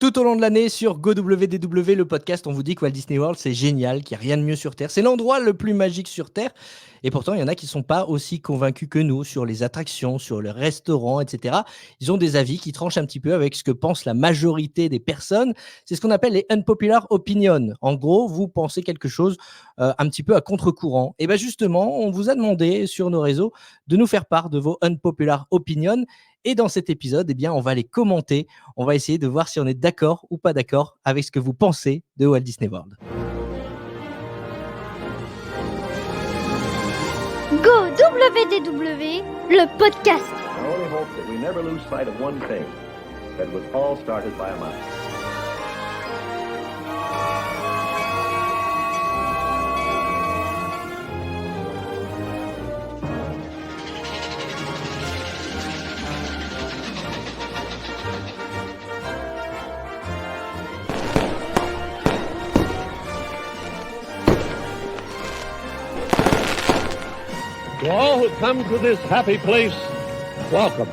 Tout au long de l'année sur GoWDW, le podcast, on vous dit que Walt Disney World, c'est génial, qu'il n'y a rien de mieux sur Terre. C'est l'endroit le plus magique sur Terre. Et pourtant, il y en a qui ne sont pas aussi convaincus que nous sur les attractions, sur le restaurant, etc. Ils ont des avis qui tranchent un petit peu avec ce que pense la majorité des personnes. C'est ce qu'on appelle les unpopular opinions. En gros, vous pensez quelque chose un petit peu à contre-courant. Et bien justement, on vous a demandé sur nos réseaux de nous faire part de vos unpopular opinions. Et dans cet épisode, eh bien, on va les commenter. On va essayer de voir si on est d'accord ou pas d'accord avec ce que vous pensez de Walt Disney World. Go WDW, le podcast. I only hope that we never lose sight of one thing, that was all started by a mouse. To all who come to this happy place, welcome.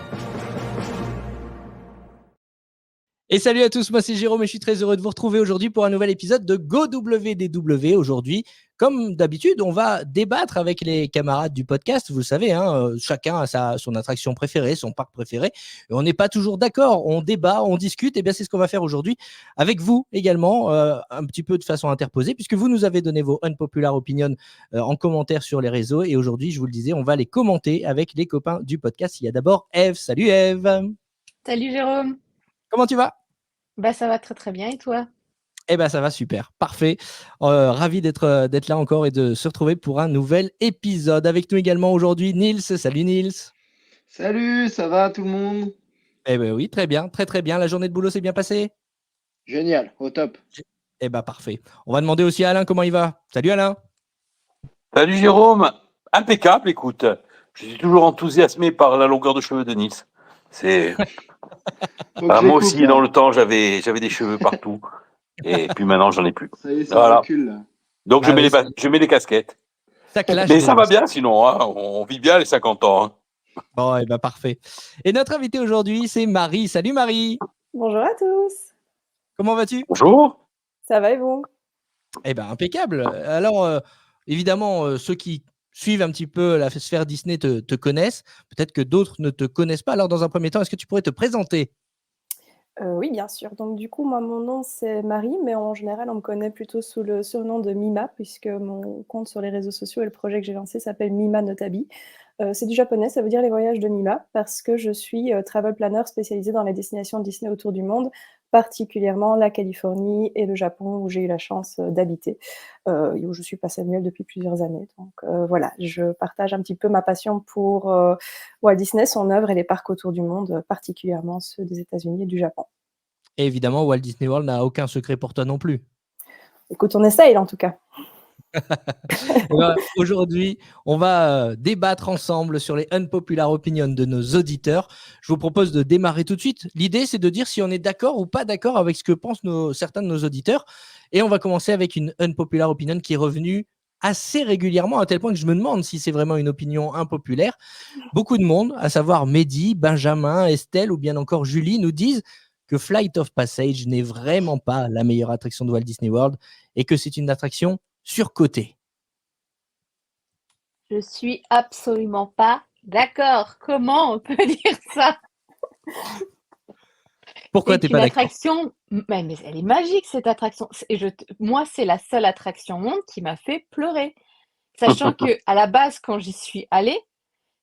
Et salut à tous, moi c'est Jérôme et je suis très heureux de vous retrouver aujourd'hui pour un nouvel épisode de Go WDW. Aujourd'hui, comme d'habitude, on va débattre avec les camarades du podcast. Vous le savez, chacun a son attraction préférée, son parc préféré. Et on n'est pas toujours d'accord, on débat, on discute. Et bien c'est ce qu'on va faire aujourd'hui avec vous également, un petit peu de façon interposée, puisque vous nous avez donné vos unpopular opinions en commentaire sur les réseaux. Et aujourd'hui, je vous le disais, on va les commenter avec les copains du podcast. Il y a d'abord Eve. Salut Eve. Salut Jérôme. Comment tu vas ? Bah ça va très très bien et toi? Eh ben ça va super, parfait. Ravi d'être là encore et de se retrouver pour un nouvel épisode. Avec nous également aujourd'hui Nils. Salut Nils. Salut, ça va tout le monde? Eh ben oui, très bien, très très bien. La journée de boulot s'est bien passée? Génial, au top. Eh ben parfait. On va demander aussi à Alain comment il va. Salut Alain. Salut Jérôme, impeccable, écoute. Je suis toujours enthousiasmé par la longueur de cheveux de Nils. C'est... moi aussi, dans le temps, j'avais des cheveux partout. Et puis maintenant, j'en ai plus. Ça y est, ça Voilà. recule là. Donc, je mets les casquettes. Ça clash. Mais ça va bien sinon, hein. On vit bien les 50 ans. Hein. Bon, eh ben parfait. Et notre invité aujourd'hui, c'est Marie. Salut Marie. Bonjour à tous. Comment vas-tu? Bonjour. Ça va et vous? Eh ben impeccable. Alors, évidemment, ceux qui suivent un petit peu la sphère Disney te connaissent. Peut-être que d'autres ne te connaissent pas. Alors, dans un premier temps, est-ce que tu pourrais te présenter? Oui, bien sûr. Donc du coup, moi, mon nom, c'est Marie, mais en général, on me connaît plutôt sous le surnom de Mima, puisque mon compte sur les réseaux sociaux et le projet que j'ai lancé s'appelle Mima Notabi. C'est du japonais, ça veut dire les voyages de Mima, parce que je suis travel planner spécialisée dans les destinations Disney autour du monde, particulièrement la Californie et le Japon, où j'ai eu la chance d'habiter, et où je suis passée annuelle depuis plusieurs années. Donc voilà, je partage un petit peu ma passion pour Walt Disney, son œuvre et les parcs autour du monde, particulièrement ceux des États-Unis et du Japon. Et évidemment, Walt Disney World n'a aucun secret pour toi non plus. Écoute, on essaye en tout cas. Aujourd'hui, on va débattre ensemble sur les unpopular opinions de nos auditeurs. Je vous propose de démarrer tout de suite. L'idée, c'est de dire si on est d'accord ou pas d'accord avec ce que pensent certains de nos auditeurs. Et on va commencer avec une unpopular opinion qui est revenue assez régulièrement, à tel point que je me demande si c'est vraiment une opinion impopulaire. Beaucoup de monde, à savoir Mehdi, Benjamin, Estelle ou bien encore Julie, nous disent que Flight of Passage n'est vraiment pas la meilleure attraction de Walt Disney World et que c'est une attraction surcotée. Je suis absolument pas d'accord. Comment on peut dire ça? Pourquoi t'es pas d'accord? Attraction, mais elle est magique cette attraction. Moi, c'est la seule attraction au monde qui m'a fait pleurer. Sachant que à la base, quand j'y suis allée,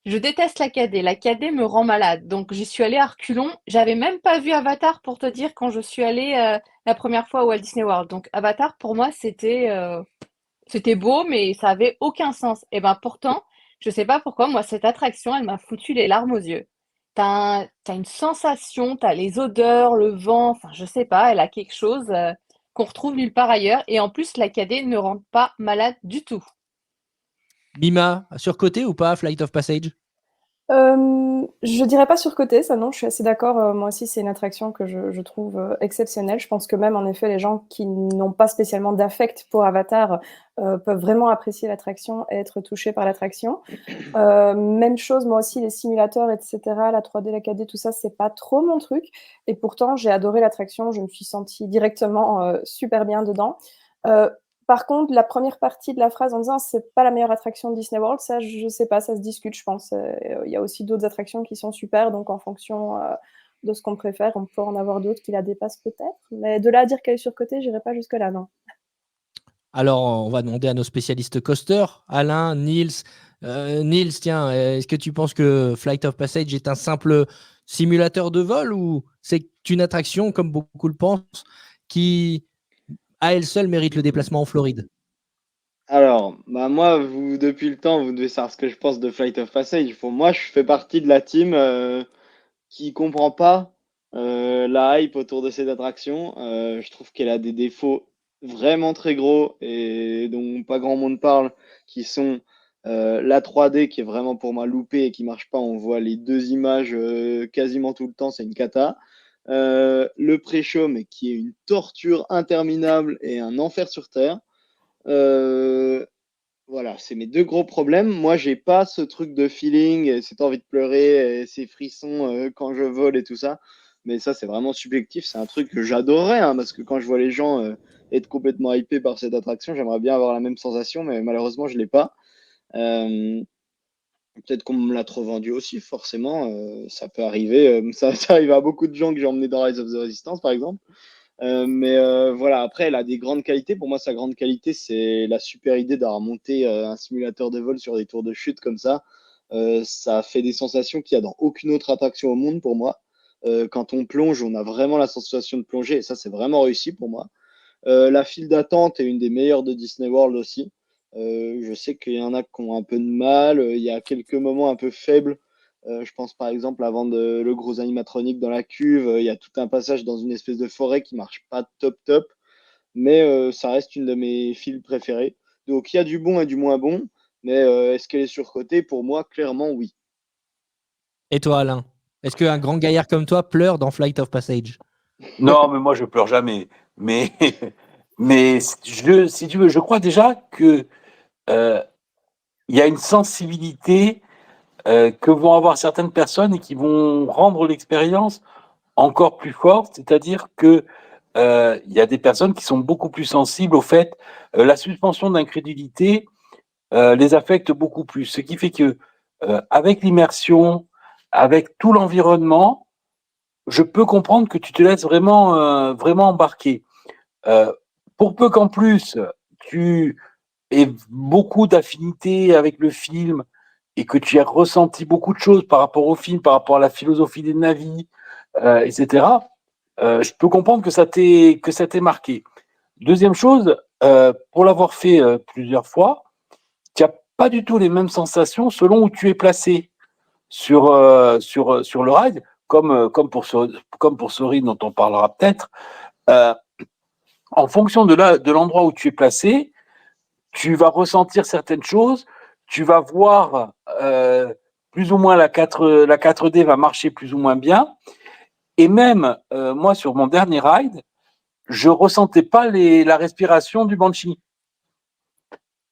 je déteste la 4D. La 4D me rend malade. Donc, j'y suis allée à reculons. J'avais même pas vu Avatar pour te dire quand je suis allée la première fois au Walt Disney World. Donc, Avatar, pour moi, c'était beau, mais ça avait aucun sens. Et ben pourtant, je sais pas pourquoi, moi, cette attraction, elle m'a foutu les larmes aux yeux. T'as une sensation, t'as les odeurs, le vent, enfin, je sais pas, elle a quelque chose qu'on retrouve nulle part ailleurs. Et en plus, la 4D ne rend pas malade du tout. Mima, surcoté ou pas, Flight of Passage? Je dirais pas surcoté, ça non, je suis assez d'accord. Moi aussi, c'est une attraction que je trouve exceptionnelle. Je pense que même, en effet, les gens qui n'ont pas spécialement d'affect pour Avatar peuvent vraiment apprécier l'attraction et être touchés par l'attraction. Même chose, moi aussi, les simulateurs, etc., la 3D, la 4D, tout ça, c'est pas trop mon truc. Et pourtant, j'ai adoré l'attraction, je me suis sentie directement super bien dedans. Euh, Par contre, la première partie de la phrase en disant c'est pas la meilleure attraction de Disney World, ça, je sais pas, ça se discute, je pense. Il y a aussi d'autres attractions qui sont super, donc en fonction de ce qu'on préfère, on peut en avoir d'autres qui la dépassent peut-être. Mais de là à dire qu'elle est surcotée, j'irai pas jusque-là, non. Alors, on va demander à nos spécialistes coasters, Alain, Niels. Niels, tiens, est-ce que tu penses que Flight of Passage est un simple simulateur de vol ou c'est une attraction, comme beaucoup le pensent, qui à elle seule mérite le déplacement en Floride? Alors, bah moi, depuis le temps, vous devez savoir ce que je pense de Flight of Passage. Pour moi, je fais partie de la team qui comprend pas la hype autour de cette attraction. Je trouve qu'elle a des défauts vraiment très gros et dont pas grand monde parle, qui sont la 3D qui est vraiment pour moi loupée et qui marche pas. On voit les deux images quasiment tout le temps, c'est une cata. Le pré-show, mais qui est une torture interminable et un enfer sur Terre. Euh, voilà, c'est mes deux gros problèmes. Moi, j'ai pas ce truc de feeling, cette envie de pleurer, et ces frissons quand je vole et tout ça. Mais ça, c'est vraiment subjectif. C'est un truc que j'adorerais, hein, parce que quand je vois les gens être complètement hypés par cette attraction, j'aimerais bien avoir la même sensation, mais malheureusement, je l'ai pas. Euh, Peut-être qu'on me l'a trop vendu aussi, forcément. Ça peut arriver. Ça arrive à beaucoup de gens que j'ai emmenés dans Rise of the Resistance, par exemple. Voilà, après, elle a des grandes qualités. Pour moi, sa grande qualité, c'est la super idée d'avoir monté un simulateur de vol sur des tours de chute comme ça. Ça fait des sensations qu'il n'y a dans aucune autre attraction au monde pour moi. Quand on plonge, on a vraiment la sensation de plonger et ça, c'est vraiment réussi pour moi. La file d'attente est une des meilleures de Disney World aussi. Je sais qu'il y en a qui ont un peu de mal. Il y a quelques moments un peu faibles. Je pense par exemple avant le gros animatronique dans la cuve, il y a tout un passage dans une espèce de forêt qui marche pas top top, mais ça reste une de mes files préférées. Donc il y a du bon et du moins bon, mais est-ce qu'elle est surcotée? Pour moi, clairement oui. Et toi, Alain, est-ce qu'un grand gaillard comme toi pleure dans Flight of Passage? Non, mais moi, je pleure jamais. Mais, mais si tu veux, je crois déjà que il y a une sensibilité que vont avoir certaines personnes et qui vont rendre l'expérience encore plus forte. C'est-à-dire que il y a des personnes qui sont beaucoup plus sensibles au fait, la suspension d'incrédulité les affecte beaucoup plus. Ce qui fait que avec l'immersion, avec tout l'environnement, je peux comprendre que tu te laisses vraiment embarquer. Euh, pour peu qu'en plus tu aies beaucoup d'affinité avec le film et que tu aies ressenti beaucoup de choses par rapport au film, par rapport à la philosophie des navires, etc., je peux comprendre que ça t'ait marqué. Deuxième chose, pour l'avoir fait plusieurs fois, tu n'as pas du tout les mêmes sensations selon où tu es placé sur le ride, comme pour Sorry, dont on parlera peut-être. Euh, En fonction de l'endroit où tu es placé, tu vas ressentir certaines choses, tu vas voir plus ou moins la 4D va marcher plus ou moins bien. Et même, moi, sur mon dernier ride, je ressentais pas la respiration du Banshee.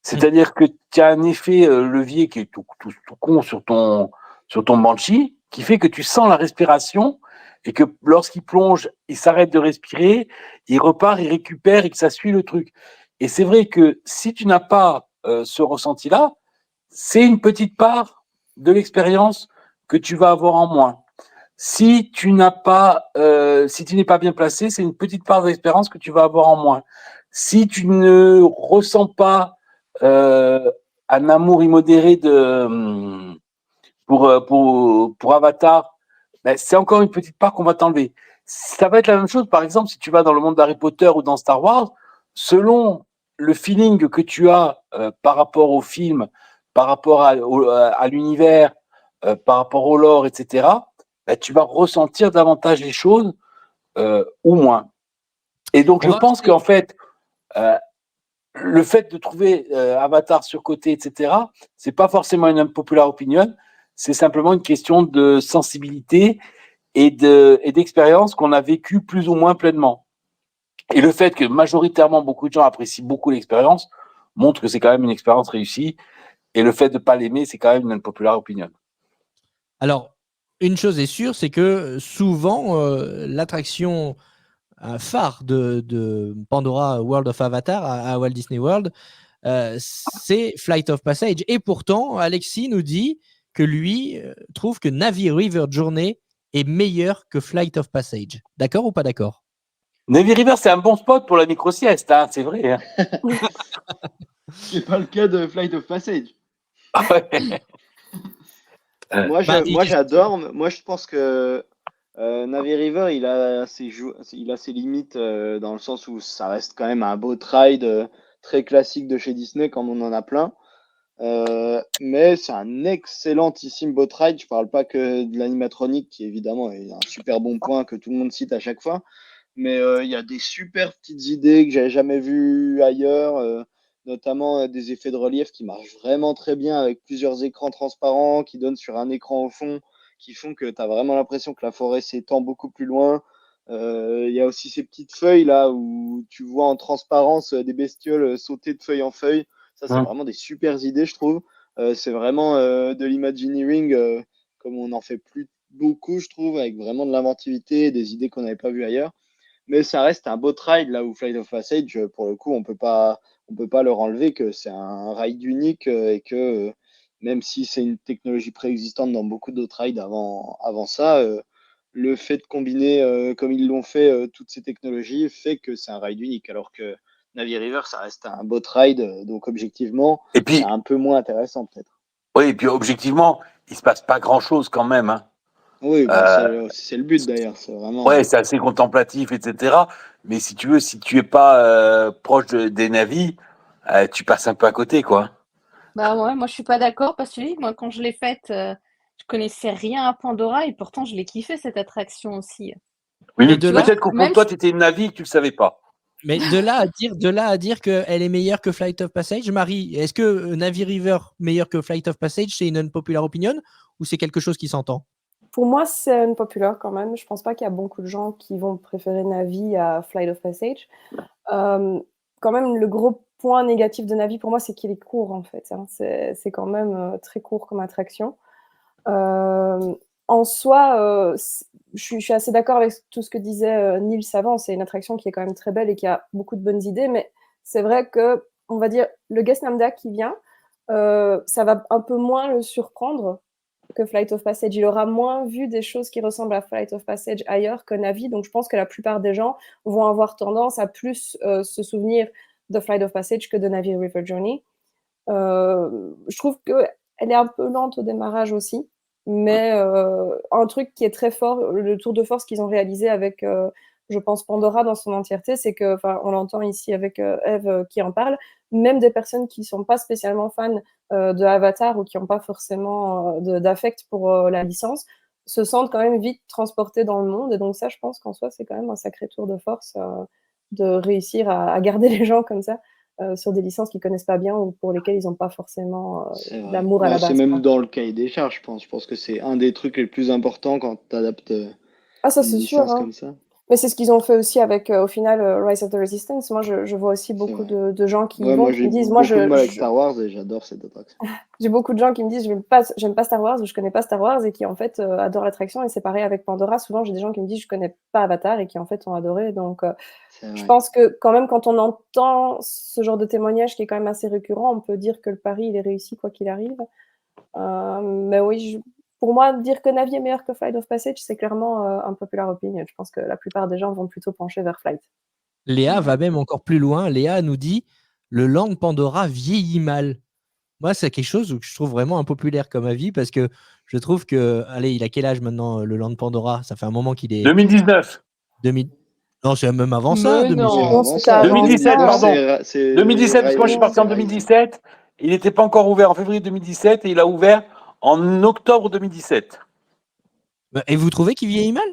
C'est-à-dire que tu as un effet levier qui est tout con sur ton Banshee, qui fait que tu sens la respiration et que lorsqu'il plonge, il s'arrête de respirer, il repart, il récupère et que ça suit le truc. Et c'est vrai que si tu n'as pas ce ressenti-là, c'est une petite part de l'expérience que tu vas avoir en moins. Si tu n'es pas bien placé, c'est une petite part de l'expérience que tu vas avoir en moins. Si tu ne ressens pas euh, un amour immodéré pour Avatar, ben, c'est encore une petite part qu'on va t'enlever. Ça va être la même chose, par exemple, si tu vas dans le monde d'Harry Potter ou dans Star Wars, selon le feeling que tu as par rapport au film, par rapport à l'univers, par rapport au lore, etc., ben, tu vas ressentir davantage les choses ou moins. Et donc, je pense qu'en fait, le fait de trouver Avatar surcoté, etc., c'est pas forcément une unpopular opinion. c'est simplement une question de sensibilité et d'expérience qu'on a vécu plus ou moins pleinement. Et le fait que majoritairement beaucoup de gens apprécient beaucoup l'expérience montre que c'est quand même une expérience réussie. Et le fait de ne pas l'aimer, c'est quand même une populaire opinion. Alors, une chose est sûre, c'est que souvent, l'attraction phare de Pandora World of Avatar à Walt Disney World, c'est Flight of Passage. Et pourtant, Alexis nous dit que lui trouve que Na'vi River Journey est meilleur que Flight of Passage. D'accord ou pas d'accord? Na'vi River, c'est un bon spot pour la micro-sieste, hein, c'est vrai. Hein. C'est pas le cas de Flight of Passage. Ouais. Moi, j'adore. Moi, je pense que Na'vi River, il a ses limites dans le sens où ça reste quand même un boat ride très classique de chez Disney, comme on en a plein. Mais c'est un excellentissime boat ride. Je parle pas que de l'animatronique, qui évidemment est un super bon point que tout le monde cite à chaque fois. Mais il y a des super petites idées que j'avais jamais vues ailleurs, notamment des effets de relief qui marchent vraiment très bien avec plusieurs écrans transparents qui donnent sur un écran au fond, qui font que tu as vraiment l'impression que la forêt s'étend beaucoup plus loin. Il y a aussi ces petites feuilles là où tu vois en transparence des bestioles sauter de feuille en feuille. Ça, c'est vraiment des super idées, je trouve. C'est vraiment de l'imagineering comme on n'en fait plus beaucoup, je trouve, avec vraiment de l'inventivité et des idées qu'on n'avait pas vues ailleurs. Mais ça reste un beau ride là où Flight of Passage, pour le coup, on peut pas leur enlever que c'est un ride unique et que même si c'est une technologie préexistante dans beaucoup d'autres rides avant ça, le fait de combiner comme ils l'ont fait toutes ces technologies fait que c'est un ride unique. Alors que Na'vi River, ça reste un beau ride, donc objectivement, c'est un peu moins intéressant peut-être. Oui, et puis objectivement, il se passe pas grand-chose quand même. Hein. Oui, c'est le but d'ailleurs. C'est vraiment. Ouais, c'est assez contemplatif, etc. Mais si tu veux, si tu es pas proche des navires, tu passes un peu à côté, quoi. Bah ouais, moi je suis pas d'accord parce que moi quand je l'ai faite, je connaissais rien à Pandora et pourtant je l'ai kiffé cette attraction aussi. Oui, Et de là, peut-être qu'au fond de toi, tu étais une navire, tu le savais pas. mais de là à dire qu'elle est meilleure que Flight of Passage, Marie, est-ce que Na'vi River meilleur que Flight of Passage, c'est une unpopular opinion ou c'est quelque chose qui s'entend? Pour moi, c'est une populaire quand même. Je pense pas qu'il y a beaucoup de gens qui vont préférer Na'vi à Flight of Passage. Quand même, le gros point négatif de Na'vi pour moi, c'est qu'il est court en fait. Hein. C'est quand même très court comme attraction. En soi, je suis assez d'accord avec tout ce que disait Nils avant. C'est une attraction qui est quand même très belle et qui a beaucoup de bonnes idées, mais c'est vrai que, on va dire, le guest lambda qui vient, ça va un peu moins le surprendre que Flight of Passage. Il aura moins vu des choses qui ressemblent à Flight of Passage ailleurs que Na'vi, donc je pense que la plupart des gens vont avoir tendance à plus se souvenir de Flight of Passage que de Na'vi River Journey. Je trouve qu'elle est un peu lente au démarrage aussi, mais un truc qui est très fort, le tour de force qu'ils ont réalisé avec, je pense, Pandora dans son entièreté, c'est que, on l'entend ici avec Eve qui en parle, même des personnes qui ne sont pas spécialement fans de Avatar ou qui n'ont pas forcément d'affect pour la licence, se sentent quand même vite transportés dans le monde. Et donc ça, je pense qu'en soi, c'est quand même un sacré tour de force de réussir à garder les gens comme ça sur des licences qu'ils connaissent pas bien ou pour lesquelles ils n'ont pas forcément d'amour à la base. C'est même dans le cahier des charges, je pense. Je pense que c'est un des trucs les plus importants quand tu adaptes ça, une c'est licence sûr, hein. comme ça. Mais c'est ce qu'ils ont fait aussi avec, au final, Rise of the Resistance. Moi, je vois aussi beaucoup de gens qui vont, qui me disent... Moi, j'ai beaucoup de mal avec Star Wars et j'adore cette attraction. J'ai beaucoup de gens qui me disent j'aime pas Star Wars ou je connais pas Star Wars et qui, en fait, adorent l'attraction. Et c'est pareil avec Pandora. Souvent, j'ai des gens qui me disent je connais pas Avatar et qui, en fait, ont adoré. Donc, je pense que quand même, quand on entend ce genre de témoignage qui est quand même assez récurrent, on peut dire que le pari, il est réussi quoi qu'il arrive. Mais oui, pour moi, dire que Na'vi est meilleur que Flight of Passage, c'est clairement un popular opinion. Je pense que la plupart des gens vont plutôt pencher vers Flight. Léa va même encore plus loin. Léa nous dit le Land Pandora vieillit mal. Moi, c'est quelque chose que je trouve vraiment impopulaire comme avis parce que je trouve que, allez, il a quel âge maintenant, le Land Pandora? Ça fait un moment qu'il est. 2019. Non, c'est même avant ça. Mais non. 2017, pardon. 2017, parce que moi je suis parti en c'est 2017. Il n'était pas encore ouvert en février 2017 et il a ouvert en octobre 2017. Et vous trouvez qu'il vieillit mal?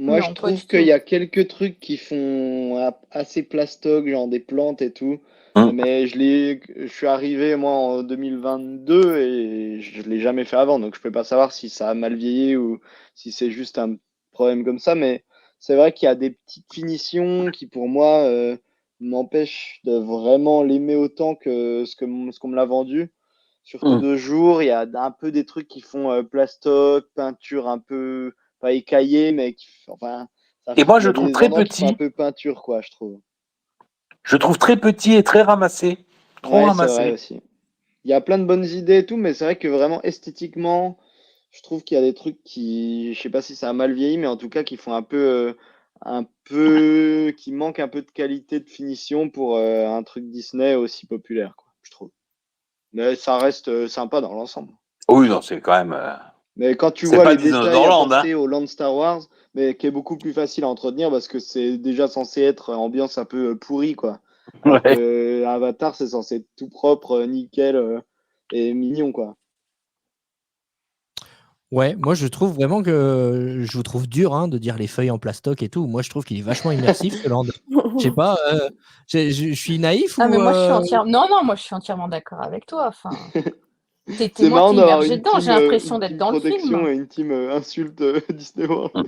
Moi, je Non, pas trouve du qu'il tout. y a quelques trucs qui font assez plastoc, genre des plantes et tout. Hum. Mais je suis arrivé, moi, en 2022 et je l'ai jamais fait avant. Donc, je peux pas savoir si ça a mal vieilli ou si c'est juste un problème comme ça. Mais c'est vrai qu'il y a des petites finitions qui, pour moi, m'empêchent de vraiment l'aimer autant que ce qu'on me l'a vendu. Surtout Hum. de jour, il y a un peu des trucs qui font plastoc, peinture un peu pas écaillé, mais enfin, Et moi, il y je a trouve des très endroits qui font un petit. peu peinture, quoi, je trouve. Je trouve très petit et très ramassé. Trop Ouais, c'est vrai ramassé. aussi. Il y a plein de bonnes idées et tout, mais c'est vrai que vraiment esthétiquement, je trouve qu'il y a des trucs qui, je sais pas si ça a mal vieilli, mais en tout cas qui font qui manquent un peu de qualité de finition pour un truc Disney aussi populaire, quoi, je trouve. Mais ça reste sympa dans l'ensemble. Oui, non, c'est quand même. Mais quand tu C'est vois pas les détails Disneyland, hein. apportés au Land Star Wars, mais qui est beaucoup plus facile à entretenir parce que c'est déjà censé être ambiance un peu pourrie, quoi. Alors Ouais. que Avatar, c'est censé être tout propre, nickel et mignon, quoi. Ouais, moi je trouve vraiment que je vous trouve dur hein, de dire les feuilles en plastoc et tout. Moi je trouve qu'il est vachement immersif ce land. Je sais pas, je suis naïf Ah, mais ou moi, je suis entièrement. Non, non, moi, je suis entièrement d'accord avec toi. Enfin, t'es C'est marrant moitié d'avoir immergé dedans. J'ai l'impression une d'être team dans le protection film. et une team insulte Disney World.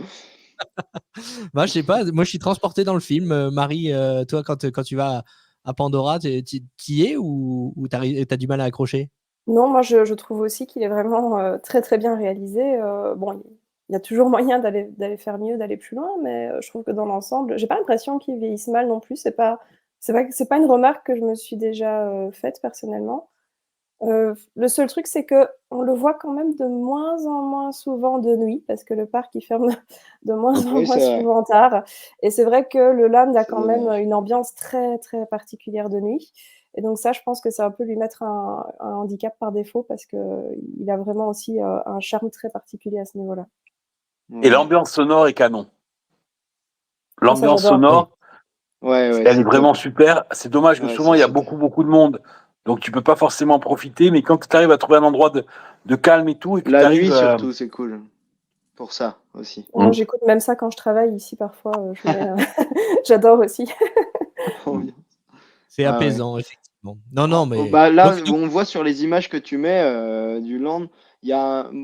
bah, je sais pas, moi je suis transporté dans le film. Marie, toi quand tu vas à Pandora, t'y es ou t'as du mal à accrocher? Non, moi je trouve aussi qu'il est vraiment, très, très bien réalisé, bon, il y a toujours moyen d'aller faire mieux, d'aller plus loin, mais je trouve que dans l'ensemble j'ai pas l'impression qu'il vieillisse mal non plus. C'est pas une remarque que je me suis déjà, faite personnellement. Le seul truc, c'est qu'on le voit quand même de moins en moins souvent de nuit parce que le parc, il ferme de moins en Oui, moins c'est vrai. souvent tard et c'est vrai que le land a C'est quand même, dommage. une ambiance très, très particulière de nuit et donc ça, je pense que ça peut lui mettre un handicap par défaut parce qu'il a vraiment aussi, un charme très particulier à ce niveau-là. Et Ouais, l'ambiance sonore est canon. Ah ça, L'ambiance j'adore. Oui. sonore, ouais, ouais, elle est c'est top. vraiment super. C'est dommage que Ouais, souvent c'est il y a super. beaucoup de monde, donc tu peux pas forcément profiter. Mais quand tu arrives à trouver un endroit de calme et tout, et que tu La arrives. nuit, surtout, c'est cool. Pour ça aussi. Moi, j'écoute même ça quand je travaille ici parfois, je mets, j'adore aussi. Trop bien. C'est Ah ouais. apaisant, effectivement. Non, non, mais Bah là, donc on voit sur les images que tu mets du land,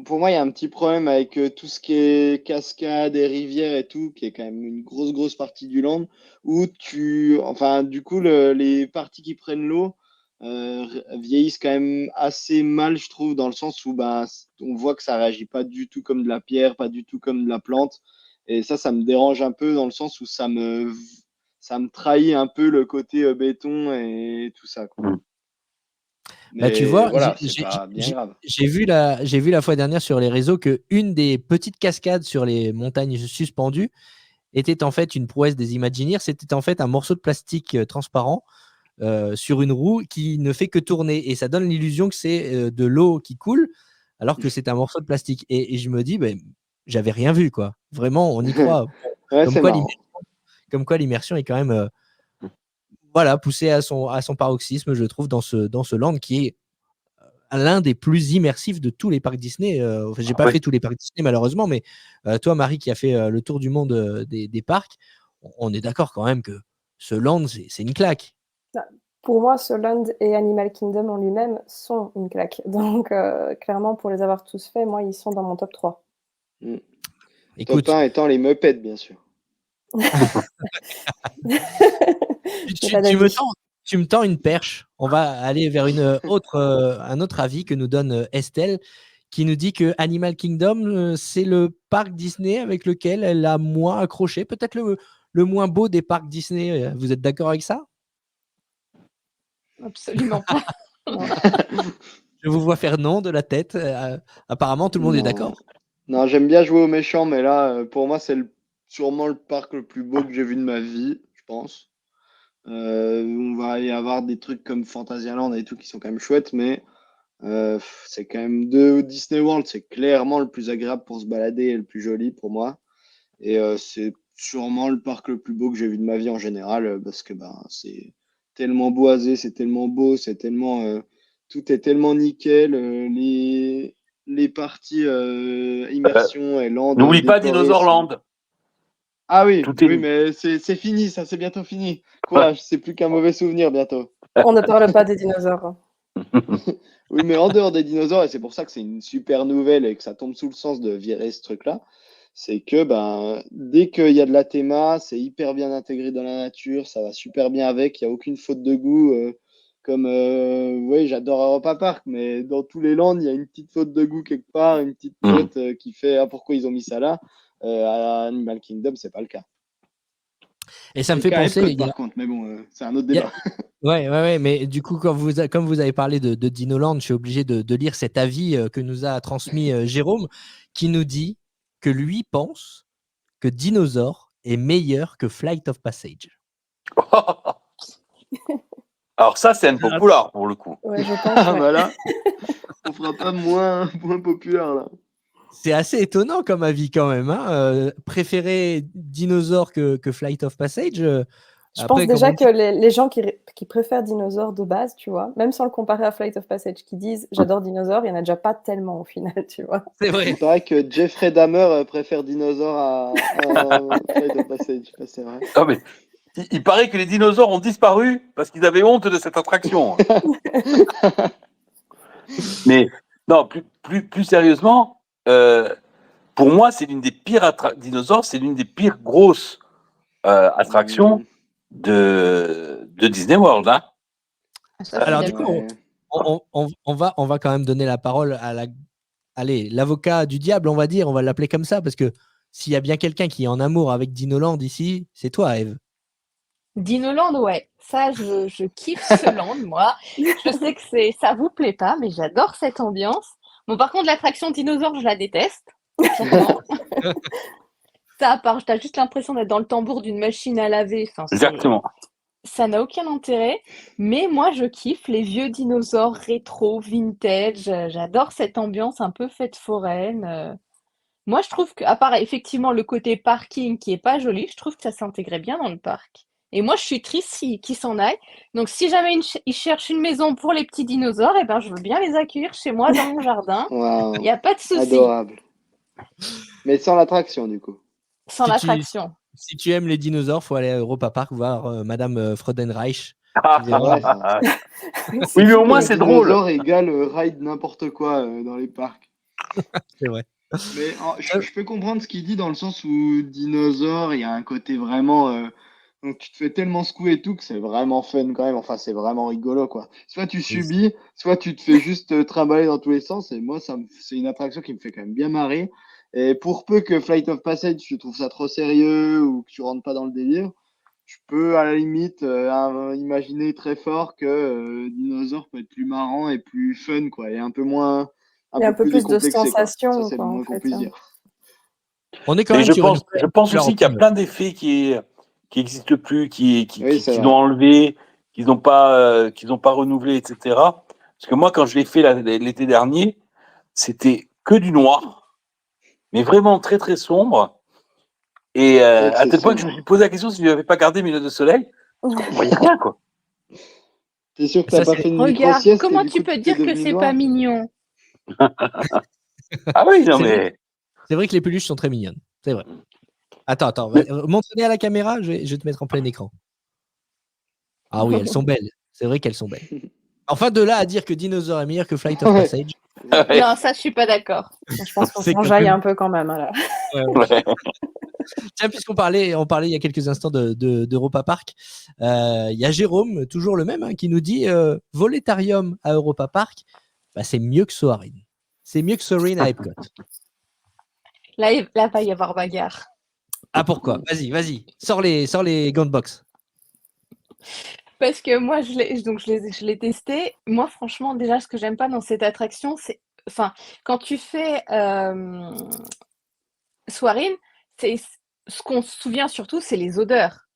pour moi, il y a un petit problème avec tout ce qui est cascade et rivière et tout, qui est quand même une grosse partie du land, enfin, du coup, les parties qui prennent l'eau vieillissent quand même assez mal, je trouve, dans le sens où bah, on voit que ça réagit pas du tout comme de la pierre, pas du tout comme de la plante. Et ça me dérange un peu dans le sens où ça me trahit un peu le côté béton et tout ça, quoi. Mm. bah, tu Mais vois, voilà, c'est pas bien grave. j'ai vu la fois dernière sur les réseaux qu'une des petites cascades sur les montagnes suspendues était en fait une prouesse des Imagineers. C'était en fait un morceau de plastique transparent sur une roue qui ne fait que tourner et ça donne l'illusion que c'est de l'eau qui coule alors que c'est un morceau de plastique. Et je me dis, ben, j'avais rien vu, quoi. Vraiment, on y croit. Ouais, Comme c'est quoi, marrant. l'immersion est quand même voilà, poussée à son paroxysme, je trouve, dans ce land qui est l'un des plus immersifs de tous les parcs Disney. Enfin, j'ai Ah pas ouais. fait tous les parcs Disney, malheureusement, mais toi, Marie, qui a fait le tour du monde des parcs, on est d'accord quand même que ce land, c'est une claque. Bah, pour moi, ce land et Animal Kingdom en lui-même sont une claque. Donc, clairement, pour les avoir tous faits, moi, ils sont dans mon top 3. Mm. Top Écoute, 1 étant les Muppets, bien sûr. J'ai pas tu me d'avis. tends, tu me tends une perche. On va aller vers un autre avis que nous donne Estelle, qui nous dit que Animal Kingdom, c'est le parc Disney avec lequel elle a moins accroché, peut-être le moins beau des parcs Disney. Vous êtes d'accord avec ça? Absolument pas. Non. Je vous vois faire non de la tête. Apparemment, tout le monde est Non. d'accord. Non, j'aime bien jouer aux méchants, mais là, pour moi, c'est sûrement le parc le plus beau que j'ai vu de ma vie, je pense. On va y avoir des trucs comme Fantasyland et tout qui sont quand même chouettes, mais c'est quand même de Disney World, c'est clairement le plus agréable pour se balader et le plus joli pour moi. Et c'est sûrement le parc le plus beau que j'ai vu de ma vie en général, parce que ben, c'est tellement boisé, c'est tellement beau, tout est tellement nickel. Les parties immersion et land N'oublie pas décorées Dinosaur sont. Land. Ah oui, Tout est- oui, mais c'est fini, ça, c'est bientôt fini. Courage, c'est plus qu'un mauvais souvenir bientôt. On ne parle pas des dinosaures. Oui, mais en dehors des dinosaures, et c'est pour ça que c'est une super nouvelle et que ça tombe sous le sens de virer ce truc-là, c'est que ben, dès qu'il y a de la théma, c'est hyper bien intégré dans la nature, ça va super bien avec, il n'y a aucune faute de goût. Oui, j'adore Europa Park, mais dans tous les lands, il y a une petite faute de goût quelque part, une petite faute qui fait ah, pourquoi ils ont mis ça là. À Animal Kingdom, c'est pas le cas. Et ça me C'est fait le cas à penser, Epcot, les gars. par contre, mais bon, c'est un autre Il y a- débat. Ouais, mais du coup, comme vous avez parlé de Dinoland, je suis obligé de lire cet avis que nous a transmis Jérôme, qui nous dit que lui pense que Dinosaur est meilleur que Flight of Passage. Alors ça, c'est un populaire pour le coup. Ouais, je pense. Ah, Ouais. voilà. On fera pas moins populaire là. C'est assez étonnant comme avis quand même. Hein. Préférer Dinosaur que Flight of Passage. Je Après, pense déjà comme on que les gens qui préfèrent Dinosaure de base, tu vois, même sans le comparer à Flight of Passage, qui disent j'adore Dinosaure, il n'y en a déjà pas tellement au final, tu vois. C'est vrai. Il paraît que Jeffrey Dahmer préfère Dinosaure à Flight of Passage. Ça, c'est vrai. Non, mais il paraît que les dinosaures ont disparu parce qu'ils avaient honte de cette attraction. Mais non, plus sérieusement, pour moi, c'est l'une des pires dinosaures, c'est l'une des pires grosses attractions de Disney World. Hein. Ça, je suis Alors du coup, d'accord. on va quand même donner la parole à l'avocat du diable, on va dire, on va l'appeler comme ça, parce que s'il y a bien quelqu'un qui est en amour avec Dinoland ici, c'est toi, Eve. Dinoland, ouais. Ça, je kiffe ce land, moi. Je sais que ça vous plaît pas, mais j'adore cette ambiance. Bon, par contre, l'attraction dinosaure, je la déteste. Franchement. Ça, à part, t'as juste l'impression d'être dans le tambour d'une machine à laver. Enfin, Exactement. ça n'a aucun intérêt. Mais moi, je kiffe les vieux dinosaures rétro, vintage. J'adore cette ambiance un peu fête foraine. Moi, je trouve qu'à part effectivement le côté parking qui est pas joli, je trouve que ça s'intégrait bien dans le parc. Et moi, je suis triste qu'ils s'en aillent. Donc, si jamais ils cherchent une maison pour les petits dinosaures, eh ben, je veux bien les accueillir chez moi dans mon jardin. Wow. Il n'y a pas de souci. Adorable. Mais sans l'attraction, du coup. Sans Si tu- l'attraction. Si tu aimes les dinosaures, faut aller à Europa Park voir Madame Freudenreich. Ah, Tu verras. Ouais, ça. oui, mais au moins, Le c'est drôle. dinosaure égale ride n'importe quoi dans les parcs. C'est vrai. Mais je peux comprendre ce qu'il dit dans le sens où dinosaure, il y a un côté vraiment. Donc tu te fais tellement secouer et tout que c'est vraiment fun quand même. Enfin, c'est vraiment rigolo quoi. Soit tu subis, soit tu te fais juste trimballer dans tous les sens. Et moi, c'est une attraction qui me fait quand même bien marrer. Et pour peu que Flight of Passage, tu trouves ça trop sérieux ou que tu rentres pas dans le délire, je peux à la limite imaginer très fort que Dinosaure peut être plus marrant et plus fun quoi. Et un peu moins. Il y a un peu plus de décomplexé, quoi. sensations, Ça, c'est quoi, le en moins qu'on fait, puisse hein. dire. On est quand Mais même je sur une pense couleur aussi qu'il y a automne. plein d'effets qui n'existent plus, Oui, c'est qu'ils vrai. ont enlevés, qu'ils n'ont pas renouvelés, etc. Parce que moi, quand je l'ai fait l'été dernier, c'était que du noir, mais vraiment très très sombre. Et vrai que à c'est tel point que je me sombre. suis posé la question si je n'avais pas gardé mes lunettes de soleil, on voyait rien quoi. T'es sûr que Ça, t'as pas c'est- fait une Regarde, micro-sieste et comment du tu coup peux tout est dire que devenu c'est noir? pas mignon? Ah oui, non C'est mais C'est vrai que les peluches sont très mignonnes. C'est vrai. Attends, Mais- montre-les à la caméra, je vais te mettre en plein écran. Ah oui, elles sont belles. C'est vrai qu'elles sont belles. Enfin, de là à dire que Dinosaur est meilleur que Flight of Ouais. Passage, Ouais. Non, ça, je suis pas d'accord. Je pense qu'on C'est quand s'enjaille même- un peu quand même, là. Ouais. tiens, puisqu'on parlait il y a quelques instants d'Europa Park, il y a Jérôme, toujours le même, hein, qui nous dit Voletarium à Europa Park, bah, c'est mieux que Soarin'. C'est mieux que Soarin' à Epcot. Là, va y avoir bagarre. Ah, pourquoi? Vas-y. Sors les gants de boxe. Parce que moi, je l'ai testé. Moi, franchement, déjà, ce que j'aime pas dans cette attraction, c'est, enfin, quand tu fais Soirine, c'est ce qu'on se souvient surtout, c'est les odeurs.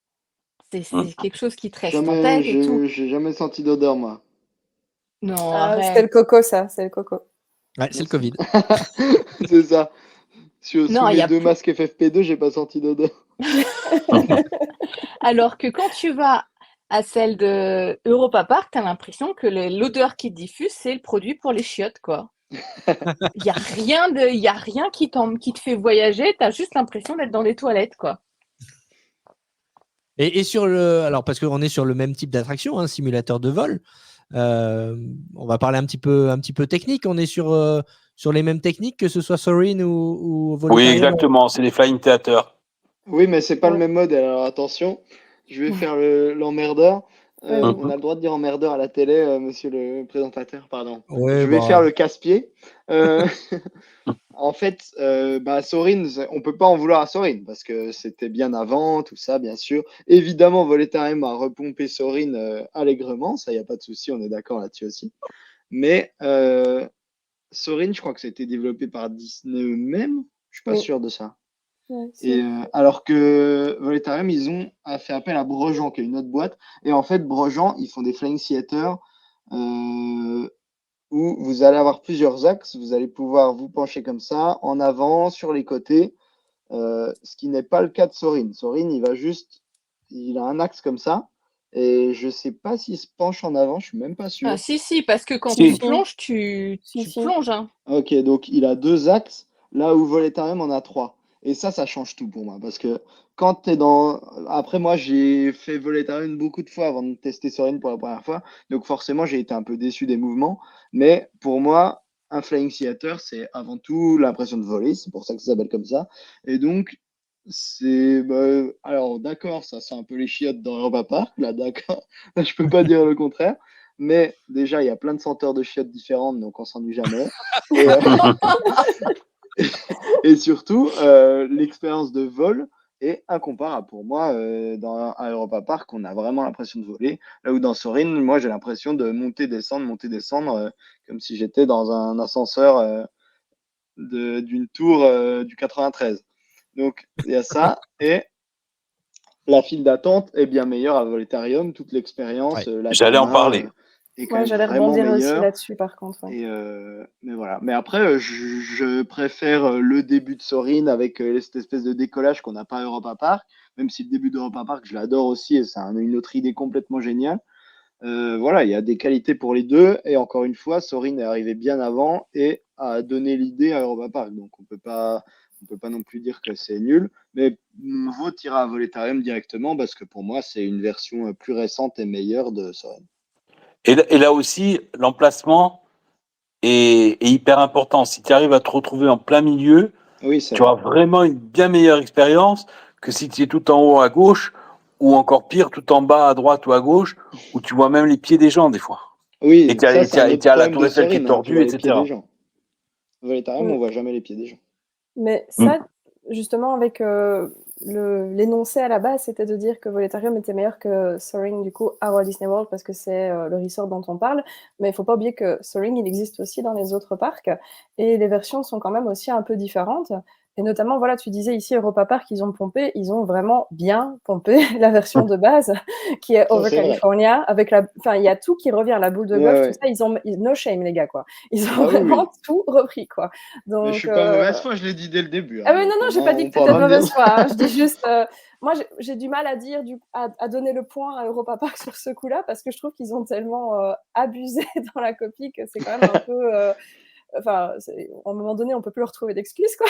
C'est quelque chose qui te reste en tête et tout. J'ai jamais senti d'odeur, moi. Non, Ah, c'était arrête. le coco, ça, c'est le coco. Ouais, c'est le Covid. C'est ça. Sous Non, il y mes a deux plus- masques FFP2, j'ai pas senti d'odeur. Alors que quand tu vas à celle de Europa Park, t'as l'impression que l'odeur qui diffuse, c'est le produit pour les chiottes, quoi. Il y a rien qui te fait voyager, t'as juste l'impression d'être dans les toilettes, quoi. Et sur alors parce qu'on est sur le même type d'attraction, un simulateur de vol. On va parler un petit peu technique. On est sur les mêmes techniques, que ce soit Soarin ou Oui, Voletarium. exactement. C'est les Flying Theater. Oui, mais c'est pas le Ouais. même modèle. Alors attention, je vais faire l'emmerdeur. Vas-y. On a le droit de dire emmerdeur à la télé, monsieur le présentateur, pardon. Ouais, Je vais bah, faire le casse-pied. Euh, En fait, Sorin, on peut pas en vouloir à Sorin parce que c'était bien avant, tout ça, bien sûr. Évidemment, Voletarium a repompé Sorin allègrement, ça, y a pas de souci, on est d'accord là-dessus aussi. Mais Sorin, je crois que ça a été développé par Disney eux-mêmes. Je suis pas Oui. sûr de ça. Ouais, Et si. alors que Voletarium, ils ont fait appel à Brejean, qui est une autre boîte. Et en fait, Brejean, ils font des Flying Theater où vous allez avoir plusieurs axes. Vous allez pouvoir vous pencher comme ça, en avant, sur les côtés, ce qui n'est pas le cas de Sorin. Sorin, il a un axe comme ça. Et je sais pas s'il se penche en avant, je suis même pas sûr. Ah, si, parce que quand Si. tu plonges, tu Si. plonges. Hein. Ok, donc il a 2 axes, là où Voletarium en a 3. Et ça change tout pour moi. Parce que quand tu es dans. Après, moi, j'ai fait Voletarium beaucoup de fois avant de tester Sorin pour la première fois. Donc forcément, j'ai été un peu déçu des mouvements. Mais pour moi, un Flying Theater, c'est avant tout l'impression de voler. C'est pour ça que ça s'appelle comme ça. Et donc, c'est. Alors, d'accord, ça sent un peu les chiottes dans Europa Park. Là, d'accord. Je peux pas dire le contraire. Mais déjà, il y a plein de senteurs de chiottes différentes, donc on s'ennuie jamais. Et, et surtout, l'expérience de vol est incomparable pour moi. Dans un Europa Park, on a vraiment l'impression de voler. Là où dans Sorin, moi, j'ai l'impression de monter, descendre, comme si j'étais dans un ascenseur d'une tour du 93. Donc, il y a ça. Et la file d'attente est bien meilleure à Voletarium. Toute l'expérience, Ouais. la J'allais en T1, parler. est quand Ouais, même j'allais vraiment rebondir aussi meilleure. là-dessus, par contre. Ouais. Mais voilà. Mais après, je préfère le début de Sorin avec cette espèce de décollage qu'on n'a pas à Europa Park, même si le début d'Europa Park, je l'adore aussi et c'est une autre idée complètement géniale. Voilà, il y a des qualités pour les deux. Et encore une fois, Sorin est arrivé bien avant et a donné l'idée à Europa Park. Donc on peut pas non plus dire que c'est nul. Mais mon vote ira à Voletarium directement parce que pour moi, c'est une version plus récente et meilleure de Sorin. Et là aussi, l'emplacement est hyper important. Si tu arrives à te retrouver en plein milieu, Oui, c'est tu vrai. auras vraiment une bien meilleure expérience que si tu es tout en haut à gauche, ou encore pire, tout en bas à droite ou à gauche, où tu vois même les pieds des gens des fois. Oui, Et tu ça, c'est un autre as la problème tour de Eiffel qui est Sorin, hein, tu tordue, vois les pieds etc. des gens. Voletarium, Mm. on voit jamais les pieds des gens. Mais ça, justement, avec l'énoncé à la base, c'était de dire que Voletarium était meilleur que Soaring, du coup, à Walt Disney World, parce que c'est le resort dont on parle. Mais il ne faut pas oublier que Soaring, il existe aussi dans les autres parcs, et les versions sont quand même aussi un peu différentes. Et notamment, voilà, tu disais ici, Europa Park, ils ont vraiment bien pompé la version de base, qui est Ça, Over c'est vrai. California, enfin, il y a tout qui revient, la boule de Ouais, golf, ouais. tout ça, no shame, les gars, quoi. Ils ont Ah oui, vraiment oui. tout repris, quoi. Mais je Donc, suis pas mauvaise foi, je l'ai dit dès le début. ah Hein, oui, non, donc non, au j'ai moins, pas dit on que t'étais pourra de pas me dire. mauvaise foi. Hein. Je dis juste, moi, j'ai du mal à dire, à donner le point à Europa Park sur ce coup-là, parce que je trouve qu'ils ont tellement abusé dans la copie que c'est quand même un peu. Enfin, à un moment donné, on peut plus leur trouver d'excuses, quoi.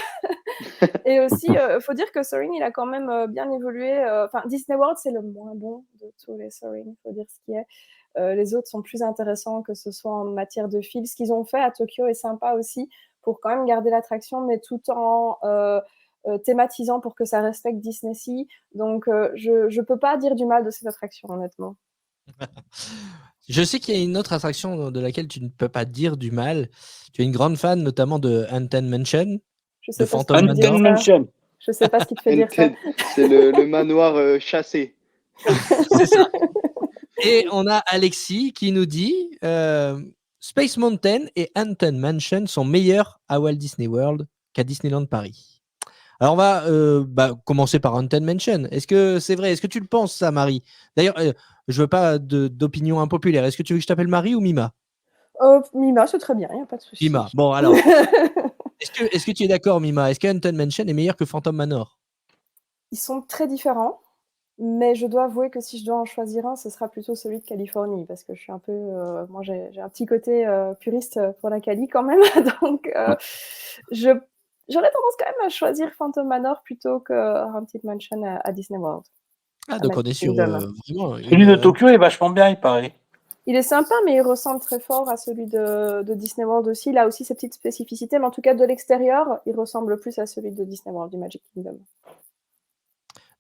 Et aussi, il faut dire que Soaring, il a quand même bien évolué. Enfin, Disney World, c'est le moins bon de tous les Soaring, il faut dire ce qui est. Les autres sont plus intéressants, que ce soit en matière de fil. Ce qu'ils ont fait à Tokyo est sympa aussi, pour quand même garder l'attraction, mais tout en thématisant pour que ça respecte Disney Sea. Donc, je peux pas dire du mal de cette attraction, honnêtement. Je sais qu'il y a une autre attraction de laquelle tu ne peux pas dire du mal. Tu es une grande fan, notamment de Haunted Mansion, Je sais de pas ce qui te Phantom fait dire Manor. ça. Je sais pas ce qui te fait dire ça. Haunted, c'est le manoir chassé. C'est ça. Et on a Alexis qui nous dit Space Mountain et Haunted Mansion sont meilleurs à Walt Disney World qu'à Disneyland Paris. Alors on va commencer par Haunted Mansion. Est-ce que c'est vrai? Est-ce que tu le penses, ça, Marie? D'ailleurs, je veux pas d'opinion impopulaire. Est-ce que tu veux que je t'appelle Marie ou Mima? Mima, c'est très bien, il n'y a pas de souci. Mima. Bon, alors, est-ce que tu es d'accord, Mima? Est-ce que Haunted Mansion est meilleur que Phantom Manor? Ils sont très différents, mais je dois avouer que si je dois en choisir un, ce sera plutôt celui de Californie, parce que je suis un peu... moi, j'ai un petit côté puriste pour la Cali quand même, donc j'aurais tendance quand même à choisir Phantom Manor plutôt que Haunted Mansion à Disney World. Ah, donc on est sur vraiment Celui de Tokyo est vachement bien, il paraît. Il est sympa, mais il ressemble très fort à celui de Disney World aussi. Il a aussi ses petites spécificités, mais en tout cas, de l'extérieur, il ressemble plus à celui de Disney World, du Magic Kingdom.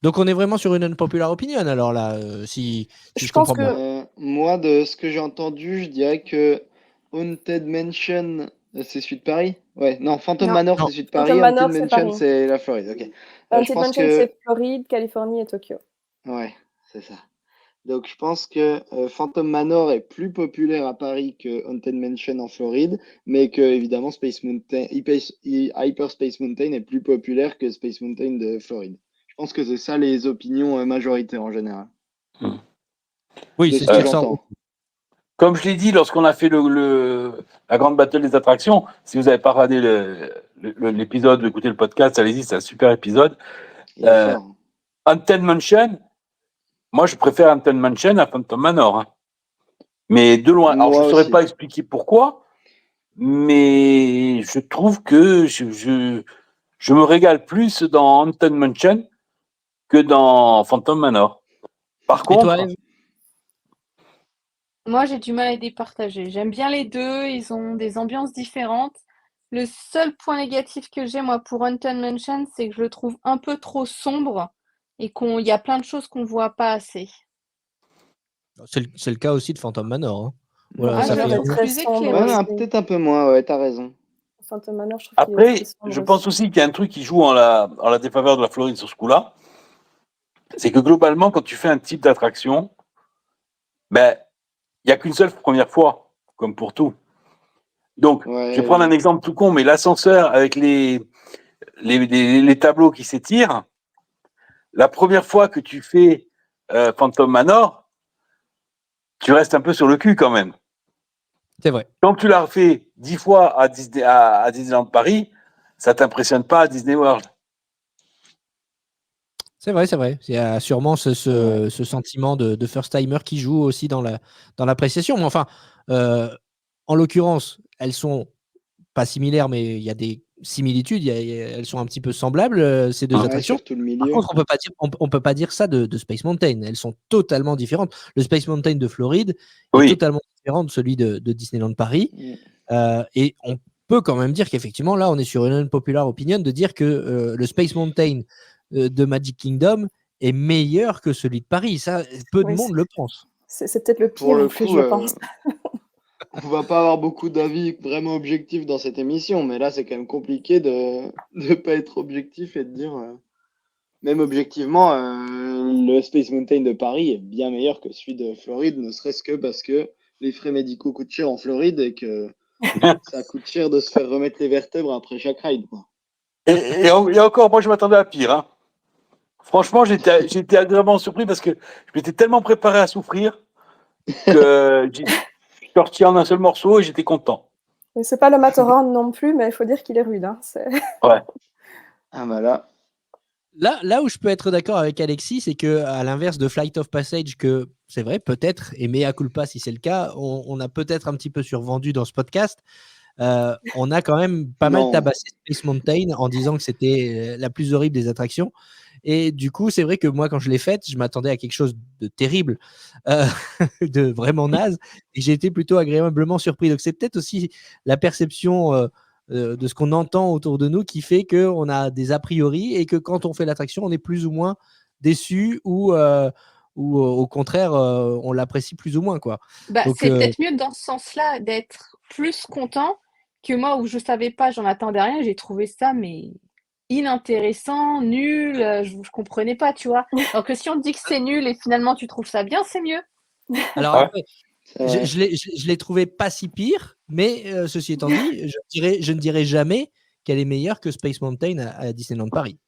Donc on est vraiment sur une unpopular opinion, alors là, si je pense comprends bien. Moi, de ce que j'ai entendu, je dirais que Haunted Mansion, c'est celui de Paris? Ouais, non, Phantom Non. Manor, Non. c'est celui de Paris. Phantom Manor, Haunted c'est Mansion, Paris. c'est la Floride. Ok. Je Haunted pense Mansion, que c'est Floride, Californie et Tokyo. ouais, c'est ça. Donc je pense que Phantom Manor est plus populaire à Paris que Haunted Mansion en Floride, mais que évidemment Space Mountain, Hyperspace Mountain est plus populaire que Space Mountain de Floride. Je pense que c'est ça les opinions majoritaires en général. Oui, De c'est ce ce qui que ressort. j'entends. Comme je l'ai dit lorsqu'on a fait la grande battle des attractions, si vous n'avez pas regardé l'épisode, écoutez le podcast, allez-y, c'est un super épisode. Il est fort. Haunted Mansion, moi je préfère Haunted Mansion à Phantom Manor. Hein. Mais de loin. Alors je ne saurais pas expliquer pourquoi, mais je trouve que je me régale plus dans Haunted Mansion que dans Phantom Manor. Par contre, toi, Eve? Moi, j'ai du mal à les départager. J'aime bien les deux, ils ont des ambiances différentes. Le seul point négatif que j'ai, moi, pour Haunted Mansion, c'est que je le trouve un peu trop sombre et qu'il y a plein de choses qu'on voit pas assez. C'est le cas aussi de Phantom Manor. Hein. Voilà, Ah, ça je fait le un- trouve plus éclairé. Ouais, peut-être un peu moins, ouais, t'as raison. Phantom Manor, je trouve qu'il est après, très sombre je pense aussi qu'il y a un truc qui joue en la défaveur de la Floride sur ce coup-là. C'est que globalement, quand tu fais un type d'attraction, ben, il n'y a qu'une seule première fois, comme pour tout. Donc, je vais prendre un exemple tout con, mais l'ascenseur avec les tableaux qui s'étirent, la première fois que tu fais Phantom Manor, tu restes un peu sur le cul quand même. C'est vrai. Quand tu l'as refait 10 fois à Disneyland Paris, ça t'impressionne pas à Disney World. C'est vrai, c'est vrai. Il y a sûrement ce sentiment de first-timer qui joue aussi dans l'appréciation. Mais enfin, en l'occurrence, elles sont pas similaires, mais il y a des similitudes. Elles sont un petit peu semblables, ces deux attractions. Surtout le milieu. Par contre, on peut pas dire ça de Space Mountain. Elles sont totalement différentes. Le Space Mountain de Floride est totalement différent de celui de Disneyland Paris. Et on peut quand même dire qu'effectivement, là, on est sur une unpopular opinion de dire que le Space Mountain de Magic Kingdom est meilleur que celui de Paris. Ça, peu de monde le pense. C'est peut-être le pire Pour le en plus, coup, je pense. On va pas avoir beaucoup d'avis vraiment objectifs dans cette émission, mais là c'est quand même compliqué de ne pas être objectif et de dire, même objectivement, le Space Mountain de Paris est bien meilleur que celui de Floride, ne serait-ce que parce que les frais médicaux coûtent cher en Floride et que ça coûte cher de se faire remettre les vertèbres après chaque ride. Quoi. Et encore, moi je m'attendais à pire. Hein. Franchement, j'étais agréablement surpris parce que je m'étais tellement préparé à souffrir que je suis sorti en un seul morceau et j'étais content. Mais c'est pas le Matterhorn non plus, mais il faut dire qu'il est rude. Hein. Ouais. Ah bah Là où je peux être d'accord avec Alexis, c'est que à l'inverse de Flight of Passage, que c'est vrai, peut-être, et mea culpa si c'est le cas, on a peut-être un petit peu survendu dans ce podcast. On a quand même pas mal tabassé Space Mountain en disant que c'était la plus horrible des attractions. Et du coup, c'est vrai que moi, quand je l'ai faite, je m'attendais à quelque chose de terrible, de vraiment naze, et j'ai été plutôt agréablement surpris. Donc, c'est peut-être aussi la perception de ce qu'on entend autour de nous qui fait qu'on a des a priori et que quand on fait l'attraction, on est plus ou moins déçu ou au contraire, on l'apprécie plus ou moins. Quoi. Donc, c'est peut-être mieux dans ce sens-là d'être plus content que moi où je ne savais pas, j'en attendais rien, j'ai trouvé ça mais inintéressant, nul, je ne comprenais pas, tu vois. Alors que si on te dit que c'est nul et finalement tu trouves ça bien, c'est mieux. Alors après, je l'ai trouvé pas si pire, mais ceci étant dit, je ne dirais jamais qu'elle est meilleure que Space Mountain à Disneyland Paris.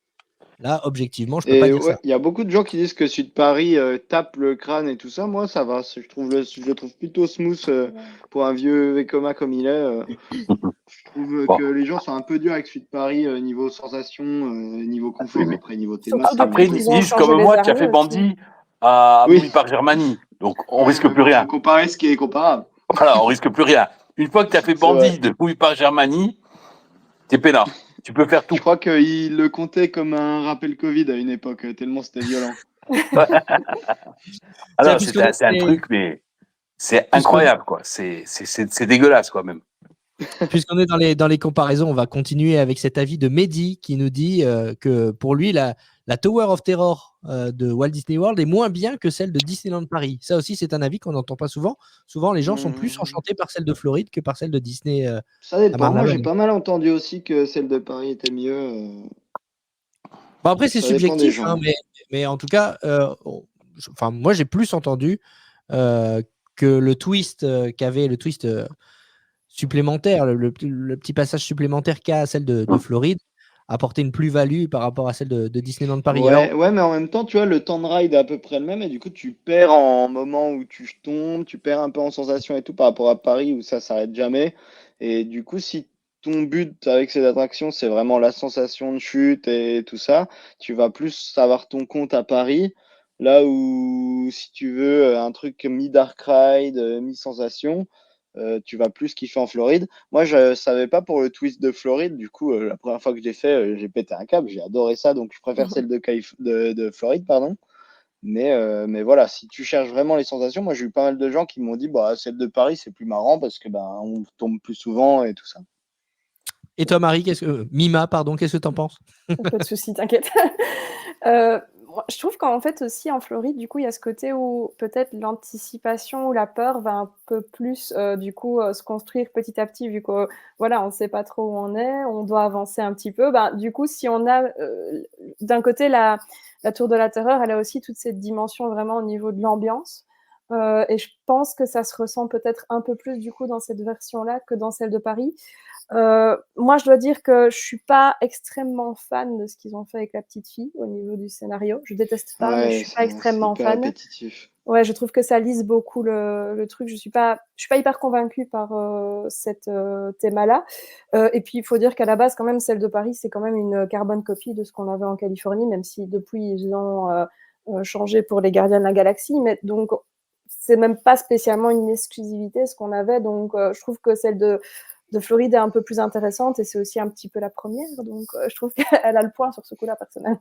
Là, objectivement, je peux pas dire ça. Il y a beaucoup de gens qui disent que celui de Paris tape le crâne et tout ça. Moi, ça va. Je le trouve plutôt smooth pour un vieux Vekoma comme il est. Je trouve que les gens sont un peu durs avec celui de Paris niveau sensation, niveau confort, après niveau théma. Après, ils disent comme moi, tu as fait Bandit à Movie Park Germany. Donc, on risque plus rien. Comparer ce qui est comparable. Voilà, on risque plus rien. Une fois que tu as fait Bandit de Movie Park Germany, t'es peinard. Tu peux faire tout. Je crois qu'il le comptait comme un rappel Covid à une époque, tellement c'était violent. Alors, puisqu'on c'est un est- truc, mais c'est puisqu'on- incroyable, quoi. C'est dégueulasse, quoi, même. Puisqu'on est dans les comparaisons, on va continuer avec cet avis de Mehdi qui nous dit que pour lui, la Tower of Terror de Walt Disney World est moins bien que celle de Disneyland Paris. Ça aussi, c'est un avis qu'on n'entend pas souvent. Souvent, les gens sont plus enchantés par celle de Floride que par celle de Disney Ça à dépend. Moi, j'ai Marne-la-Vallée. pas mal entendu aussi que celle de Paris était mieux. Bon, après, c'est Ça dépend des subjectif, gens. mais en tout cas, moi, j'ai plus entendu que le twist qu'avait le twist supplémentaire, le petit passage supplémentaire qu'a celle de Floride, apporter une plus-value par rapport à celle de Disneyland Paris. Alors, Ouais, mais en même temps, tu vois, le temps de ride est à peu près le même et du coup, tu perds en moment où tu tombes, tu perds un peu en sensation et tout par rapport à Paris où ça s'arrête jamais. Et du coup, si ton but avec ces attractions, c'est vraiment la sensation de chute et tout ça, tu vas plus avoir ton compte à Paris. Là où, si tu veux, un truc mi-dark ride, mi-sensation, tu vas plus kiffer en Floride. Moi, je savais pas pour le twist de Floride. Du coup, la première fois que je l'ai fait, j'ai pété un câble. J'ai adoré ça. Donc, je préfère celle de Floride, pardon. Mais voilà, si tu cherches vraiment les sensations, moi, j'ai eu pas mal de gens qui m'ont dit, bah, celle de Paris, c'est plus marrant parce que ben, on tombe plus souvent et tout ça. et toi, Marie, Mima, pardon, qu'est-ce que tu en penses? Pas de souci, t'inquiète. Moi, je trouve qu'en fait aussi en Floride, du coup, il y a ce côté où peut-être l'anticipation ou la peur va un peu plus du coup se construire petit à petit, vu que voilà, on ne sait pas trop où on est, on doit avancer un petit peu. Ben, du coup, si on a d'un côté la Tour de la Terreur, elle a aussi toute cette dimension vraiment au niveau de l'ambiance. Et je pense que ça se ressent peut-être un peu plus du coup dans cette version-là que dans celle de Paris. Moi, je dois dire que je suis pas extrêmement fan de ce qu'ils ont fait avec la petite fille au niveau du scénario. Je déteste pas, mais je Ouais, suis pas c'est extrêmement hyper fan. répétitif. Ouais, je trouve que ça lisse beaucoup le truc. Je suis pas hyper convaincue par cette thème-là. Et puis, il faut dire qu'à la base, quand même, celle de Paris, c'est quand même une carbone copie de ce qu'on avait en Californie, même si depuis, ils ont changé pour les Gardiens de la Galaxie. Mais donc, c'est même pas spécialement une exclusivité, ce qu'on avait. Donc, je trouve que celle de Floride est un peu plus intéressante et c'est aussi un petit peu la première. Donc, je trouve qu'elle a le point sur ce coup-là, personnellement.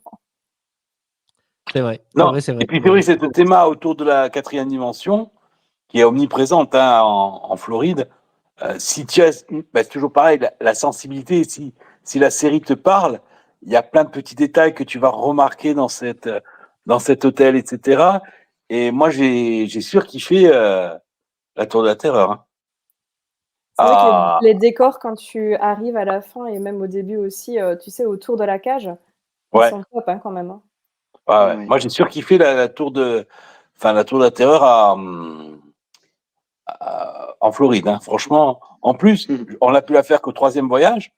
C'est vrai. Non, C'est vrai. et puis c'est vrai, cette thème autour de la 4e dimension, qui est omniprésente hein, en Floride, si tu as, c'est toujours pareil, la sensibilité, si la série te parle, il y a plein de petits détails que tu vas remarquer dans cet hôtel, etc. Et moi, j'ai surkiffé la Tour de la Terreur. Hein. C'est vrai que les décors, quand tu arrives à la fin et même au début aussi, tu sais, autour de la cage, ils sont top hein, quand même. Hein. Ouais. Oui. Moi, j'ai surkiffé la Tour de la Terreur en Floride. Hein. Franchement, en plus, on n'a pu la faire qu'au 3e voyage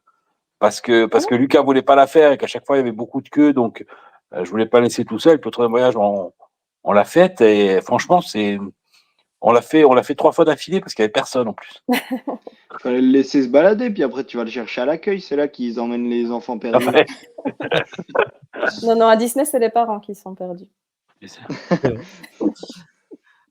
parce que Lucas voulait pas la faire et qu'à chaque fois il y avait beaucoup de queues, donc je voulais pas laisser tout seul. Puis au 3e voyage, on l'a faite et franchement, on l'a fait 3 fois d'affilée parce qu'il y avait personne en plus. Il fallait le laisser se balader, puis après tu vas le chercher à l'accueil. C'est là qu'ils emmènent les enfants perdus. Ouais. Non, à Disney, c'est les parents qui sont perdus.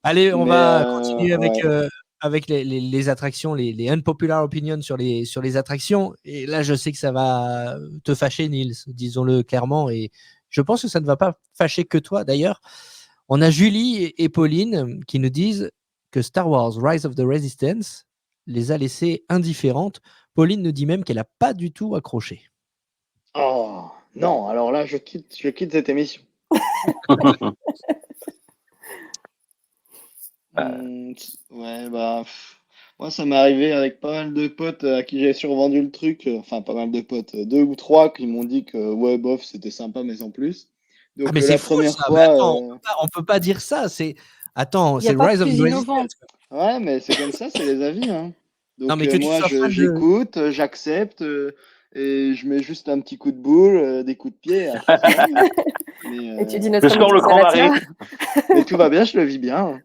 Allez, on va continuer ouais. avec les attractions, les unpopular opinions sur les attractions. Et là, je sais que ça va te fâcher, Nils, disons-le clairement. Et je pense que ça ne va pas fâcher que toi. D'ailleurs, on a Julie et Pauline qui nous disent que Star Wars Rise of the Resistance les a laissées indifférentes. Pauline nous dit même qu'elle n'a pas du tout accroché. Oh non, alors là, je quitte cette émission. Ouais, bah, moi, ça m'est arrivé avec pas mal de potes à qui j'ai survendu le truc. Enfin, pas mal de potes, 2 ou 3 qui m'ont dit que, ouais, bof, c'était sympa, mais sans plus. Donc, mais c'est la fou première ça. fois. Attends, on peut pas dire ça. Attends, Il n'y a c'est pas Rise of plus the innovant. Resistance. Ouais, mais c'est comme ça, c'est les avis. Hein. Non, Donc, mais que tu moi, sois fan de. j'écoute, j'accepte, et je mets juste un petit coup de boule, des coups de pied, et après, ça va. Hein. Mais, Et tu dis Je notre sors le grand marée. mais tout va bien, je le vis bien.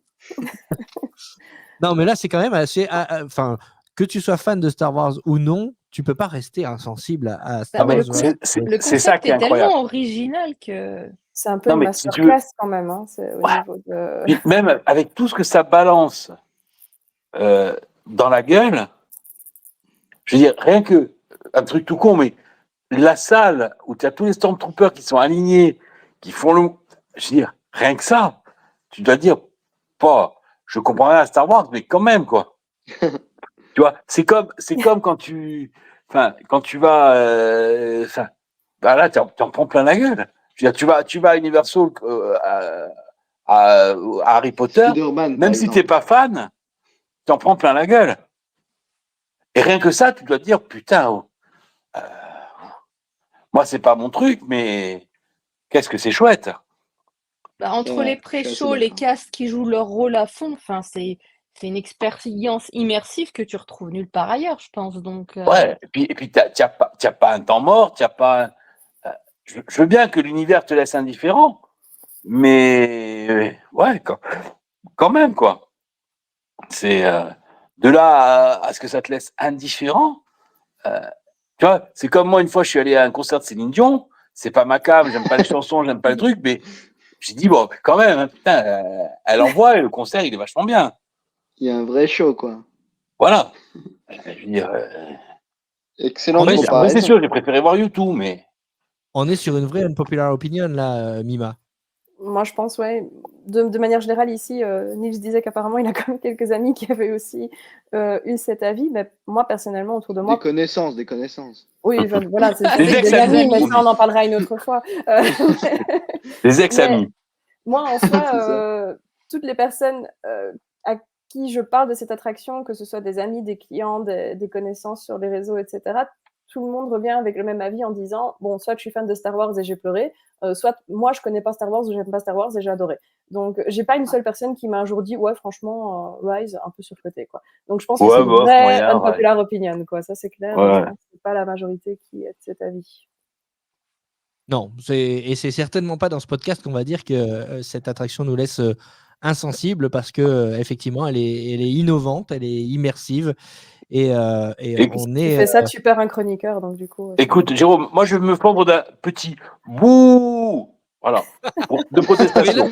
Non, mais là, c'est quand même assez. Enfin, que tu sois fan de Star Wars ou non, tu peux pas rester insensible à Star mais Wars. le C'est ça concept qui est est incroyable. tellement original que. C'est un peu Non, une mais si tu veux- masterclass quand même. Hein, au Ouais. niveau de... Puis même avec tout ce que ça balance dans la gueule, je veux dire, rien que un truc tout con, mais la salle où tu as tous les Stormtroopers qui sont alignés, qui font le. Je veux dire, rien que ça, tu dois dire, pas, je comprends rien à Star Wars, mais quand même, quoi. Tu vois, c'est comme quand quand tu vas, bah là, t'en prends plein la gueule. Je veux dire, tu vas à Universal, à Harry Potter, Spider-Man, par même si t'es exemple. pas fan, t'en prends plein la gueule. Et rien que ça, tu dois te dire, putain, moi, c'est pas mon truc, mais qu'est-ce que c'est chouette. Bah, entre les Je suis assez pré-shows, les d'accord. castes qui jouent leur rôle à fond, enfin, c'est une expérience immersive que tu retrouves nulle part ailleurs, je pense. Donc, Ouais, et puis t'as pas un temps mort, t'as pas. Je veux bien que l'univers te laisse indifférent, mais ouais, quand même, quoi. C'est de là à ce que ça te laisse indifférent. Tu vois, c'est comme moi, une fois, je suis allé à un concert de Céline Dion. C'est pas ma came, j'aime pas les chansons, j'aime pas le truc, mais j'ai dit, bon, quand même, hein, putain, elle envoie et le concert, il est vachement bien. Il y a un vrai show, quoi. Voilà. Je veux dire, Excellente est- après, c'est comparaison. sûr, j'ai préféré voir YouTube, mais. On est sur une vraie unpopular opinion, là, Mima. Moi, je pense, ouais. De manière générale, ici, Nils disait qu'apparemment, il a quand même quelques amis qui avaient aussi eu cet avis. Mais moi, personnellement, autour de Des moi, connaissances. oui, voilà, c'est Des des ex-amis, amis, mais on ça, on dit. en parlera une autre fois. Des Mais ex-amis. moi, en C'est soi, ça. toutes les personnes à qui je parle de cette attraction, que ce soit des amis, des clients, des connaissances sur les réseaux, etc., tout le monde revient avec le même avis en disant bon, soit je suis fan de Star Wars et j'ai pleuré, soit moi je connais pas Star Wars ou j'aime pas Star Wars et j'ai adoré. Donc j'ai pas une seule personne qui m'a un jour dit ouais, franchement, Rise un peu surcoté, quoi. Donc je pense que c'est Ouais, une bof, vraie moyen, ouais. unpopular opinion, quoi. Ça c'est clair. Je Ouais. pense que c'est pas la majorité qui est de cet avis. Non, et c'est certainement pas dans ce podcast qu'on va dire que cette attraction nous laisse insensibles parce que effectivement, elle est innovante, elle est immersive et Et- on Tu est fais ça, tu perds un chroniqueur, donc du coup. Écoute, Jérôme, moi je vais me fendre d'un petit bouh, voilà, de mais là, protestation.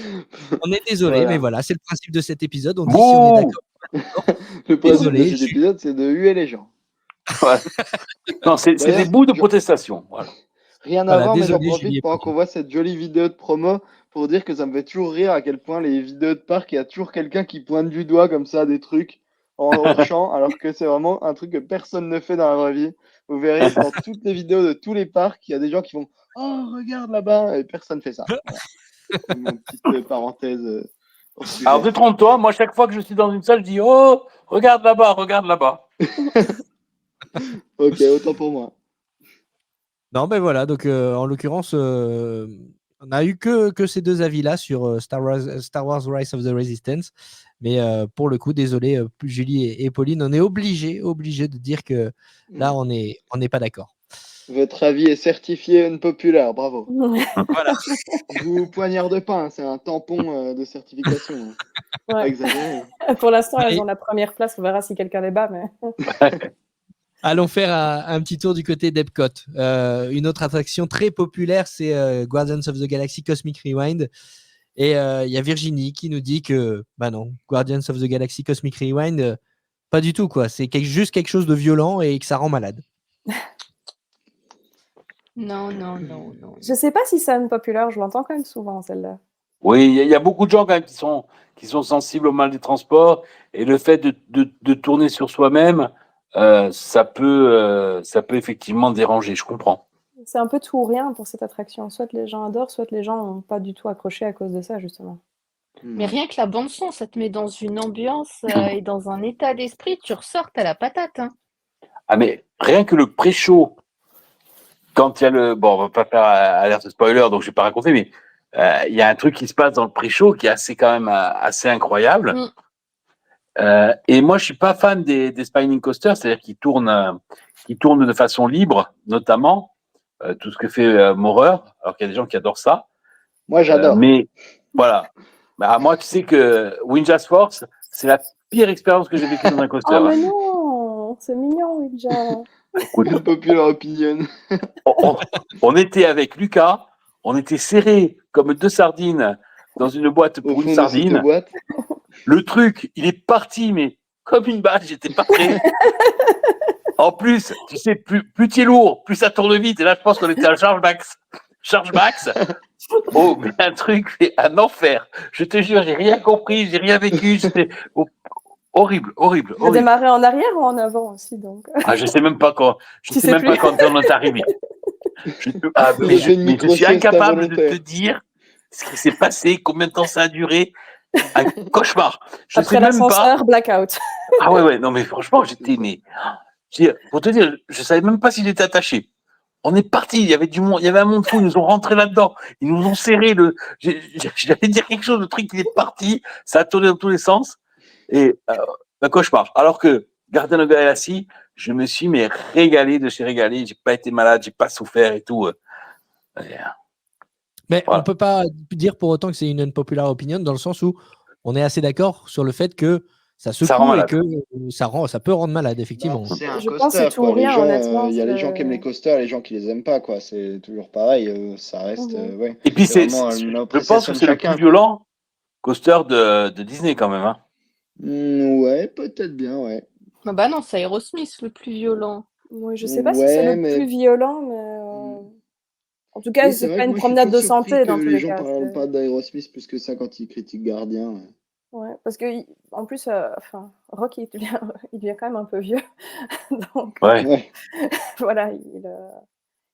on est désolé, mais Voilà. voilà, c'est le principe de cet épisode. On dit si on est Bouh. d'accord ou pas d'accord. Le principe de Désolé, cet épisode, c'est de huer les gens. Ouais. Non, c'est des D'ailleurs, bouts de protestation. Voilà. rien à Voilà, voir, mais j'en désolé, Julie profite et pendant qu'on Pauline. voit cette jolie vidéo de promo pour dire que ça me fait toujours rire à quel point les vidéos de parc, il y a toujours quelqu'un qui pointe du doigt comme ça des trucs en hors champ, alors que c'est vraiment un truc que personne ne fait dans la vraie vie. Vous verrez dans toutes les vidéos de tous les parcs, il y a des gens qui vont oh, regarde là-bas, et personne fait ça. Voilà. C'est ma petite parenthèse au sujet. Alors détrompe-toi, moi chaque fois que je suis dans une salle, je dis oh, regarde là-bas, regarde là-bas. Ok, autant pour moi. Non, ben voilà, donc en l'occurrence, on n'a eu que ces deux avis-là sur Star Wars Rise of the Resistance. Mais pour le coup, désolé, Julie et Pauline, on est obligé de dire que là, on n'est pas d'accord. Votre avis est certifié unpopular, bravo. Voilà. Je vous poignarde pas, hein, c'est un tampon de certification. Hein. Ouais. Pas exagéré. Pour l'instant, elles Mais- ont la première place. On verra si quelqu'un les bat. Mais... Allons faire un petit tour du côté d'Epcot. Une autre attraction très populaire, c'est Guardians of the Galaxy Cosmic Rewind. Et il y a Virginie qui nous dit que, bah non, Guardians of the Galaxy Cosmic Rewind, pas du tout, quoi. C'est juste quelque chose de violent et que ça rend malade. non. Je sais pas si c'est unpopular. Je l'entends quand même souvent, celle-là. Oui, il y a beaucoup de gens quand même qui sont sensibles au mal des transports et le fait de tourner sur soi-même, ça peut effectivement déranger. Je comprends. C'est un peu tout ou rien pour cette attraction. Soit les gens adorent, soit les gens n'ont pas du tout accroché à cause de ça, justement. Mais rien que la bande-son, ça te met dans une ambiance et dans un état d'esprit, tu ressors, t'as la patate. Hein. Ah mais rien que le pré-show, quand il y a le... Bon, on va pas faire alerte spoiler, donc je vais pas raconter, mais il y a un truc qui se passe dans le pré-show qui est quand même assez incroyable. Et moi, je suis pas fan des spinning coasters, c'est-à-dire qu'ils tournent de façon libre, notamment tout ce que fait Maurer, alors qu'il y a des gens qui adorent ça. Moi, j'adore. Mais voilà. Bah, moi, tu sais que Winja's Force, c'est la pire expérience que j'ai vécue dans un coaster. Oh, mais non, c'est mignon, Ouija. Unpopular opinion. On était avec Lucas, on était serrés comme deux sardines dans une boîte Au pour fond une de cette sardine. boîte. Le truc, il est parti, mais comme une balle, j'étais pas prêt. En plus, tu sais, plus tu es lourd, plus ça tourne vite. Et là, je pense qu'on était à charge max. Charge Max. Oh, mais un truc, mais un enfer. Je te jure, j'ai rien compris, j'ai rien vécu. C'était horrible. Tu as démarré en arrière ou en avant aussi, donc. Ah, je sais même pas quand. Je sais même pas quand on est arrivé. Mais je suis incapable de te dire ce qui s'est passé, combien de temps ça a duré. Un cauchemar. Après l'ascenseur, blackout. Ah ouais, non mais franchement, pour te dire, je savais même pas s'il était attaché. On est parti, il y avait du monde, il y avait un monde fou, ils nous ont rentré là-dedans, ils nous ont serré j'allais dire quelque chose, le truc il est parti, ça a tourné dans tous les sens, et un cauchemar. Alors que Gardien of the Galaxy, je me suis régalé de chez régalé, j'ai pas été malade, j'ai pas souffert et tout. Mais voilà. On peut pas dire pour autant que c'est une unpopular opinion, dans le sens où on est assez d'accord sur le fait que ça secoue et que ça peut rendre malade, effectivement. C'est un coaster, quoi. Les gens, il y a les gens qui aiment les coasters, les gens qui les aiment pas, quoi. C'est toujours pareil, ça reste. Ouais. Et puis je pense que c'est le plus violent coaster de Disney quand même. Hein. Ouais, peut-être bien, ouais. Bah non, c'est Aerosmith le plus violent. Oui, je sais pas si c'est le plus violent, mais en tout cas, c'est pas une promenade de santé dans tous les cas. Les gens parlent pas d'Aerosmith plus que ça quand ils critiquent Gardien. Ouais, parce que en plus, Rock, il devient quand même un peu vieux. Donc, voilà, il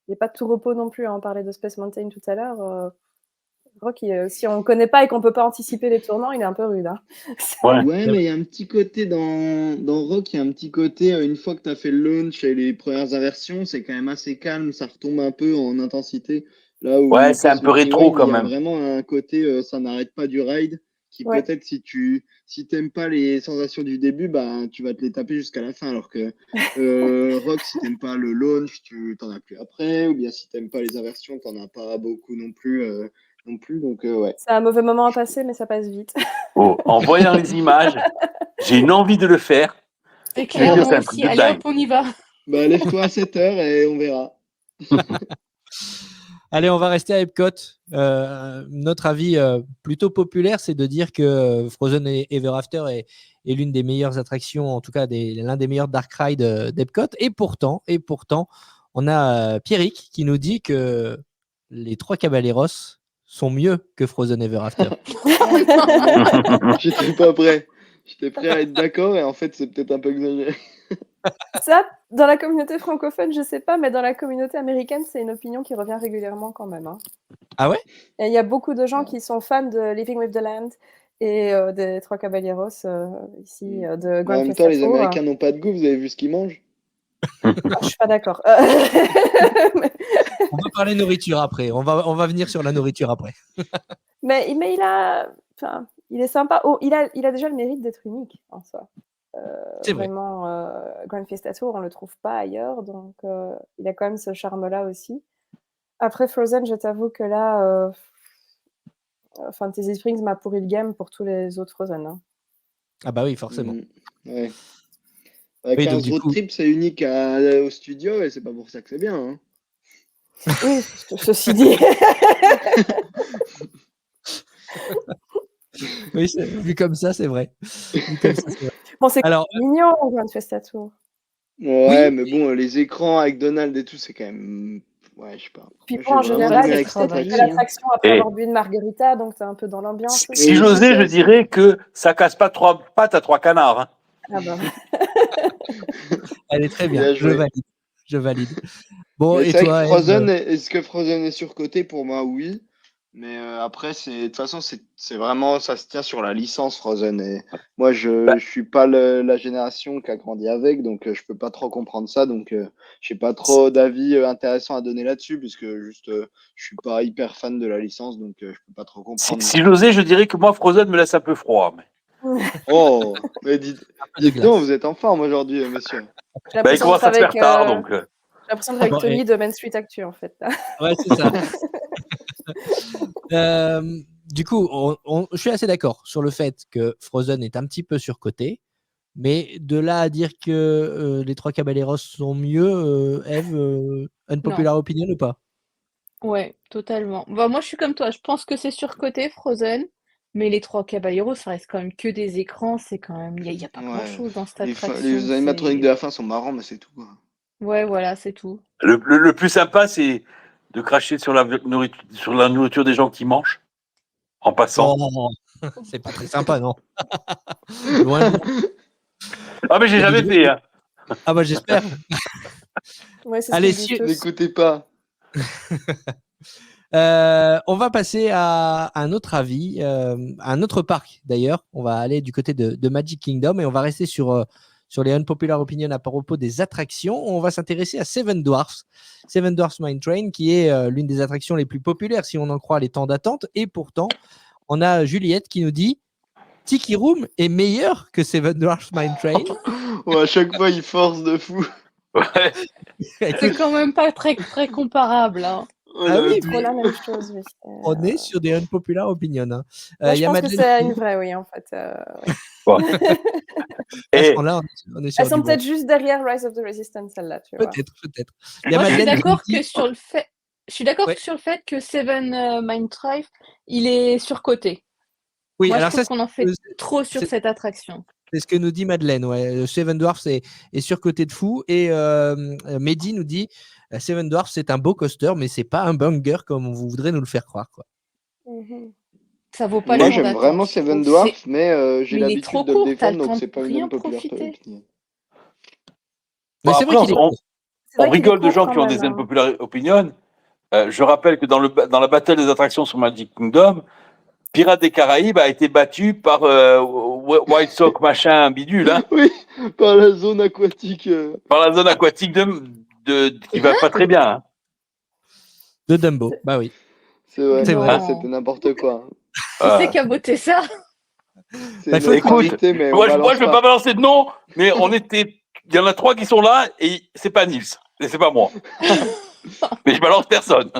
n'est pas de tout repos non plus. On parlait de Space Mountain tout à l'heure. Rock, si on ne connaît pas et qu'on ne peut pas anticiper les tournants, il est un peu rude. Hein. Ouais, mais il y a un petit côté dans Rock, il y a un petit côté, une fois que tu as fait le launch et les premières inversions, c'est quand même assez calme, ça retombe un peu en intensité. Là où c'est un peu rétro quand même. Il y a vraiment un côté, ça n'arrête pas du ride. Qui peut-être si t'aimes pas les sensations du début, bah tu vas te les taper jusqu'à la fin, alors que Rock, si t'aimes pas le launch, tu t'en as plus après, ou bien si t'aimes pas les inversions, t'en as pas beaucoup non plus, donc ouais. C'est un mauvais moment à passer, mais ça passe vite. En voyant les images, j'ai une envie de le faire. C'est clair, moi aussi. Allez hop, on y va. Bah lève-toi à 7h et on verra. Allez, on va rester à Epcot. Notre avis plutôt populaire, c'est de dire que Frozen Ever After est l'une des meilleures attractions, en tout cas l'un des meilleurs dark rides d'Epcot. Et pourtant, on a Pierrick qui nous dit que les Trois Caballeros sont mieux que Frozen Ever After. J'étais pas prêt. J'étais prêt à être d'accord et en fait, c'est peut-être un peu exagéré. Ça, dans la communauté francophone, je sais pas, mais dans la communauté américaine, c'est une opinion qui revient régulièrement quand même. Hein. Ah ouais? Et il y a beaucoup de gens qui sont fans de Living with the Land et des Trois Caballeros ici de Grand En même temps, les Américains n'ont pas de goût, vous avez vu ce qu'ils mangent? Je suis pas d'accord. On va parler nourriture après. On va venir sur la nourriture après. mais il est sympa. Oh, il a déjà le mérite d'être unique en soi. C'est vrai. Vraiment, Grand Fiesta Tour, on le trouve pas ailleurs, donc il a quand même ce charme-là aussi. Après Frozen, je t'avoue que là, Fantasy Springs m'a pourri le game pour tous les autres Frozen. Hein. Ah bah oui, forcément. Ouais. Avec un road trip, c'est unique au studio et c'est pas pour ça que c'est bien. Hein. Oui, ceci dit. Oui, vu comme ça, c'est vrai. Bon, c'est mignon, Grand Fiesta Tour. Ouais, mais bon, les écrans avec Donald et tout, c'est quand même... Ouais, je sais pas. Puis bon, en général, c'est l'attraction après avoir bu une margarita, donc t'es un peu dans l'ambiance. Si j'osais, je dirais que ça casse pas 3 pattes à 3 canards. Hein. Ah bah. Elle est très bien, je valide. Bon, et toi, est-ce que Frozen est surcoté? Pour moi, oui. Mais après, de toute façon, c'est vraiment, ça se tient sur la licence Frozen. Et moi, je suis pas la génération qui a grandi avec, donc je peux pas trop comprendre ça. Donc, j'ai pas trop d'avis intéressants à donner là-dessus, puisque juste, je suis pas hyper fan de la licence, donc je peux pas trop comprendre. Si j'osais, je dirais que moi, Frozen me laisse un peu froid. Mais... Oh, mais dites donc, vous êtes en forme aujourd'hui, monsieur. Il commence à se faire tard, donc. J'ai l'impression d'être avec Tony de Main Street Actu, en fait. Ouais, c'est ça. Du coup, je suis assez d'accord sur le fait que Frozen est un petit peu surcoté, mais de là à dire que les Trois Caballeros sont mieux, Eve, unpopular opinion ou pas? Ouais, totalement. Bah, moi, je suis comme toi. Je pense que c'est surcoté, Frozen, mais les Trois Caballeros, ça reste quand même que des écrans. C'est quand même, il y a pas grand-chose dans cette attraction. Les animatroniques de la fin sont marrants, mais c'est tout. Ouais, voilà, c'est tout. Le plus sympa, c'est de cracher sur la nourriture des gens qui mangent en passant? Oh, c'est pas très sympa, non? Loin de là. Ah, mais j'ai jamais fait, hein. Ah bah j'espère. Ouais, c'est ce Allez, qu'ils si- disent tous. N'écoutez pas. On va passer à un autre avis, un autre parc d'ailleurs. On va aller du côté de Magic Kingdom et on va rester sur les unpopular opinions à propos des attractions. On va s'intéresser à Seven Dwarfs Mine Train, qui est l'une des attractions les plus populaires si on en croit les temps d'attente. Et pourtant, on a Juliette qui nous dit Tiki Room est meilleur que Seven Dwarfs Mine Train. Ouais, à chaque fois, il force de fou. Ouais. C'est quand même pas très, très comparable. Hein. Oh, Ah la oui, vie. Trop la même chose, oui. On est sur des unpopular opinions. Hein. Moi, y je a pense que Madeleine c'est qui une dit, vraie, oui, en fait. Bon. à ce Et moment-là, on est sur Elles sont du bon. peut-être juste derrière Rise of the Resistance, celle-là, tu vois. Peut-être. Il y a Moi, je suis Madeleine qui d'accord nous dit- que sur le fait, je suis d'accord Ouais. sur le fait que Seven Mine Drive, il est surcoté. Oui, Moi, je alors trouve ça, qu'on en fait c'est- trop sur c'est- cette attraction. c'est ce que nous dit Madeleine. Ouais. Seven Dwarfs est surcoté de fou. Et Mehdi nous dit Seven Dwarfs, c'est un beau coaster, mais c'est pas un banger comme vous voudrez nous le faire croire. Quoi. Mhm. Ça vaut pas Moi, le temps j'aime d'attente. vraiment je Seven trouve. Dwarfs, mais j'ai Mais il est l'habitude trop de le court, t'as défendre, le donc temps c'est de pas une rien unpopular profiter. opinion. Mais bon, c'est vrai après, qu'il est on, court. C'est on vrai qu'il est rigole de court gens quand qui ont même, des hein. unpopular opinions. Je rappelle que dans la battle des attractions sur Magic Kingdom, Pirates des Caraïbes a été battu par White Sox machin bidule, hein, Oui, par la zone aquatique. par la zone aquatique qui va pas très bien. Hein. De Dumbo. Bah oui. C'est vrai, C'est Non. vrai. ça, c'était n'importe quoi. Qui c'est qui a voté ça? C'est Bah, faut notre écouter. invité, mais on Moi, je balance vais pas balancer de nom, mais il y en a 3 qui sont là et c'est pas Nils, et c'est pas moi. Mais je balance personne.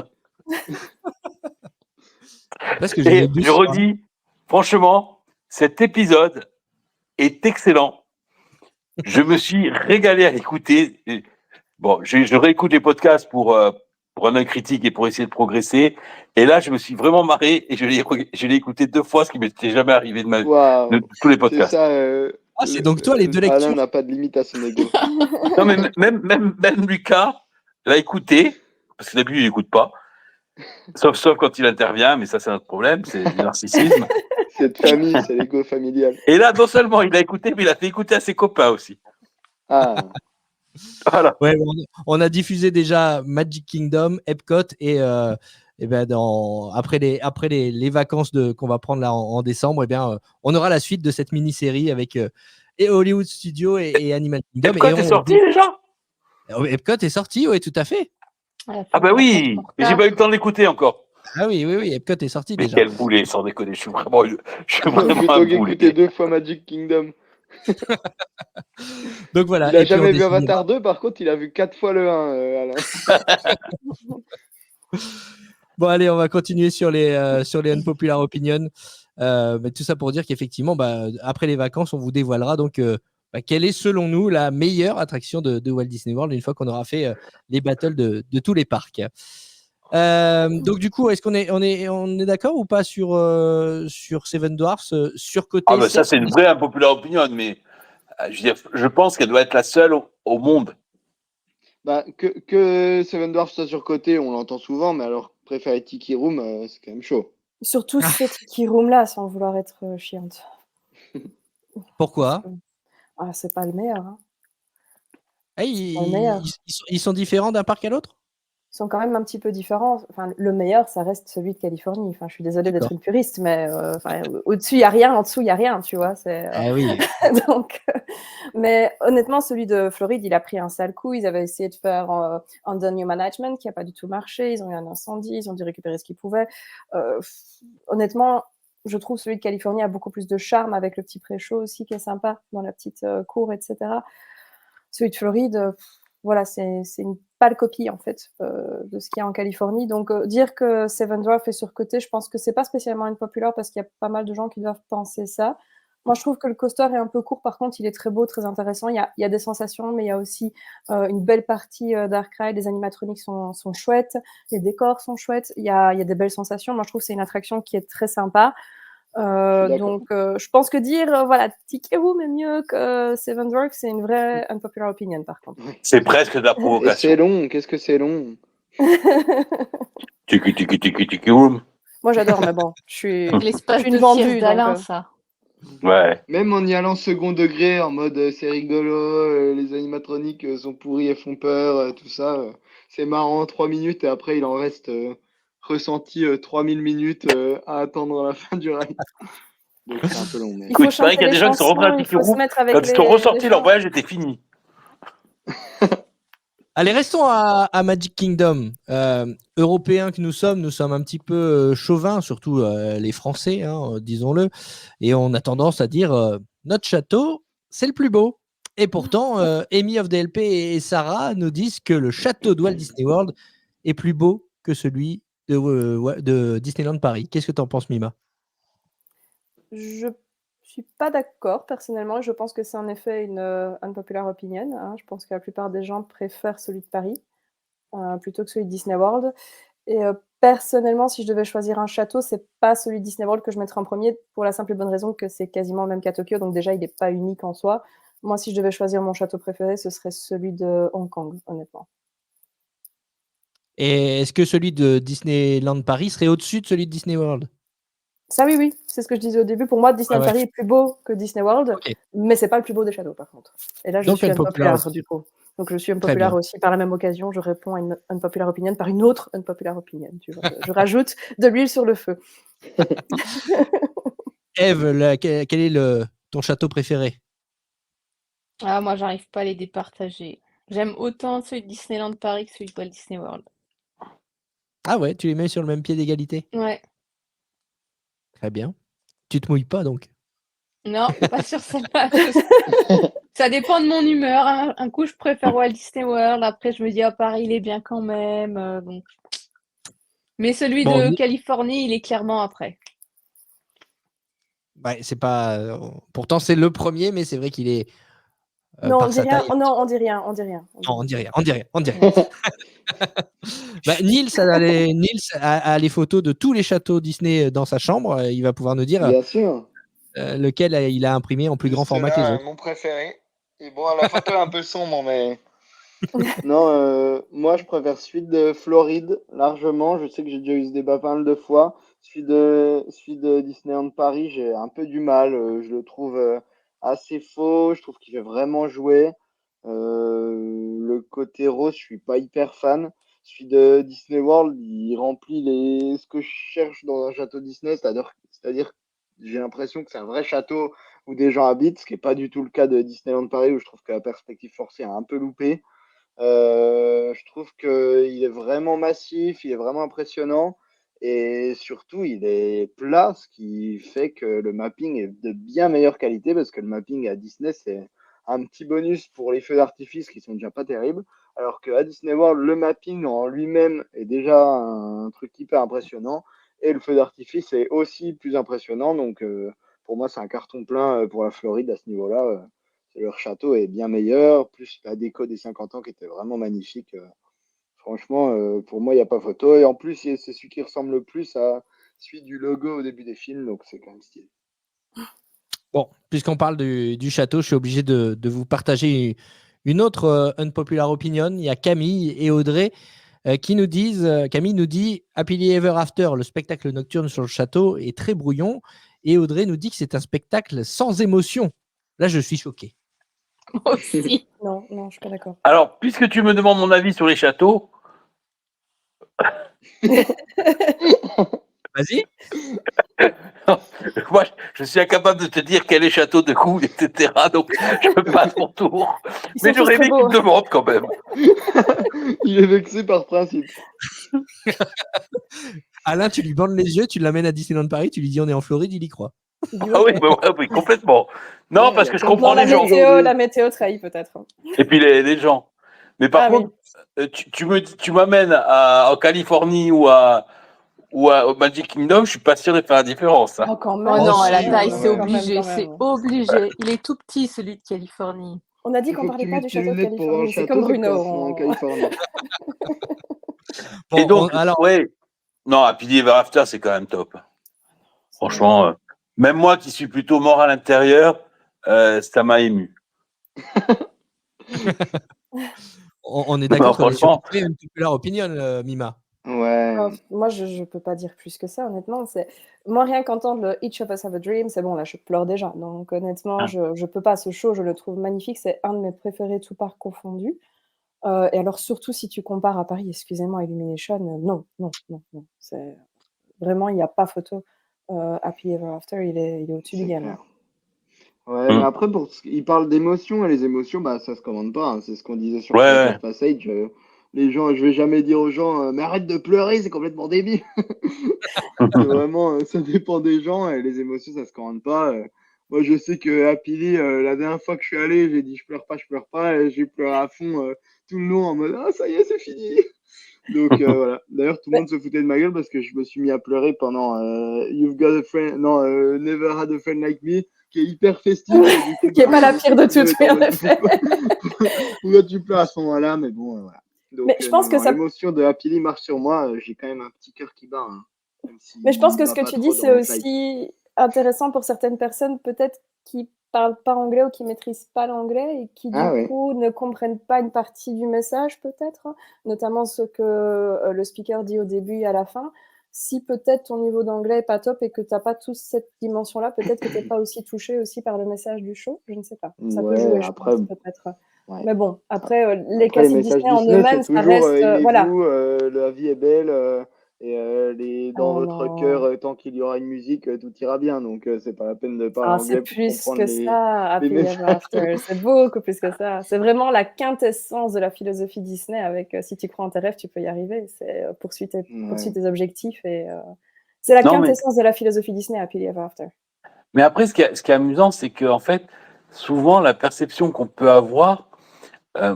Parce que j'avais Et bu je redis, franchement, cet épisode est excellent. Je me suis régalé à l'écouter. Bon, je réécoute les podcasts pour un œil critique et pour essayer de progresser. Et là, je me suis vraiment marré et je l'ai écouté 2 fois, ce qui m'était jamais arrivé de ma vie, Waouh, de tous les c'est podcasts. ça. Ah, c'est donc toi les deux lectures. Alain n'a pas de limite à son ego. Non, mais même Lucas l'a écouté, parce que d'habitude, il n'écoute pas. Sauf quand il intervient, mais ça, c'est notre problème, c'est du narcissisme. Cette famille, c'est l'ego familial. Et là, non seulement il l'a écouté, mais il a fait écouter à ses copains aussi. Ah, Voilà. Ouais, on a diffusé déjà Magic Kingdom, Epcot et ben après les vacances qu'on va prendre là en décembre, on aura la suite de cette mini-série avec et Hollywood Studios et Animal Kingdom. Epcot est sorti déjà? Epcot est sorti, oui, tout à fait. Ah bah oui, mais j'ai pas eu le temps de l'écouter encore. Ah oui, Epcot est sorti Mais déjà. quel boulet, sans déconner, je suis vraiment plutôt un qu'écouter boulet. 2 fois Magic Kingdom. Donc voilà. Il a et puis on jamais vu décidera- Avatar 2, par contre, il a vu 4 fois le 1, Alain. Bon, allez, on va continuer sur les unpopular opinions. Mais tout ça pour dire qu'effectivement, après les vacances, on vous dévoilera donc quelle est selon nous la meilleure attraction de Walt Disney World une fois qu'on aura fait les battles de tous les parcs. Donc du coup, est-ce qu'on est d'accord ou pas sur Seven Dwarfs surcoté? Ah bah ça, c'est une vraie impopulaire opinion, mais je veux dire, je pense qu'elle doit être la seule au monde. Bah, que Seven Dwarfs soit surcoté, on l'entend souvent, mais alors préférer Tiki Room, c'est quand même chaud. Surtout ces Tiki Room là, sans vouloir être chiante. Pourquoi? Ah, c'est pas le meilleur. Hein. Ah, ils sont différents d'un parc à l'autre? Ils sont quand même un petit peu différents. Enfin, le meilleur, ça reste celui de Californie. Enfin, je suis désolée d'être une puriste, mais au-dessus, il n'y a rien, en dessous, il n'y a rien, tu vois. Ah oui. Donc, mais honnêtement, celui de Floride, il a pris un sale coup. Ils avaient essayé de faire Under New Management, qui n'a pas du tout marché. Ils ont eu un incendie, ils ont dû récupérer ce qu'ils pouvaient. Honnêtement, je trouve celui de Californie a beaucoup plus de charme avec le petit pré-show aussi, qui est sympa, dans la petite cour, etc. Celui de Floride... voilà, c'est une pâle copie en fait de ce qu'il y a en Californie. Donc dire que Seven Dwarfs est surcoté, je pense que c'est pas spécialement une populaire parce qu'il y a pas mal de gens qui doivent penser ça. Moi, je trouve que le coaster est un peu court. Par contre, il est très beau, très intéressant. Il y a des sensations, mais il y a aussi une belle partie Dark Ride. Les animatroniques sont chouettes, les décors sont chouettes. Il y a des belles sensations. Moi, je trouve que c'est une attraction qui est très sympa. Donc, je pense que dire voilà, Tiki Room est mieux que Seven Dwarfs, c'est une vraie unpopular opinion par contre. C'est presque de la provocation. Et c'est long, qu'est-ce que c'est long? Tiki room. Moi, j'adore, mais bon, je suis L'espace une de vendue, cire donc, d'Alain, ça. Ouais. Même en y allant second degré, en mode c'est rigolo, les animatroniques sont pourris et font peur, tout ça, c'est marrant 3 minutes et après il en reste ressenti 3000 minutes à attendre la fin du ride. Donc c'est un peu long, mais. Il faut Écoute, il paraît chanter qu'il y a les des gens qui sont rentrés à chansons, il Tiki faut se room. mettre avec Quand ils sont les ressortis, leur gens. voyage était fini. Allez, restons à Magic Kingdom. Européens que nous sommes un petit peu chauvins, surtout les Français, hein, disons-le. Et on a tendance à dire notre château, c'est le plus beau. Et pourtant, Amy of DLP et Sarah nous disent que le château de Walt Disney World est plus beau que celui de Disneyland Paris. Qu'est-ce que tu en penses, Mima? Je suis pas d'accord personnellement. Je pense que c'est en effet une unpopular opinion, hein. Je pense que la plupart des gens préfèrent celui de Paris plutôt que celui de Disney World. Et personnellement, si je devais choisir un château, c'est pas celui de Disney World que je mettrais en premier, pour la simple et bonne raison que c'est quasiment le même qu'à Tokyo, donc déjà il n'est pas unique en soi. Moi, si je devais choisir mon château préféré, ce serait celui de Hong Kong, honnêtement. Et est-ce que celui de Disneyland Paris serait au-dessus de celui de Disney World? Ça, oui, oui, c'est ce que je disais au début. Pour moi, Disneyland Ah ouais. Paris est plus beau que Disney World, Ok. mais c'est pas le plus beau des châteaux, par contre. Et là, je Donc suis unpopular unpopular, aussi. du coup. Donc, je suis Très unpopular bien. aussi. Par la même occasion, je réponds à une unpopular opinion par une autre unpopular opinion. Tu vois, je rajoute de l'huile sur le feu. Eve, quel est ton château préféré? Ah, moi, j'arrive pas à les départager. J'aime autant celui de Disneyland Paris que celui de Walt Disney World. Ah ouais, tu les mets sur le même pied d'égalité? Ouais. Très bien. Tu te mouilles pas donc? Non, pas sur celle-là. Ça dépend de mon humeur. Un coup, je préfère Walt Disney World. Après, je me dis, ah, Paris, il est bien quand même. Donc. Mais celui Bon, de Californie, il est clairement après. ouais, c'est pas. Pourtant, c'est le premier, mais c'est vrai qu'il est Non, on par dit sa rien. taille. Non, on dit rien. On dit rien. Non, on dit rien, on dit rien, on dit rien. Bah, Nils a les photos de tous les châteaux Disney dans sa chambre. Il va pouvoir nous dire Bien sûr. lequel il a imprimé en plus grand format que les autres. Mon préféré. Et bon, la photo est un peu sombre, mais. Non, moi je préfère celui de Floride largement. Je sais que j'ai déjà eu ce débat pas mal de fois. Celui de Disneyland Paris, j'ai un peu du mal. Je le trouve assez faux. Je trouve qu'il fait vraiment jouer. Le côté rose, je suis pas hyper fan. Celui de Disney World, il remplit ce que je cherche dans un château Disney, c'est-à-dire j'ai l'impression que c'est un vrai château où des gens habitent, ce qui n'est pas du tout le cas de Disneyland Paris, où je trouve que la perspective forcée a un peu loupé. Je trouve qu'il est vraiment massif, il est vraiment impressionnant et surtout il est plat, ce qui fait que le mapping est de bien meilleure qualité parce que le mapping à Disney c'est un petit bonus pour les feux d'artifice qui sont déjà pas terribles, alors qu'à Disney World le mapping en lui-même est déjà un truc hyper impressionnant et le feu d'artifice est aussi plus impressionnant, donc pour moi c'est un carton plein pour la Floride à ce niveau-là. Leur château est bien meilleur, plus la déco des 50 ans qui était vraiment magnifique. Franchement, pour moi, il n'y a pas photo. Et en plus, c'est celui qui ressemble le plus à celui du logo au début des films, donc c'est quand même stylé. Bon, puisqu'on parle du château, je suis obligé de vous partager une autre unpopular opinion. Il y a Camille et Audrey qui nous disent, Camille nous dit Happily Ever After, le spectacle nocturne sur le château est très brouillon. Et Audrey nous dit que c'est un spectacle sans émotion. Là, je suis choqué. Moi aussi. Non, non, je suis pas d'accord. Alors, puisque tu me demandes mon avis sur les châteaux, Vas-y. moi, je suis incapable de te dire quel est château de coup, etc. Donc, je passe mon tour. Ils Mais sont tous j'aurais très aimé qu'il beaux. me demande quand même. Il est vexé par principe. Alain, tu lui bandes les yeux, tu l'amènes à Disneyland Paris, tu lui dis on est en Floride, il y croit. Il dit, Ah ok. oui, oui, complètement. Non, Ouais, parce il y que a je plein de comprends Non, les gens. aujourd'hui. la météo trahit peut-être. Et puis les gens. Mais par Ah oui. contre, tu m'amènes en Californie ou au Magic Kingdom, je suis pas sûr de faire la différence. Hein. Oh, quand Oh même. non, à la si, taille, quand c'est même. obligé, Quand même. c'est obligé. Il est tout petit, celui de Californie. On a dit Il qu'on faut que parlait tu pas mettes du tes château de lunettes pour voir le Californie. C'est château, comme c'est que Bruno. c'est en Californie. Bon, Et donc, alors, ouais, non, Happily Ever After, c'est quand même top. Franchement, même moi qui suis plutôt mort à l'intérieur, ça m'a ému. On est Non, d'accord qu'on est sur franchement, une popular opinion, Mima. Ouais. Moi, je peux pas dire plus que ça, honnêtement. Moi, rien qu'entendre le Each of Us Have a Dream, c'est bon, là, je pleure déjà. Donc, honnêtement, je peux pas. Ce show, je le trouve magnifique. C'est un de mes préférés, tout part confondu. Et alors, surtout si tu compares à Paris, excusez-moi, Illumination, non, non, non, non. C'est vraiment, il n'y a pas photo. Happy Ever After, il est au-dessus du C'est game. clair. Ouais, mais après, il parle d'émotions, et les émotions, bah, ça se commande pas, hein. C'est ce qu'on disait sur ouais, Flight ouais. of Passage. Les gens, je vais jamais dire aux gens, mais arrête de pleurer, c'est complètement débile. C'est vraiment, ça dépend des gens, et les émotions, ça se commande pas. Moi, je sais que Happily, la dernière fois que je suis allé, j'ai dit je pleure pas, et j'ai pleuré à fond tout le long en mode ah, ça y est, c'est fini. Donc voilà. D'ailleurs, tout le monde se foutait de ma gueule parce que je me suis mis à pleurer pendant You've Got a Friend, non, Never Had a Friend Like Me, qui est hyper festif. Et du coup, Qui est pas la pire de tout le monde toutes, était oui, en en mode, effet. pourquoi tu pleures à ce moment-là? Mais bon, voilà. Mais Donc je non, pense que non, ça. l'émotion de Happily marche sur moi. J'ai quand même un petit cœur qui bat, hein, même Mais je pense s'il que ce bat que pas tu dis, trop dans c'est mon flight. aussi intéressant pour certaines personnes, peut-être qui parlent pas anglais ou qui maîtrisent pas l'anglais et qui, du Ah ouais. coup, ne comprennent pas une partie du message, peut-être, hein, notamment ce que le speaker dit au début et à la fin. Si peut-être ton niveau d'anglais est pas top et que t'as pas toute cette dimension-là, peut-être que t'es pas aussi touché aussi par le message du show. Je ne sais pas. Ça peut Ouais, jouer, je après, pense, peut-être. ouais. Mais bon, après, les Après, les classiques messages Disney en Disney, c'est eux-mêmes, ça toujours reste, voilà. aimez-vous, la vie est belle, et dans Oh votre cœur, non. tant qu'il y aura une musique, tout ira bien. Donc, c'est pas la peine de parler Ah, c'est anglais pour plus comprendre que les ça, Happily Ever messages. After. C'est beaucoup plus que ça. C'est vraiment la quintessence de la philosophie Disney avec si tu crois en tes rêves, tu peux y arriver. C'est poursuis Ouais. tes objectifs et c'est la Non, mais quintessence de la philosophie Disney, Happily Ever After. après, ce qui est amusant, c'est que en fait, souvent, la perception qu'on peut avoir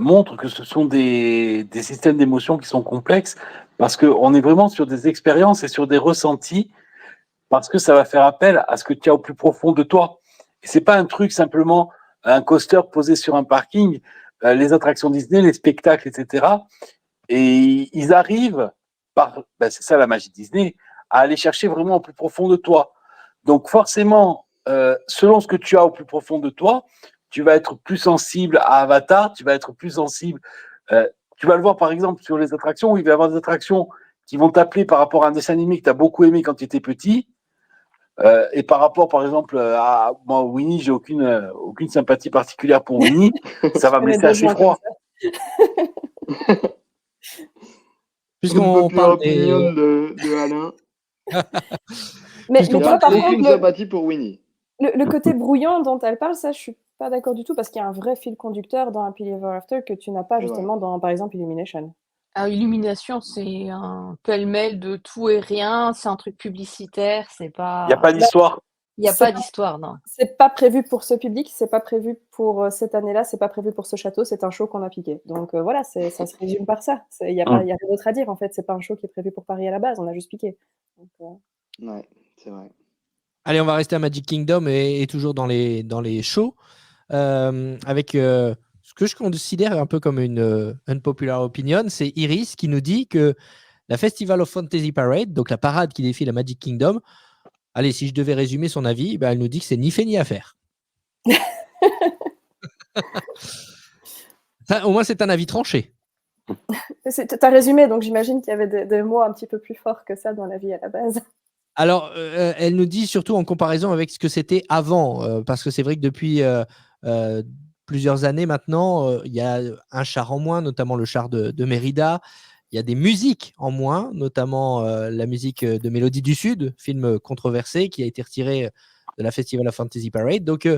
montre que ce sont des systèmes d'émotions qui sont complexes parce qu'on est vraiment sur des expériences et sur des ressentis parce que ça va faire appel à ce que tu as au plus profond de toi. Et c'est pas un truc simplement un coaster posé sur un parking, les attractions Disney, les spectacles, etc. Et ils arrivent c'est ça la magie de Disney, à aller chercher vraiment au plus profond de toi. Donc forcément, selon ce que tu as au plus profond de toi, tu vas être plus sensible à Avatar, tu vas être plus sensible. Tu vas le voir par exemple sur les attractions où il va y avoir des attractions qui vont t'appeler par rapport à un dessin animé que tu as beaucoup aimé quand tu étais petit. Et par rapport, par exemple, à moi, Winnie, j'ai aucune sympathie particulière pour Winnie. Ça va me connais laisser des assez gens comme froid. ça. Puisqu'on Unpopular parle opinion de Alain. Mais Il puisqu'on tu a vois, parle par aucune contre, sympathie pour Winnie. le côté brouillon dont elle parle, ça, je suis pas d'accord du tout parce qu'il y a un vrai fil conducteur dans Happily Ever After que tu n'as pas C'est vrai. justement dans, par exemple, Illumination. Illumination, c'est un pêle-mêle de tout et rien, c'est un truc publicitaire, c'est Il n'y a pas. pas d'histoire. Il n'y a C'est pas pas d'histoire, non. C'est pas prévu pour ce public, c'est pas prévu pour cette année-là, c'est pas prévu pour ce château, c'est un show qu'on a piqué. Donc voilà, ça se résume par ça. Il y a Hum. rien d'autre à dire en fait. C'est pas un show qui est prévu pour Paris à la base, on a juste piqué. Donc, Ouais, c'est vrai. Allez, on va rester à Magic Kingdom et toujours dans les shows, avec ce que je considère un peu comme une unpopular opinion, c'est Iris qui nous dit que la Festival of Fantasy Parade, donc la parade qui défile à Magic Kingdom, allez, si je devais résumer son avis, elle nous dit que c'est ni fait ni à faire. Ça, au moins, c'est un avis tranché. T'as résumé, donc j'imagine qu'il y avait des mots un petit peu plus forts que ça dans la vie à la base. Alors, elle nous dit surtout en comparaison avec ce que c'était avant, parce que c'est vrai que depuis plusieurs années maintenant, il y a un char en moins, notamment le char de Mérida. Il y a des musiques en moins, notamment la musique de Mélodie du Sud, film controversé qui a été retiré de la Festival of Fantasy Parade. Donc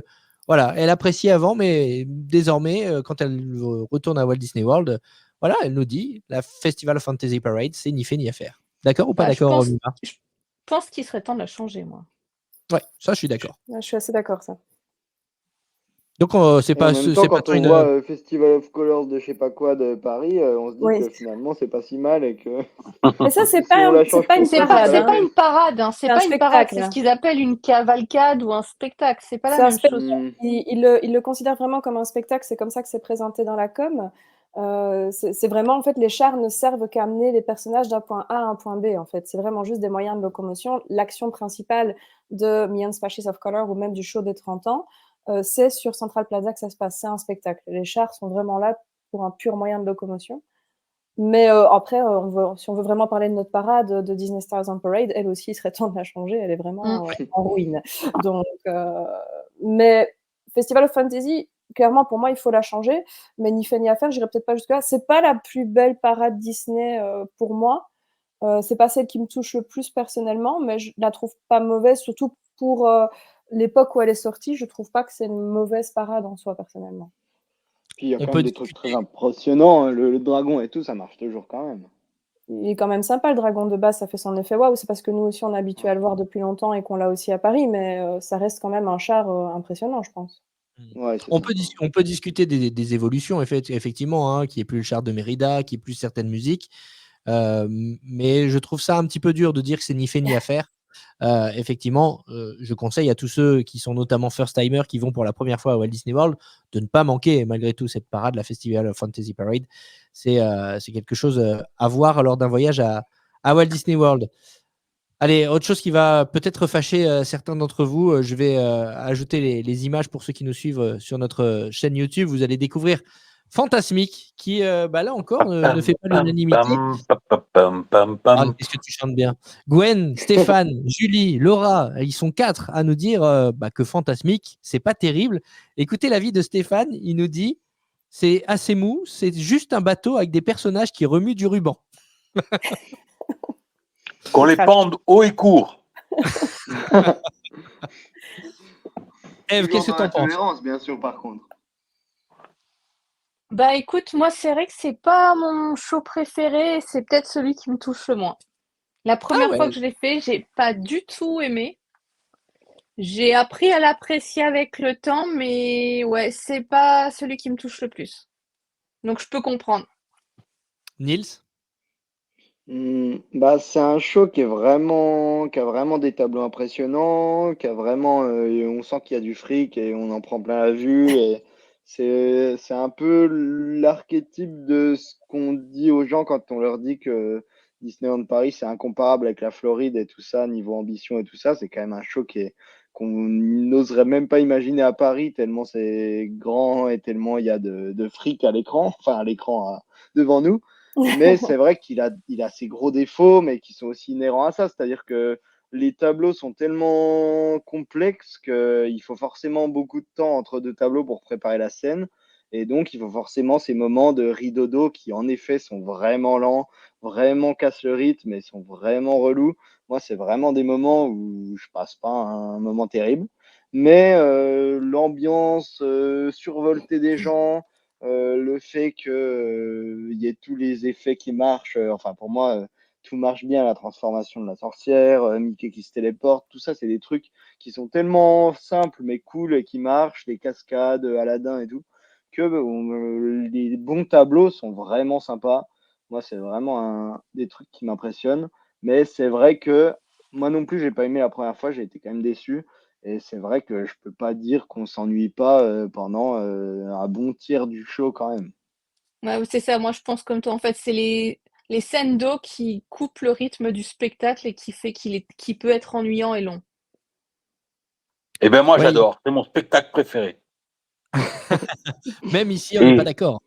voilà, elle appréciait avant, mais désormais, quand elle retourne à Walt Disney World, voilà, elle nous dit la Festival of Fantasy Parade, c'est ni fait ni à faire. D'accord ou pas Bah, d'accord, Mima? je pense qu'il serait temps de la changer, moi. Ouais, ça, je suis d'accord. Je suis assez d'accord, ça. Donc, c'est Et en pas, même temps, c'est pas quand tant on une. voit Festival of Colors de je sais pas quoi de Paris, on se dit Oui. que finalement, c'est pas si mal et que Mais ça, c'est si on la pas change une pour ça, parade, c'est C'est pas pas la une parade, hein, c'est c'est un pas une parade, spectacle. c'est ce qu'ils appellent une cavalcade ou un spectacle, c'est pas la C'est un même spectacle. chose. peine. Il le considère vraiment comme un spectacle, c'est comme ça que c'est présenté dans la com. C'est vraiment, en fait, les chars ne servent qu'à amener les personnages d'un point A à un point B, en fait. C'est vraiment juste des moyens de locomotion. L'action principale de Million Splashes of Color ou même du show des 30 ans, c'est sur Central Plaza que ça se passe. C'est un spectacle. Les chars sont vraiment là pour un pur moyen de locomotion. Mais après, si on veut vraiment parler de notre parade de Disney Stars on Parade, elle aussi, il serait temps de la changer. Elle est vraiment en ruine. Donc, mais Festival of Fantasy, clairement, pour moi, il faut la changer. Mais ni fait ni à faire, j'irai peut-être pas jusque-là. C'est pas la plus belle parade Disney pour moi. C'est pas celle qui me touche le plus personnellement, mais je la trouve pas mauvaise, surtout pour l'époque où elle est sortie. Je trouve pas que c'est une mauvaise parade en soi, personnellement. Puis il y a On quand peut même des trucs très impressionnants, hein. Le dragon et tout, ça marche toujours quand même. Il est quand même sympa, le dragon de base, ça fait son effet waouh. C'est parce que nous aussi, on est habitué à le voir depuis longtemps et qu'on l'a aussi à Paris, mais ça reste quand même un char impressionnant, je pense. Ouais, c'est On sympa. peut discuter des évolutions, effectivement, hein, qui est plus le char de Mérida, qui est plus certaines musiques. Mais je trouve ça un petit peu dur de dire que c'est ni fait ni à faire. Effectivement, je conseille à tous ceux qui sont notamment first-timers, qui vont pour la première fois à Walt Disney World, de ne pas manquer malgré tout cette parade, la Festival of Fantasy Parade. C'est quelque chose à voir lors d'un voyage à Walt Disney World. Allez, autre chose qui va peut-être fâcher certains d'entre vous, je vais ajouter les images pour ceux qui nous suivent sur notre chaîne YouTube. Vous allez découvrir Fantasmic, qui là encore ne fait pas l'unanimité. Ah, qu'est-ce que tu chantes bien. Gwen, Stéphane, Julie, Laura, ils sont 4 à nous dire que Fantasmic, c'est pas terrible. Écoutez l'avis de Stéphane, il nous dit c'est assez mou, c'est juste un bateau avec des personnages qui remuent du ruban. Qu'on les pende haut et court. Eve, qu'est-ce que tu en penses? Tolérance, bien sûr, par contre. Bah écoute, moi c'est vrai que c'est pas mon show préféré, c'est peut-être celui qui me touche le moins. La première fois que je l'ai fait, j'ai pas du tout aimé. J'ai appris à l'apprécier avec le temps, mais ouais, c'est pas celui qui me touche le plus. Donc je peux comprendre. Nils? C'est un show qui a vraiment des tableaux impressionnants, qui a vraiment, on sent qu'il y a du fric et on en prend plein la vue. Et c'est un peu l'archétype de ce qu'on dit aux gens quand on leur dit que Disneyland Paris, c'est incomparable avec la Floride et tout ça, niveau ambition et tout ça. C'est quand même un show qu'on n'oserait même pas imaginer à Paris, tellement c'est grand et tellement il y a de fric à l'écran, enfin à l'écran devant nous. Mais c'est vrai qu'il a ses gros défauts, mais qui sont aussi inhérents à ça. C'est-à-dire que les tableaux sont tellement complexes qu'il faut forcément beaucoup de temps entre deux tableaux pour préparer la scène. Et donc, il faut forcément ces moments de ridodo qui, en effet, sont vraiment lents, vraiment cassent le rythme et sont vraiment relous. Moi, c'est vraiment des moments où je passe pas un moment terrible. Mais l'ambiance survoltée des gens, le fait que y ait tous les effets qui marchent, enfin pour moi, tout marche bien, la transformation de la sorcière, Mickey qui se téléporte, tout ça, c'est des trucs qui sont tellement simples mais cool et qui marchent, les cascades, Aladdin et tout, que les bons tableaux sont vraiment sympas. Moi, c'est vraiment des trucs qui m'impressionnent. Mais c'est vrai que moi non plus, j'ai pas aimé la première fois, j'ai été quand même déçu. Et c'est vrai que je peux pas dire qu'on s'ennuie pas pendant un bon tiers du show quand même. Ouais, c'est ça, moi je pense comme toi. En fait, c'est les scènes d'eau qui coupent le rythme du spectacle et qui fait qu'il peut être ennuyant et long. Eh bien, moi, Ouais, j'adore. C'est mon spectacle préféré. Même ici, on n'est pas d'accord.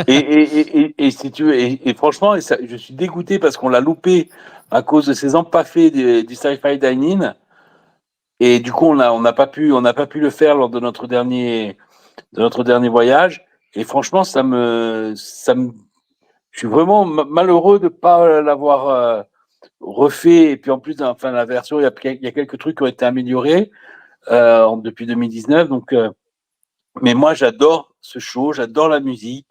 Et si tu veux, et franchement, je suis dégoûté parce qu'on l'a loupé à cause de ces empaffés du Sci-Fi Dining. Et du coup, on n'a pas pu le faire lors de notre dernier voyage. Et franchement, je suis vraiment malheureux de pas l'avoir refait. Et puis en plus, enfin, la version, il y a quelques trucs qui ont été améliorés depuis 2019. Donc, mais moi, j'adore ce show, j'adore la musique.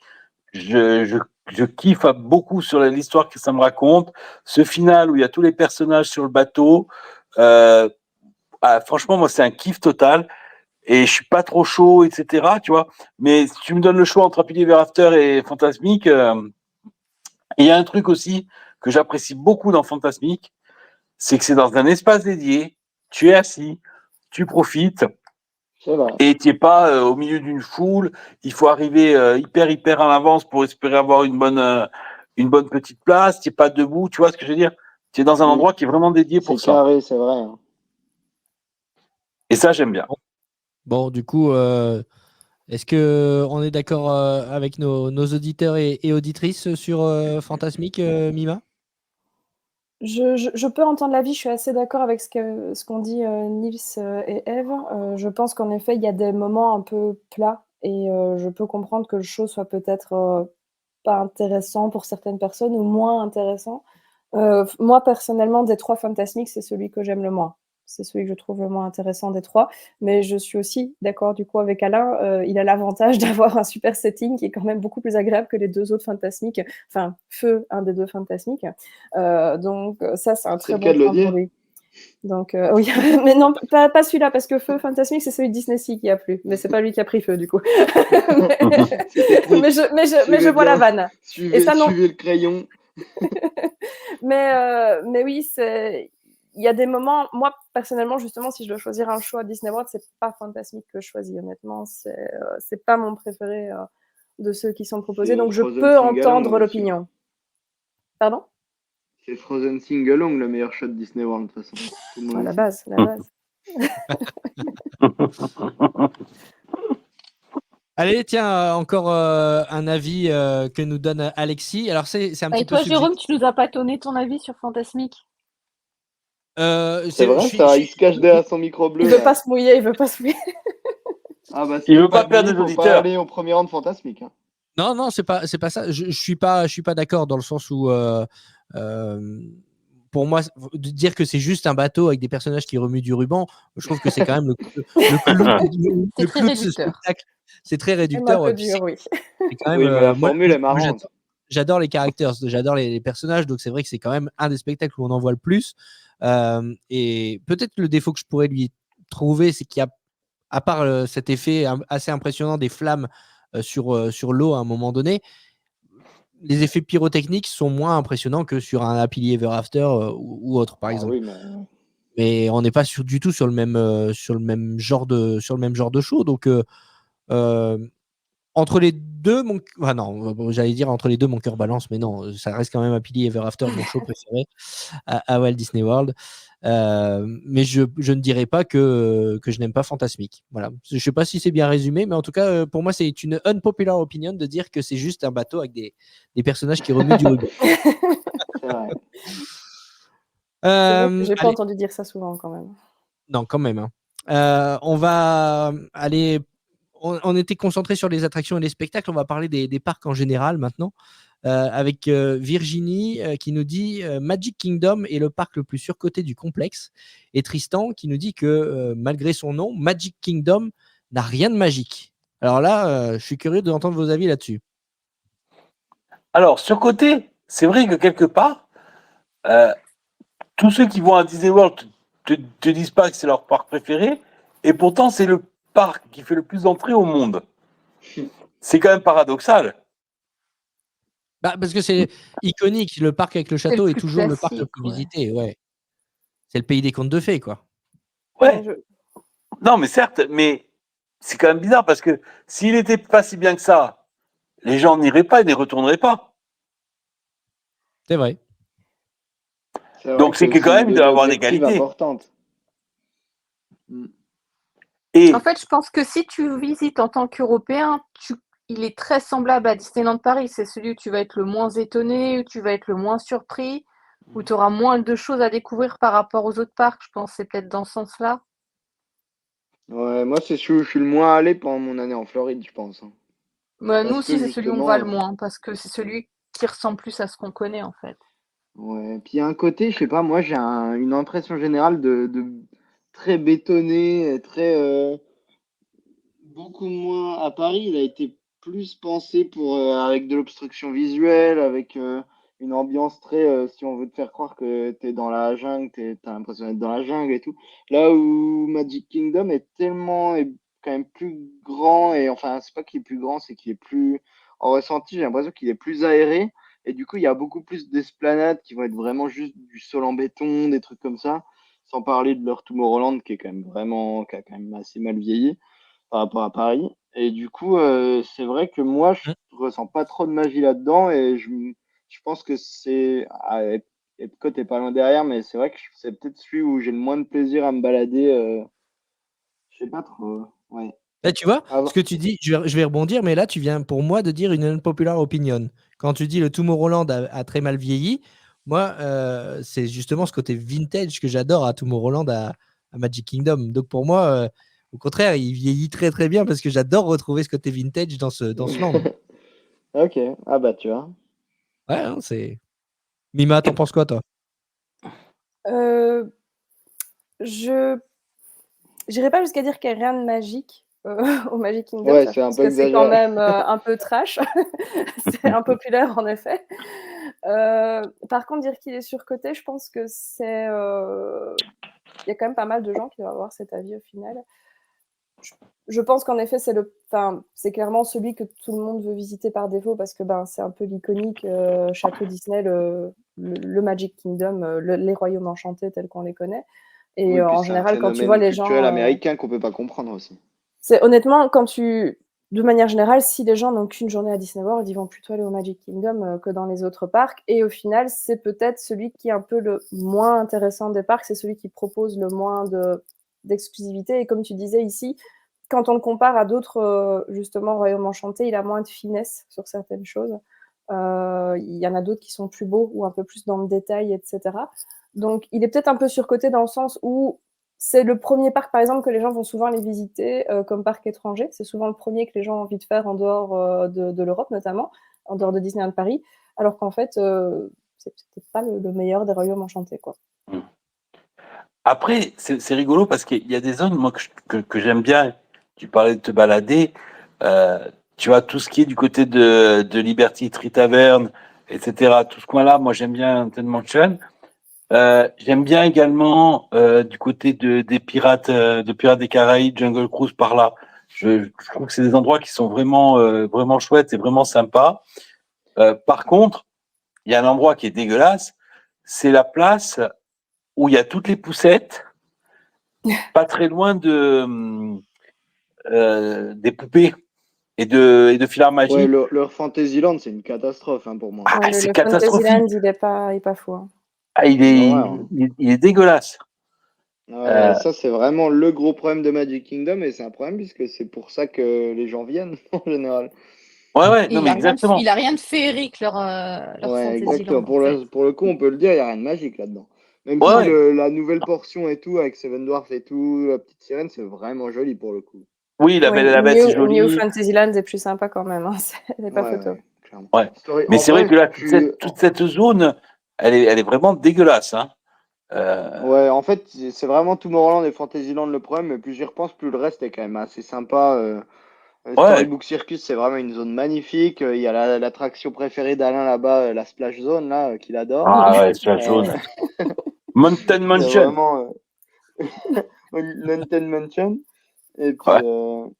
Je kiffe beaucoup sur l'histoire que ça me raconte. Ce final où il y a tous les personnages sur le bateau. Franchement, moi, c'est un kiff total. Et je suis pas trop chaud, etc. Tu vois. Mais si tu me donnes le choix entre Happily Ever After et Fantasmic, il y a un truc aussi que j'apprécie beaucoup dans Fantasmic, c'est que c'est dans un espace dédié. Tu es assis, tu profites. C'est vrai. Et tu n'es pas au milieu d'une foule. Il faut arriver hyper en avance pour espérer avoir une bonne petite place. Tu n'es pas debout. Tu vois ce que je veux dire? Tu es dans un endroit qui est vraiment dédié pour ça. C'est carré, c'est vrai. Hein. Et ça, j'aime bien. Bon, du coup, Est-ce que on est d'accord avec nos auditeurs et auditrices sur Fantasmique, Mima? Je peux entendre l'avis, je suis assez d'accord avec ce qu'ont dit Nils et Eve. Je pense qu'en effet, il y a des moments un peu plats et je peux comprendre que le show soit peut-être pas intéressant pour certaines personnes ou moins intéressant. Moi, personnellement, des 3 Fantasmiques, c'est celui que j'aime le moins. C'est celui que je trouve le moins intéressant des 3. Mais je suis aussi d'accord du coup avec Alain. Il a l'avantage d'avoir un super setting qui est quand même beaucoup plus agréable que les 2 autres Fantasmiques. Enfin, Feu, un des 2 Fantasmiques. Donc ça, c'est un C'est très le bon cas de le point pour dire. lui. Donc oui, mais non, pas celui-là, parce que Feu Fantasmique, c'est celui de Disney Sea qui a plu. Mais c'est pas lui qui a pris feu, du coup. C'est technique. Mais je Suivez vois la bien. vanne. Et ça, non. Suivez le crayon. Mais oui, il y a des moments. Moi, personnellement, justement, si je dois choisir un show à Disney World, c'est pas Fantasmique que je choisis, honnêtement. C'est pas mon préféré de ceux qui sont proposés. C'est Donc, je Frozen peux Singalong entendre aussi. l'opinion. Pardon? C'est Frozen Singalong, le meilleur show de Disney World, de toute façon. Tout le monde Ah, le la sait. base, la base. Allez, tiens, encore un avis que nous donne Alexis. Alors, c'est un petit Et peu toi, Jérôme, subjectif. tu nous as pas donné ton avis sur Fantasmique? C'est vrai, ça, il se cache derrière son micro Il bleu, veut là. pas se mouiller, il veut pas se mouiller. Ah bah, si Il t'es veut pas pas perdre payé, des faut pas auditeurs. aller au premier rang de Fantasmique. Hein. Non, c'est pas ça. Je suis pas d'accord dans le sens où euh, pour moi, de dire que c'est juste un bateau avec des personnages qui remuent du ruban, je trouve que c'est quand même le clou, C'est le très clou de ce réducteur. spectacle. C'est très C'est un réducteur. peu Puis dur, oui. c'est quand même Oui, mais la moi, formule est marrante. j'adore les characters, j'adore les personnages, donc c'est vrai que c'est quand même un des spectacles où on en voit le plus. Et peut-être le défaut que je pourrais lui trouver, c'est qu'il y a, à part cet effet assez impressionnant des flammes sur l'eau à un moment donné, les effets pyrotechniques sont moins impressionnants que sur un Happily Ever After ou autre, par Ah exemple. oui, mais... Mais on n'est pas du tout sur le même genre de show. Donc, euh, entre les deux, non, j'allais dire entre les deux, mon cœur balance, mais non, ça reste quand même Happily Ever After, mon show préféré à Walt Disney World. Mais je ne dirais pas que je n'aime pas Fantasmique. Voilà. Je ne sais pas si c'est bien résumé, mais en tout cas, pour moi, c'est une unpopular opinion de dire que c'est juste un bateau avec des personnages qui remuent du ruban. C'est vrai. C'est vrai que j'ai pas Allez, entendu dire ça souvent, quand même. non, quand même. Hein. On va aller. On était concentré sur les attractions et les spectacles. On va parler des parcs en général maintenant. Avec Virginie qui nous dit Magic Kingdom est le parc le plus surcoté du complexe. Et Tristan qui nous dit que malgré son nom, Magic Kingdom n'a rien de magique. Alors là, je suis curieux d'entendre vos avis là-dessus. Alors, surcoté, c'est vrai que quelque part, tous ceux qui vont à Disney World te disent pas que c'est leur parc préféré, et pourtant c'est le parc qui fait le plus d'entrées au monde. C'est quand même paradoxal. Bah, parce que c'est iconique. Le parc avec le C'est château le est plus toujours le parc le classique, plus ouais. visité. Ouais. C'est le pays des contes de fées, quoi. Ouais, Ouais, non, mais certes, mais c'est quand même bizarre parce que s'il était pas si bien que ça, les gens n'iraient pas et n'y retourneraient pas. C'est vrai. C'est vrai Donc que c'est que c'est quand une même il doit y donnée avoir des objective qualités. importante. Mm. Et En fait, je pense que si tu visites en tant qu'Européen, il est très semblable à Disneyland Paris. C'est celui où tu vas être le moins étonné, où tu vas être le moins surpris, où tu auras moins de choses à découvrir par rapport aux autres parcs. Je pense que c'est peut-être dans ce sens-là. Ouais, moi, c'est celui où je suis le moins allé pendant mon année en Floride, je pense. Hein. Bah, nous Parce que aussi, c'est celui où on va justement, le moins, parce que c'est celui qui ressemble plus à ce qu'on connaît, en fait. ouais. Puis il y a un côté, je sais pas, moi, j'ai une impression générale de très bétonné, très beaucoup moins à Paris. Il a été plus pensé pour avec de l'obstruction visuelle, avec une ambiance très, si on veut te faire croire que t'es dans la jungle, t'as l'impression d'être dans la jungle et tout. Là où Magic Kingdom est quand même plus grand et enfin c'est pas qu'il est plus grand, c'est qu'il est plus en ressenti. J'ai l'impression qu'il est plus aéré et du coup il y a beaucoup plus d'esplanades qui vont être vraiment juste du sol en béton, des trucs comme ça. Sans parler de leur Tomorrowland qui est quand même vraiment qui a quand même assez mal vieilli par rapport à Paris. Et du coup, c'est vrai que moi, je Mm. ressens pas trop de magie là-dedans et je pense que c'est. Epcot est pas loin derrière, mais c'est vrai que c'est peut-être celui où j'ai le moins de plaisir à me balader. Je sais pas trop. Ouais. Là, tu vois, Avant- ce que tu dis, je vais rebondir, mais là, tu viens pour moi de dire une unpopular opinion. Quand tu dis le Tomorrowland a très mal vieilli, moi, c'est justement ce côté vintage que j'adore à Tomorrowland, à Magic Kingdom. Donc pour moi, au contraire, il vieillit très très bien parce que j'adore retrouver ce côté vintage dans ce land. Ok, ah bah tu vois. Ouais, hein, c'est. Mima, t'en penses quoi, toi? Euh, je J'irai pas jusqu'à dire qu'il n'y a rien de magique au Magic Kingdom, Ouais, ça, c'est je un pense peu que c'est quand exagéré. même un peu trash. C'est impopulaire en effet. Par contre, dire qu'il est surcoté, je pense que c'est. Il y a quand même pas mal de gens qui doivent avoir cet avis au final. Je pense qu'en effet, c'est clairement celui que tout le monde veut visiter par défaut parce que c'est un peu l'iconique château Disney, le Magic Kingdom, les royaumes enchantés tels qu'on les connaît. Et Oui, puis en c'est un général, quand tu vois phénomène les culturel gens. américain qu'on peut pas comprendre aussi. C'est honnêtement, de manière générale, si les gens n'ont qu'une journée à Disney World, ils vont plutôt aller au Magic Kingdom que dans les autres parcs. Et au final, c'est peut-être celui qui est un peu le moins intéressant des parcs, c'est celui qui propose le moins d'exclusivité. Et comme tu disais ici, quand on le compare à d'autres, justement, Royaumes Enchantés, il a moins de finesse sur certaines choses. Il y en a d'autres qui sont plus beaux ou un peu plus dans le détail, etc. Donc, il est peut-être un peu surcoté dans le sens où c'est le premier parc, par exemple, que les gens vont souvent aller visiter comme parc étranger. C'est souvent le premier que les gens ont envie de faire en dehors de l'Europe, notamment, en dehors de Disneyland Paris, alors qu'en fait, c'est peut-être pas le meilleur des Royaumes Enchantés, quoi. Après, c'est rigolo parce qu'il y a des zones, moi, que j'aime bien. Tu parlais de te balader. euh, Tu vois, tout ce qui est du côté de Liberty Tree Tavern, etc. Tout ce coin-là, moi, j'aime bien Haunted Mansion. J'aime bien également du côté des pirates, de Pirates des Caraïbes, Jungle Cruise par là. Je trouve que c'est des endroits qui sont vraiment chouettes et vraiment sympas. Par contre, il y a un endroit qui est dégueulasse, c'est la place où il y a toutes les poussettes, pas très loin des poupées et de filars Ouais, magiques. leur Fantasyland, c'est une catastrophe pour moi. Ah, Ouais, c'est le catastrophique. Fantasyland, il est pas fou, hein. Ah, C'est une horreur, hein. il est dégueulasse. Ouais, Euh, ça, c'est vraiment le gros problème de Magic Kingdom et c'est un problème puisque c'est pour ça que les gens viennent en général. ouais, Et non, mais exactement. il a rien de féerique, leur Ouais, Fantasyland, exactement. en fait. Pour le coup, on peut le dire, il n'y a rien de magique là-dedans. Même Ouais, si ouais. la nouvelle portion et tout, avec Seven Dwarfs et tout, la petite sirène, c'est vraiment joli pour le coup. Oui, La Oui, Belle et la Bête, c'est New joli. Fantasyland est plus sympa quand même, hein. C'est pas Ouais, photo. ouais, clairement. Ouais. Mais En c'est vrai vrai, que là, toute cette zone, elle est vraiment dégueulasse, hein. ouais, en fait, c'est vraiment Tomorrowland et Fantasyland le problème, mais plus j'y repense, plus le reste est quand même assez sympa. Ouais. Storybook Circus, c'est vraiment une zone magnifique. Il y a l'attraction préférée d'Alain là-bas, la Splash Zone, là, qu'il adore. Ah ouais, c'est la Euh, jaune. Mountain il y a Mansion. vraiment Mountain Mansion. Et puis, Ouais.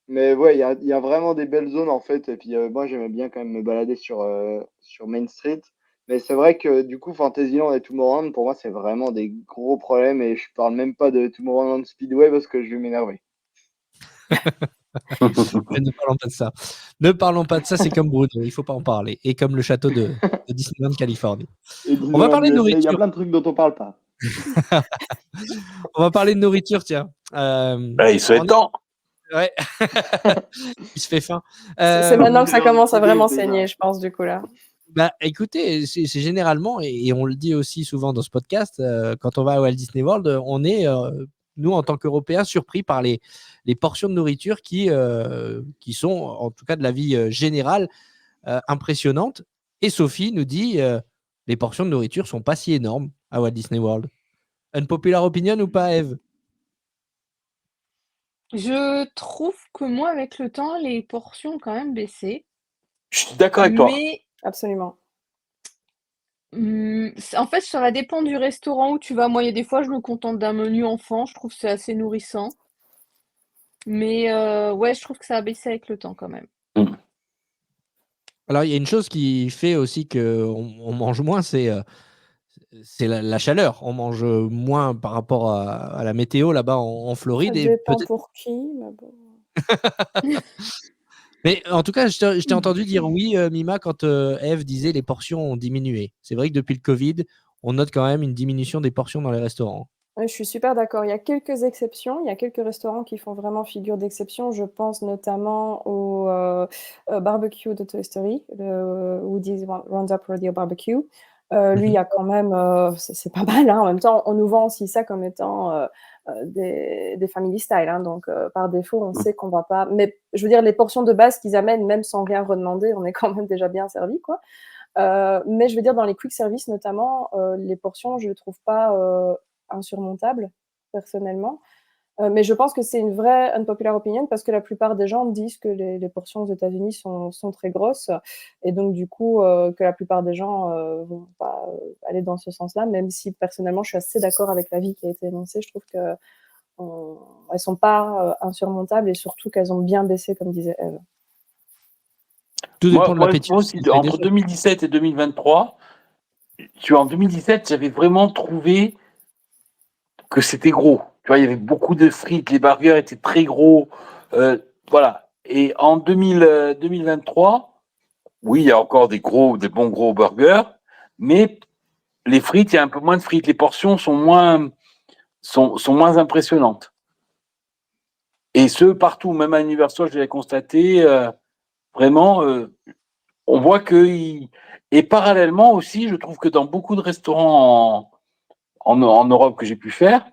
mais ouais, il y a vraiment des belles zones en fait. Et puis, moi, j'aimais bien quand même me balader sur Main Street. Mais c'est vrai que du coup, Fantasyland et Tomorrowland, pour moi, c'est vraiment des gros problèmes. Et je parle même pas de Tomorrowland Speedway parce que je vais m'énerver. Mais ne parlons pas de ça. Ne parlons pas de ça, c'est comme Bruno, il ne faut pas en parler. Et comme le château de Disneyland Californie. Et On va Disneyland parler de USA, il y a nourriture. plein de trucs dont on parle pas. On va parler de nourriture, tiens. Il serait temps. Ouais. Il se fait faim. C'est maintenant que ça J'ai envie de commence à bouler, vraiment déjà. saigner, je pense, du coup, là. Bah, écoutez, c'est généralement, et on le dit aussi souvent dans ce podcast, quand on va à Walt Disney World, on est, nous, en tant qu'Européens, surpris par les portions de nourriture qui sont, en tout cas de la vie générale, impressionnantes. Et Sophie nous dit, les portions de nourriture sont pas si énormes à Walt Disney World. Unpopular opinion ou pas, Eve? Je trouve que moi, avec le temps, les portions ont quand même baissé. Je suis d'accord avec toi. Mais Absolument. en fait, ça va dépendre du restaurant où tu vas. Moi, il y a des fois, je me contente d'un menu enfant. Je trouve que c'est assez nourrissant. Mais ouais, je trouve que ça a baissé avec le temps quand même. Alors, il y a une chose qui fait aussi qu'on mange moins, c'est la chaleur. On mange moins par rapport à la météo là-bas en Ça Floride. Et dépend peut-être. pour qui, mais bon. Mais en tout cas, je t'ai entendu dire oui, Mima, quand Eve disait les portions ont diminué. C'est vrai que depuis le Covid, on note quand même une diminution des portions dans les restaurants. Oui, je suis super d'accord. Il y a quelques exceptions. Il y a quelques restaurants qui font vraiment figure d'exception. Je pense notamment au barbecue de Toy Story, le Woody's Roundup Rodeo Barbecue. Lui, il y a quand même, c'est pas mal. Hein. En même temps, on nous vend aussi ça comme étant des family style. Hein. Donc, par défaut, on sait qu'on va pas. Mais je veux dire, les portions de base qu'ils amènent, même sans rien redemander, on est quand même déjà bien servi, quoi. Mais je veux dire, dans les quick service notamment, les portions, je ne trouve pas insurmontables, personnellement. Mais je pense que c'est une vraie unpopular opinion parce que la plupart des gens disent que les portions aux États-Unis sont très grosses et donc du coup que la plupart des gens vont pas aller dans ce sens-là, même si personnellement je suis assez d'accord avec l'avis qui a été énoncé. Je trouve que elles sont pas insurmontables et surtout qu'elles ont bien baissé, comme disait Eve. Tout dépend de Moi l'appétit. aussi, entre 2017 et 2023, tu vois, en 2017, j'avais vraiment trouvé que c'était gros. Tu vois, il y avait beaucoup de frites, les burgers étaient très gros. Voilà. Et en 2023, oui, il y a encore des bons gros burgers, mais les frites, il y a un peu moins de frites. Les portions sont moins impressionnantes. Et ce, partout, même à Universal, je l'ai constaté, vraiment, on voit que. Et parallèlement aussi, je trouve que dans beaucoup de restaurants en Europe que j'ai pu faire,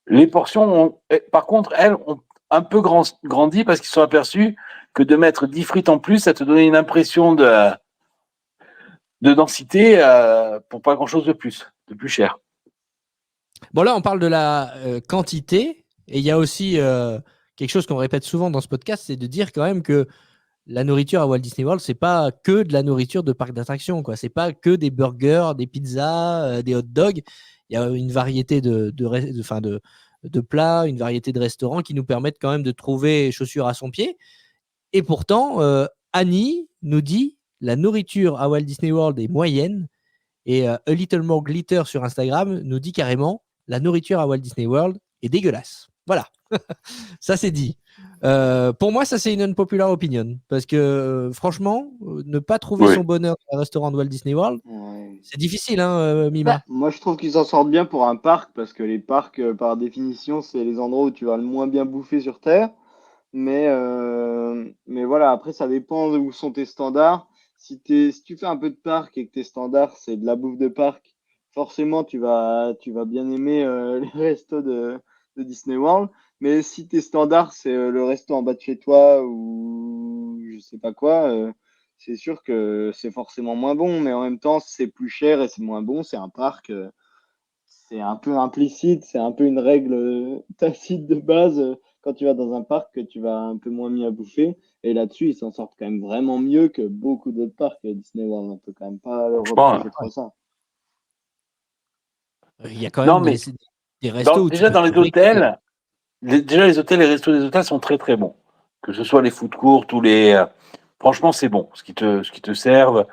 les portions, par contre, elles ont un peu grandi parce qu'ils se sont aperçus que de mettre 10 frites en plus, ça te donnait une impression de densité pour pas grand-chose de plus cher. Bon, là, on parle de la quantité et il y a aussi quelque chose qu'on répète souvent dans ce podcast, c'est de dire quand même que la nourriture à Walt Disney World, c'est pas que de la nourriture de parc d'attractions, quoi. C'est pas que des burgers, des pizzas, des hot dogs. Il y a une variété de plats, une variété de restaurants qui nous permettent quand même de trouver chaussures à son pied. Et pourtant, Annie nous dit la nourriture à Walt Disney World est moyenne. Et A Little More Glitter sur Instagram nous dit carrément la nourriture à Walt Disney World est dégueulasse. Voilà, ça c'est dit. Pour moi, ça c'est une unpopular opinion parce que franchement, ne pas trouver son bonheur dans un restaurant de Walt Disney World, c'est difficile, hein, Mima. Moi, je trouve qu'ils s'en sortent bien pour un parc parce que les parcs, par définition, c'est les endroits où tu vas le moins bien bouffer sur Terre. Mais voilà, après, ça dépend de où sont tes standards. Si tu fais un peu de parc et que tes standards, c'est de la bouffe de parc, forcément, tu vas bien aimer les restos de Disney World. Mais si tes standards, c'est le resto en bas de chez toi ou je sais pas quoi, c'est sûr que c'est forcément moins bon. Mais en même temps, c'est plus cher et c'est moins bon. C'est un parc, c'est un peu implicite, c'est un peu une règle tacite de base quand tu vas dans un parc que tu vas un peu moins mis à bouffer. Et là-dessus, ils s'en sortent quand même vraiment mieux que beaucoup d'autres parcs Disney World. On peut quand même pas leur reprocher trop ça. Il y a quand même des restos où déjà dans les hôtels, les hôtels, les restos des hôtels sont très très bons. Que ce soit les food courts ou les, franchement, c'est bon. Ce qui te servent.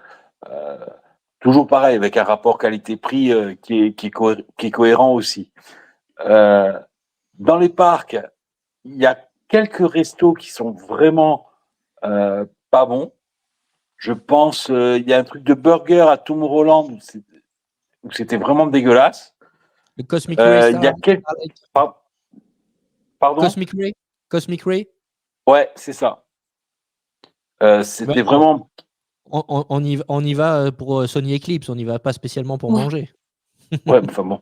Toujours pareil, avec un rapport qualité-prix qui est cohérent aussi. Dans les parcs, il y a quelques restos qui sont vraiment pas bons. Je pense, il y a un truc de burger à Tomorrowland où c'était vraiment dégueulasse. Le Cosmic Ray, il y a Pardon? Cosmic Ray? Ouais, c'est ça. C'était vraiment... On y va pour Sony Eclipse, on n'y va pas spécialement pour manger. Ouais, enfin bon.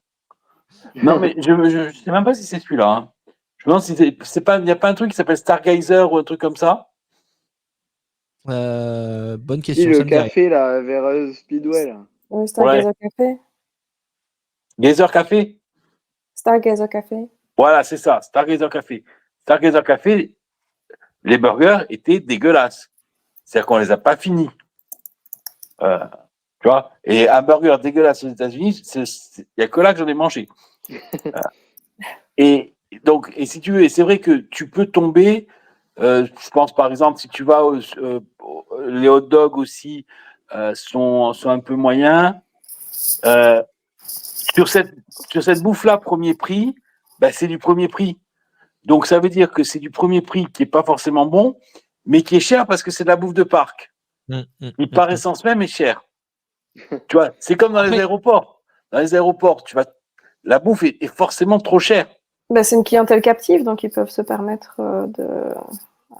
Non, mais je ne sais même pas si c'est celui-là. Hein. Je me demande si il n'y a pas un truc qui s'appelle Stargazer ou un truc comme ça? Bonne question. Le café, là, vers Speedway, là. Oui, Stargazer Café. Gazer Café? Stargazer Café. Voilà, c'est ça, Stargazer Café. Stargazer Café, les burgers étaient dégueulasses. C'est-à-dire qu'on ne les a pas finis. Tu vois? Et un burger dégueulasse aux États-Unis, il n'y a que là que j'en ai mangé. Et donc, et si tu veux, et c'est vrai que tu peux tomber, je pense par exemple, si tu vas, les hot dogs aussi sont un peu moyens. Sur cette bouffe-là, premier prix, ben, c'est du premier prix. Donc, ça veut dire que c'est du premier prix qui n'est pas forcément bon, mais qui est cher parce que c'est de la bouffe de parc. Il par essence même est cher. Tu vois, c'est comme dans les aéroports. Dans les aéroports, la bouffe est forcément trop chère. Bah, c'est une clientèle captive, donc ils peuvent se permettre de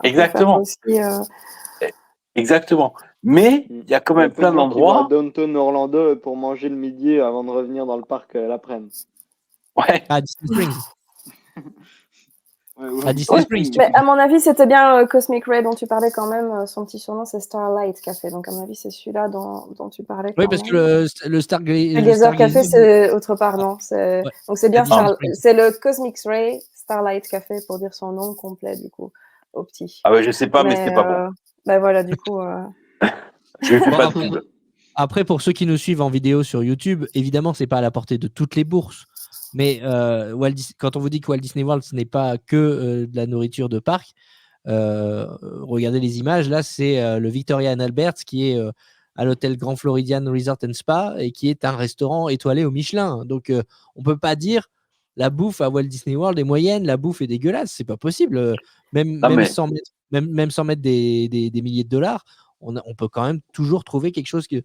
Exactement. Aussi, Exactement. Mais il y a quand même plein d'endroits. À Downtown Orlando pour manger le midi avant de revenir dans le parc l'après-midi. Ouais. À Disney Springs. À Disney Springs. Mais à mon avis, c'était bien Cosmic Ray dont tu parlais quand même. Son petit surnom, c'est Starlight Café. Donc, à mon avis, c'est celui-là dont tu parlais. Oui, parce que le Stargazer Café, c'est autre part, non. Ouais. Donc, c'est bien Springs. c'est le Cosmic Ray Starlight Café pour dire son nom complet, du coup, au petit. Ah ouais, je sais pas, mais c'était pas bon. Ben voilà, du coup. Je fais pas de pub. Après, pour ceux qui nous suivent en vidéo sur YouTube, évidemment, c'est pas à la portée de toutes les bourses. Mais quand on vous dit que Walt Disney World, ce n'est pas que de la nourriture de parc, regardez les images. Là, c'est le Victoria and Albert qui est à l'hôtel Grand Floridian Resort and Spa et qui est un restaurant étoilé au Michelin. Donc, on peut pas dire la bouffe à Walt Disney World est moyenne, la bouffe est dégueulasse. C'est pas possible. Même sans mettre des milliers de dollars, on peut quand même toujours trouver quelque chose que,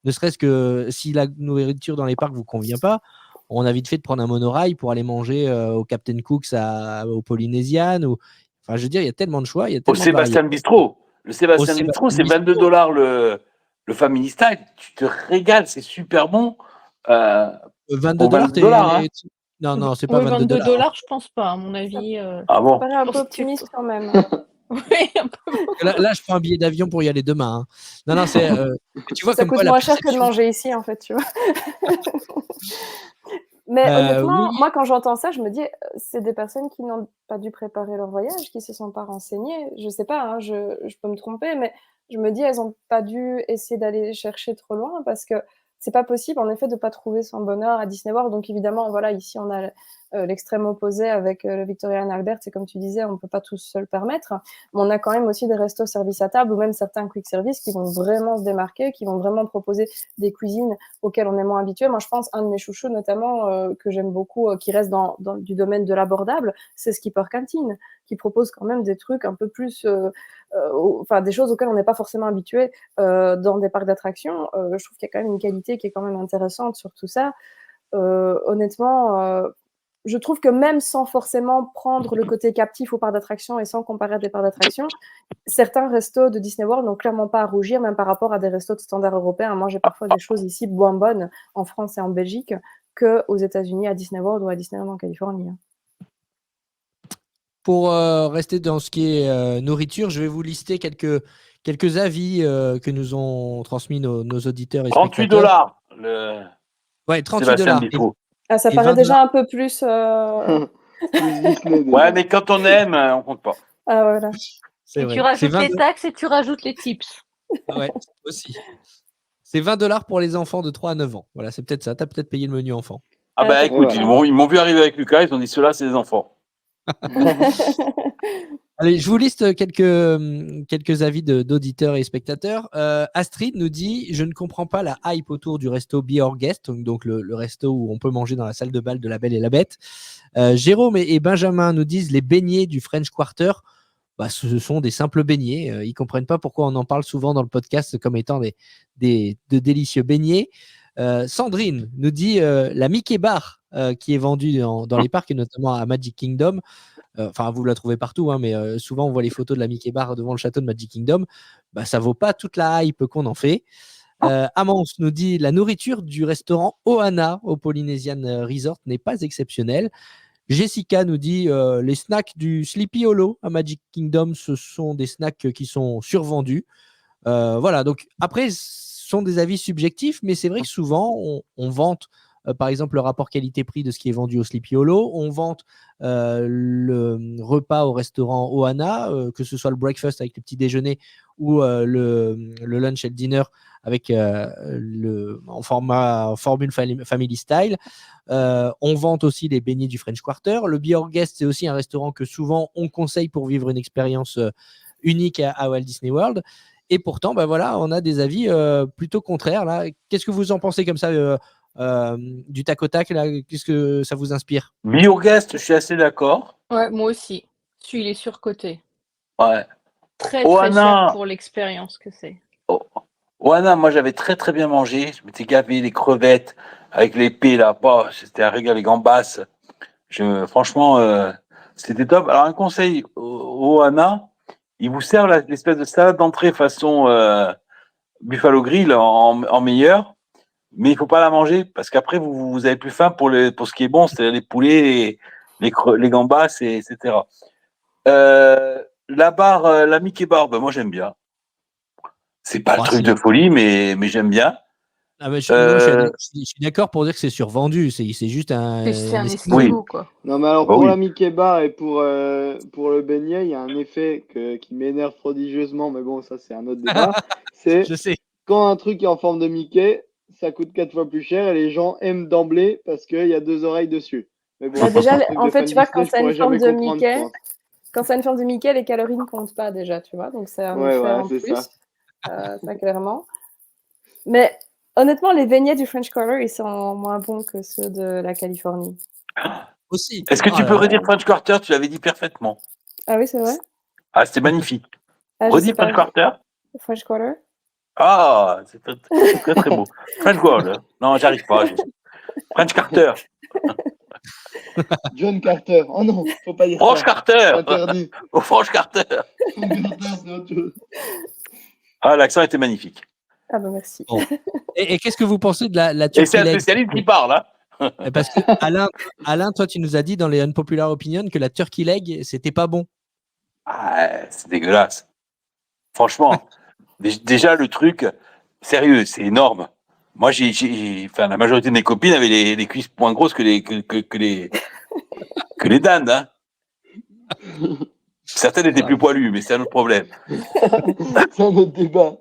ne serait-ce que si la nourriture dans les parcs vous convient pas, on a vite fait de prendre un monorail pour aller manger au Captain Cook's au Polynesian. Enfin, je veux dire, il y a tellement de choix. Au Sébastien Bistro. Le Sébastien Bistro, c'est 22 $ le Family Style. Tu te régales, c'est super bon. 22 $, hein. Non, c'est pas 22 $. Je pense pas, à mon avis. Ah bon? Ça paraît un peu optimiste quand même. Oui, un peu. Là, je prends un billet d'avion pour y aller demain. Hein. Non, c'est. Tu vois, ça comme coûte quoi, moins cher que de manger ici, en fait, tu vois. Mais honnêtement, moi, quand j'entends ça, je me dis, c'est des personnes qui n'ont pas dû préparer leur voyage, qui se sont pas renseignées. Je sais pas, hein, je peux me tromper, mais je me dis, elles ont pas dû essayer d'aller chercher trop loin parce que c'est pas possible, en effet, de pas trouver son bonheur à Disney World. Donc, évidemment, voilà, ici, on a l'extrême opposé avec le Victoria and Albert. C'est comme tu disais, on peut pas tous se le permettre. Mais on a quand même aussi des restos service à table ou même certains quick service qui vont vraiment se démarquer, qui vont vraiment proposer des cuisines auxquelles on est moins habitué. Moi, je pense un de mes chouchous, notamment, que j'aime beaucoup, qui reste dans du domaine de l'abordable, c'est Skipper Canteen, qui propose quand même des trucs un peu plus, enfin des choses auxquelles on n'est pas forcément habitué dans des parcs d'attractions. Je trouve qu'il y a quand même une qualité qui est quand même intéressante sur tout ça. Honnêtement, je trouve que même sans forcément prendre le côté captif au parc d'attractions et sans comparer à des parcs d'attractions, certains restos de Disney World n'ont clairement pas à rougir, même par rapport à des restos de standard européen. Moi, j'ai parfois des choses ici moins bonnes en France et en Belgique qu'aux États-Unis, à Disney World ou à Disneyland en Californie. Pour rester dans ce qui est nourriture, je vais vous lister quelques avis que nous ont transmis nos auditeurs et 38 spectateurs. $. Ouais, 38 $. Ah, ça paraît déjà un peu plus. Ouais, mais quand on aime, on compte pas. Ah, voilà. Et tu rajoutes les taxes et tu rajoutes les tips. Ouais, aussi. C'est 20 $ pour les enfants de 3 à 9 ans. Voilà, c'est peut-être ça. Tu as peut-être payé le menu enfant. Ah bah écoute, ils m'ont vu arriver avec Lucas, ils ont dit ceux-là, c'est des enfants. Allez, je vous liste quelques avis d'auditeurs et spectateurs. Astrid nous dit « Je ne comprends pas la hype autour du resto Be Our Guest », donc le resto où on peut manger dans la salle de bal de La Belle et la Bête. Jérôme et Benjamin nous disent « Les beignets du French Quarter ». Bah, ce sont des simples beignets. Ils ne comprennent pas pourquoi on en parle souvent dans le podcast comme étant de délicieux beignets. Sandrine nous dit la Mickey Bar qui est vendue dans les parcs et notamment à Magic Kingdom. Enfin, vous la trouvez partout, hein, mais souvent on voit les photos de la Mickey Bar devant le château de Magic Kingdom. Bah, ça vaut pas toute la hype qu'on en fait. Amance nous dit la nourriture du restaurant Ohana au Polynesian Resort n'est pas exceptionnelle. Jessica nous dit les snacks du Sleepy Hollow à Magic Kingdom, ce sont des snacks qui sont survendus. Voilà, donc après, ce sont des avis subjectifs, mais c'est vrai que souvent, on vante, par exemple, le rapport qualité-prix de ce qui est vendu au Sleepy Hollow. On vante le repas au restaurant Ohana, que ce soit le breakfast avec le petit déjeuner ou le lunch et le dinner avec en formule family style. On vante aussi les beignets du French Quarter. Le Be Our Guest, c'est aussi un restaurant que souvent on conseille pour vivre une expérience unique à Walt Disney World. Et pourtant, bah voilà, on a des avis plutôt contraires. Là. Qu'est-ce que vous en pensez comme ça du tac au tac là, qu'est-ce que ça vous inspire? Be Our Guest, je suis assez d'accord. Ouais, moi aussi. Il est surcoté. Ouais. Très cher pour l'expérience que c'est. Ohana, moi j'avais très très bien mangé. Je m'étais gavé les crevettes, avec l'épée là, bah, c'était un régal, les gambas. Franchement, c'était top. Alors un conseil au Anna, ils vous servent l'espèce de salade d'entrée façon Buffalo Grill en meilleur, mais il faut pas la manger parce qu'après vous avez plus faim pour ce qui est bon, c'est-à-dire les poulets, les gambas, etc. La barre, la Mickey Bar, ben moi j'aime bien. C'est pas le truc de folie, mais j'aime bien. Ah bah, je suis d'accord pour dire que c'est survendu. C'est juste un. C'est un esquimau. Oui. esquimau, quoi. Non, mais alors Bah pour oui. la Mickey Bar et pour le beignet, il y a un effet qui m'énerve prodigieusement, mais bon, ça c'est un autre débat. C'est Je sais. quand un truc est en forme de Mickey, ça coûte 4 fois plus cher et les gens aiment d'emblée parce qu'il y a 2 oreilles dessus. Mais bon, Bah, déjà, c'est un truc en de fait, fan tu vois, Disney, quand je ça a une pourrais forme jamais de comprendre, Mickey, je pense. quand ça a une forme de Mickey, les calories ne comptent pas déjà, tu vois. Donc c'est un Ouais, effet voilà, en c'est plus, ça. ça clairement. Mais honnêtement, les beignets du French Quarter, ils sont moins bons que ceux de la Californie. Aussi. Est-ce que Oh tu là peux là. redire French Quarter? Tu l'avais dit parfaitement. Ah oui, c'est vrai? Ah, c'était magnifique. Ah, je Redis sais pas. French Quarter. French Quarter? Ah, c'est très, très beau. French Quarter. Non, j'arrive pas. French Carter. John Carter. Oh non, faut pas dire French ça. Carter. Interdit. Au French Carter. John Carter, c'est autre chose. Ah, l'accent était magnifique. Ah bah merci. Bon. Et qu'est-ce que vous pensez de la Et c'est turkey un leg? spécialiste qui parle, hein. Parce que Alain, toi, tu nous as dit dans les unpopular opinions que la turkey leg, c'était pas bon. Ah, c'est dégueulasse. Franchement, déjà le truc, sérieux, c'est énorme. Moi, enfin, la majorité de mes copines avaient les cuisses moins grosses que les dames, hein. Certaines étaient plus poilues, mais c'est un autre problème. C'est un autre débat.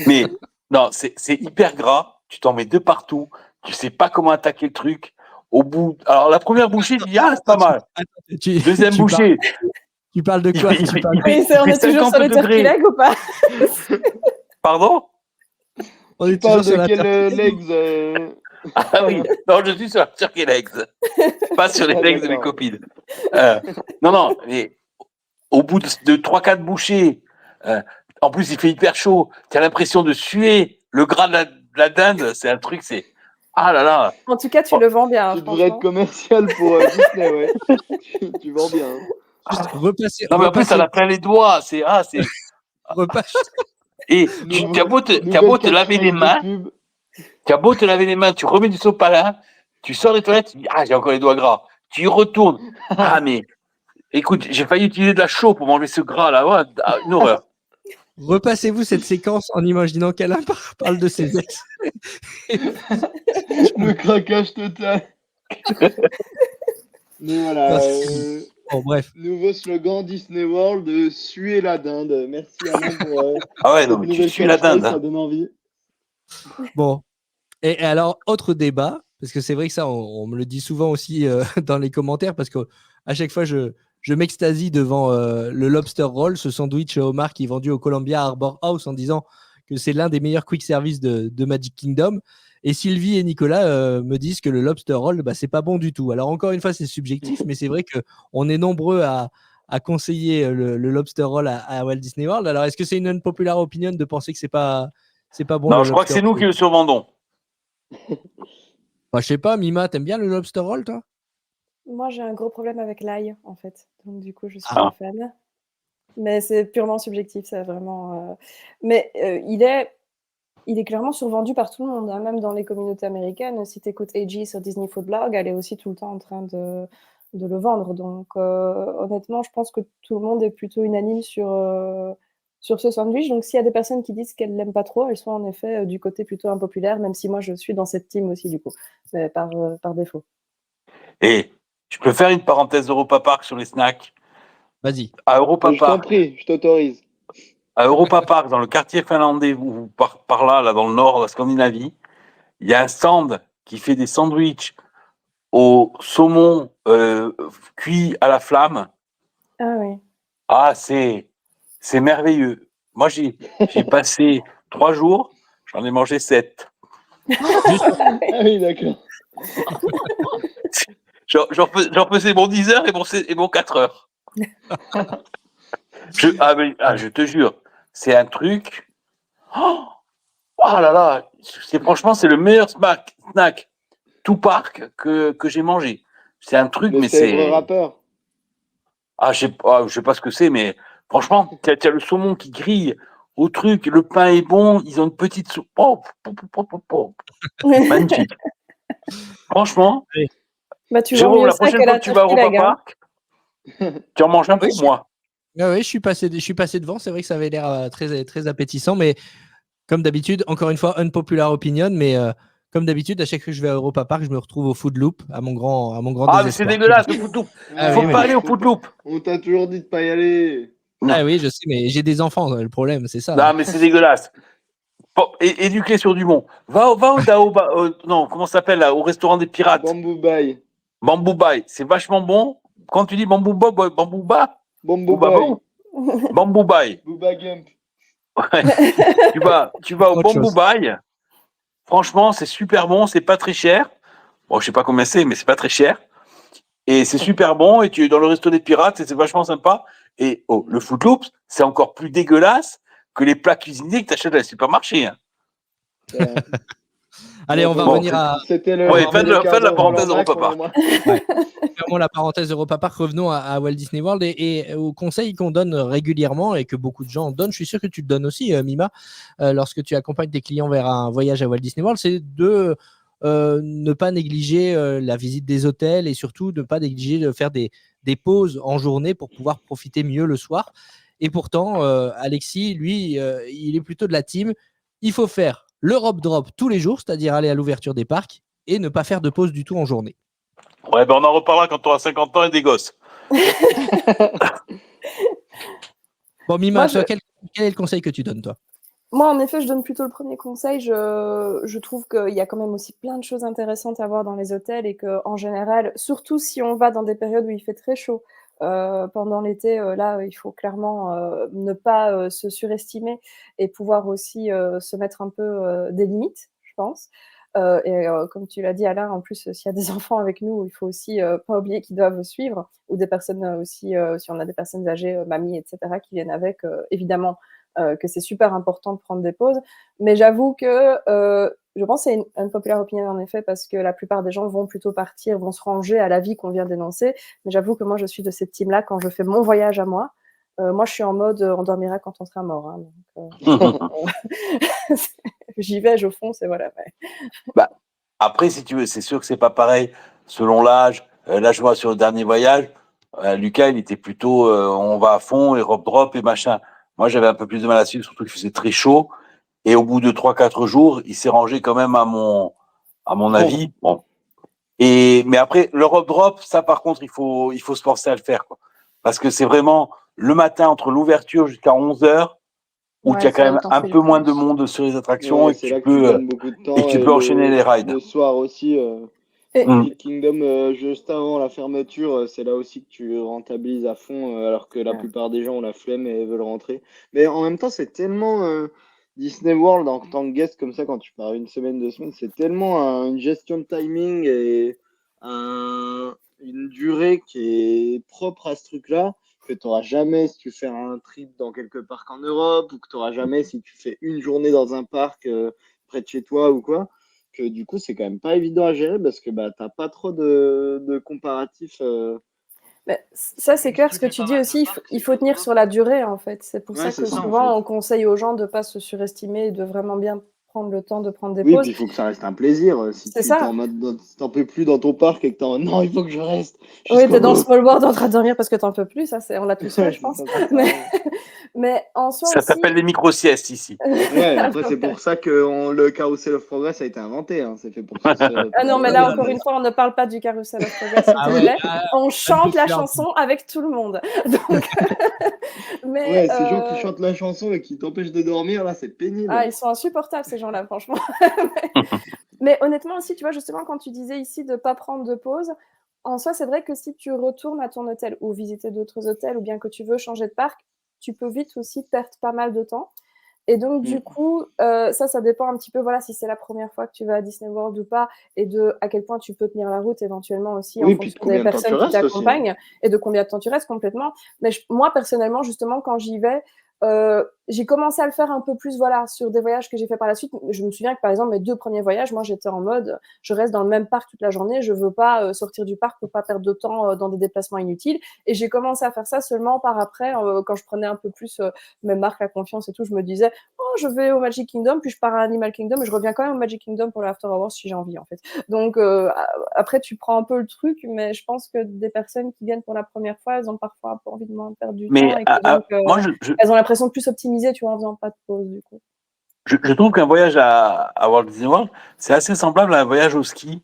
Mais non, c'est hyper gras. Tu t'en mets 2 partout. Tu sais pas comment attaquer le truc. Au bout, alors la première bouchée, tu dis ah c'est pas mal. Deuxième bouchée, Tu parles de quoi? il Tu parles- Oui, on est toujours sur le turkey leg ou pas? Pardon? On Tu est toujours parles sur de la quel turkey leg. legs Ah oui, non, je suis sur la turkey legs, pas sur les Ah, legs de mes d'accord. copines. Non, mais au bout de 3-4 bouchées, en plus il fait hyper chaud, tu as l'impression de suer le gras de la dinde, c'est un truc, c'est. Ah là là! En tout cas, tu le vends bien, Tu devrais être franchement. commercial pour Disney, ouais. Tu vends bien. Hein. Juste repasser. Non, mais en plus, ça a plein les doigts, c'est. Et tu as beau te laver les mains, tu remets du sopalin, tu sors des toilettes, tu dis ah j'ai encore les doigts gras, tu y retournes, ah mais écoute, j'ai failli utiliser de la chaux pour m'enlever ce gras là, ouais, une horreur. Repassez-vous cette séquence en imaginant qu'Alain parle de ses ex. Le craquage total. Mais voilà. Bon, bref. Nouveau slogan Disney World, suer la dinde. Merci Alain pour Ah ouais, cette non, mais tu nouvelle suis la catchphrase, dinde. Hein. ça donne envie. Bon. Et alors, autre débat, parce que c'est vrai que ça, on me le dit souvent aussi dans les commentaires, parce qu'à chaque fois, je m'extasie devant le lobster roll, ce sandwich homard qui est vendu au Columbia Harbor House en disant que c'est l'un des meilleurs quick service de Magic Kingdom. Et Sylvie et Nicolas me disent que le lobster roll, bah, c'est pas bon du tout. Alors, encore une fois, c'est subjectif, mais c'est vrai qu'on est nombreux à conseiller le lobster roll à Walt Disney World. Alors, est-ce que c'est une unpopular opinion de penser que c'est pas bon? Non, le je crois que lobster c'est nous roll qui le survendons. Bah, je sais pas, Mima, t'aimes bien le lobster roll, toi? Moi, j'ai un gros problème avec l'ail, en fait. Donc, du coup, je suis Ah. pas fan. Mais c'est purement subjectif, c'est vraiment. Mais il est clairement survendu par tout le monde, hein, même dans les communautés américaines. Si tu écoutes AG sur Disney Food Blog, elle est aussi tout le temps en train de le vendre. Donc, honnêtement, je pense que tout le monde est plutôt unanime sur ce sandwich. Donc, s'il y a des personnes qui disent qu'elles l'aiment pas trop, elles sont en effet du côté plutôt impopulaire, même si moi, je suis dans cette team aussi, du coup, mais par défaut. Et je peux faire une parenthèse Europa Park sur les snacks. Vas-y. À Europa Je t'en Park. prie, je t'autorise. À Europa Park, dans le quartier finlandais, ou par là, dans le nord, de la Scandinavie, il y a un stand qui fait des sandwichs au saumon cuit à la flamme. Ah oui. Ah, c'est merveilleux. Moi, j'ai passé 3 jours, j'en ai mangé 7. Ah oui, d'accord. J'en faisais mon 10 heures et mon 4 heures. Je te jure, c'est un truc. Oh là là, franchement, c'est le meilleur snack tout parc que j'ai mangé. C'est un truc, Le mais Sèvres c'est... râpeur. Ah, je sais pas ce que c'est, mais franchement, t'as le saumon qui grille au truc, le pain est bon, ils ont une petite soupe. Oh, magnifique. Franchement, Oui. Bah, tu vends Jérôme, mieux la ça prochaine que fois la que tu vas à turkey Europa leg, hein. Park, tu en manges un Oui, pour moi. Ah oui, je suis passé devant. C'est vrai que ça avait l'air très, très appétissant, mais comme d'habitude, encore une fois, unpopular opinion, mais comme d'habitude, à chaque fois que je vais à Europa Park, je me retrouve au Food Loop, à mon grand Ah, mais c'est désespoir. dégueulasse, le foot loop. Ah Faut oui, mais pas aller au foot loop. On t'a toujours dit de pas y aller. ah oui, je sais, mais j'ai des enfants, le problème, c'est ça. Non, mais c'est dégueulasse. Bon, éduqué sur du bon. Va au Dao, non, comment ça s'appelle là, au restaurant des pirates. Bamboo Bay. Bamboo Bay, c'est vachement bon. Quand tu dis Bamboo Bay, Bamboo Bay, Bamboo Booba Bay. Bon, Bamboo Bay. Booba Gump. Ouais. tu vas au Autre Bamboo chose. Bay. Franchement, c'est super bon, c'est pas très cher. Bon, je sais pas combien c'est, mais c'est pas très cher. Et c'est super bon. Et tu es dans le resto des pirates et c'est vachement sympa. Et le Foot Loop, c'est encore plus dégueulasse que les plats cuisinés que tu achètes dans les supermarchés. Hein. Allez, on va Bon, revenir à. C'était le. Ouais, on faites va la parenthèse Roland Mac, Europa Park. Fermons la parenthèse Europa Park, revenons à Walt Disney World et aux conseils qu'on donne régulièrement et que beaucoup de gens donnent. Je suis sûr que tu le donnes aussi, Mima, lorsque tu accompagnes tes clients vers un voyage à Walt Disney World, c'est de ne pas négliger la visite des hôtels et surtout ne pas négliger de faire des pauses en journée pour pouvoir profiter mieux le soir. Et pourtant, Alexis, lui, il est plutôt de la team. Il faut faire l'Europe Drop tous les jours, c'est-à-dire aller à l'ouverture des parcs et ne pas faire de pause du tout en journée. Ouais, ben on en reparlera quand tu auras 50 ans et des gosses. Bon, Mima, Moi, toi, quel est le conseil que tu donnes, toi? Moi, en effet, je donne plutôt le premier conseil. Je trouve qu'il y a quand même aussi plein de choses intéressantes à voir dans les hôtels et qu'en général, surtout si on va dans des périodes où il fait très chaud, pendant l'été, là, il faut clairement ne pas se surestimer et pouvoir aussi se mettre un peu des limites, je pense. Comme tu l'as dit, Alain, en plus, s'il y a des enfants avec nous, il faut aussi pas oublier qu'ils doivent suivre, ou des personnes aussi, si on a des personnes âgées, mamies, etc., qui viennent avec, évidemment, que c'est super important de prendre des pauses. Mais j'avoue que je pense que c'est une populaire opinion en effet, parce que la plupart des gens vont plutôt partir, vont se ranger à la vie qu'on vient d'énoncer. Mais j'avoue que moi, je suis de cette team-là quand je fais mon voyage à moi. Moi, je suis en mode on dormira quand on sera mort. Hein, donc, j'y vais, je fonce et voilà. Ouais. Bah, après, si tu veux, c'est sûr que c'est pas pareil selon l'âge. Là, je vois sur le dernier voyage, Lucas, il était plutôt on va à fond, et Europe Drop et machin. Moi, j'avais un peu plus de mal à suivre, surtout qu'il faisait très chaud. Et au bout de 3-4 jours, il s'est rangé quand même à mon avis. Bon. Mais après, l'Europe Drop, ça, par contre, il faut se forcer à le faire, quoi. Parce que c'est vraiment le matin entre l'ouverture jusqu'à 11h, où Ouais, tu as c'est quand là où même t'en un fais le peu moins de plus. monde sur les attractions Ouais, et que c'est là que tu gagnes beaucoup de temps. tu peux enchaîner les rides. Le soir aussi. Et- Magic Kingdom, juste avant la fermeture, c'est là aussi que tu rentabilises à fond, alors que la plupart des gens ont la flemme et veulent rentrer. Mais en même temps, c'est tellement Disney World en tant que guest comme ça, quand tu pars une semaine, 2 semaines, c'est tellement une gestion de timing et une durée qui est propre à ce truc-là, que tu n'auras jamais si tu fais un trip dans quelques parcs en Europe, ou que tu n'auras jamais si tu fais une journée dans un parc près de chez toi ou quoi. Que du coup, c'est quand même pas évident à gérer parce que bah, t'as pas trop de comparatifs. Mais ça, c'est clair, ce que tu dis aussi, il faut tenir sur la durée, en fait. C'est pour Ouais, ça c'est que ça, en souvent, fait. on conseille aux gens de ne pas se surestimer et de vraiment bien prendre le temps de prendre des Oui, pauses. puis il faut que ça reste un plaisir. Si C'est tu t'es ça. en mode, si t'en peux plus dans ton parc et que t'es en non, il faut que je reste Oui, jusqu'au t'es dans le bout. small board en train de dormir parce que t'en peux plus, ça, on l'a tous fait, Ouais, je c'est pense. ça, ça sert à Mais, rien. mais en soi Ça aussi. s'appelle les micro-siestes ici. Ouais, après, c'est pour ça que le Carousel of Progress a été inventé. Hein. C'est fait pour ça. Ah non, mais là, encore une fois, on ne parle pas du Carousel of Progress, s'il te plaît. On chante la chanson avec tout le monde. Donc... mais, Ouais, ces gens qui chantent la chanson et qui t'empêchent de dormir, là, c'est pénible. Ah, ils sont insupportables, ces gens-là, franchement. mais honnêtement aussi, tu vois, justement, quand tu disais ici de ne pas prendre de pause, en soi, c'est vrai que si tu retournes à ton hôtel ou visiter d'autres hôtels ou bien que tu veux changer de parc, tu peux vite aussi perdre pas mal de temps. Et donc, du coup, ça dépend un petit peu, voilà, si c'est la première fois que tu vas à Disney World ou pas, et de à quel point tu peux tenir la route éventuellement aussi Oui, en puis de fonction des combien de temps tu personnes qui restes aussi, hein. t'accompagnent et de combien de temps tu restes complètement. Mais moi, personnellement, justement, quand j'y vais, j'ai commencé à le faire un peu plus, voilà, sur des voyages que j'ai fait par la suite. Je me souviens que, par exemple, mes 2 premiers voyages, moi, j'étais en mode, je reste dans le même parc toute la journée, je veux pas sortir du parc pour pas perdre de temps dans des déplacements inutiles. Et j'ai commencé à faire ça seulement par après, quand je prenais un peu plus mes marques, la confiance et tout, je me disais, oh, je vais au Magic Kingdom, puis je pars à Animal Kingdom, et je reviens quand même au Magic Kingdom pour l'After Hours si j'ai envie, en fait. Donc, après, tu prends un peu le truc, mais je pense que des personnes qui viennent pour la première fois, elles ont parfois un peu envie de moins perdre du temps, Mais et que donc, moi, elles ont l'impression de plus optimiser, tu vois, en faisant pas de pause, du coup. je trouve qu'un voyage à Walt Disney World, c'est assez semblable à un voyage au ski,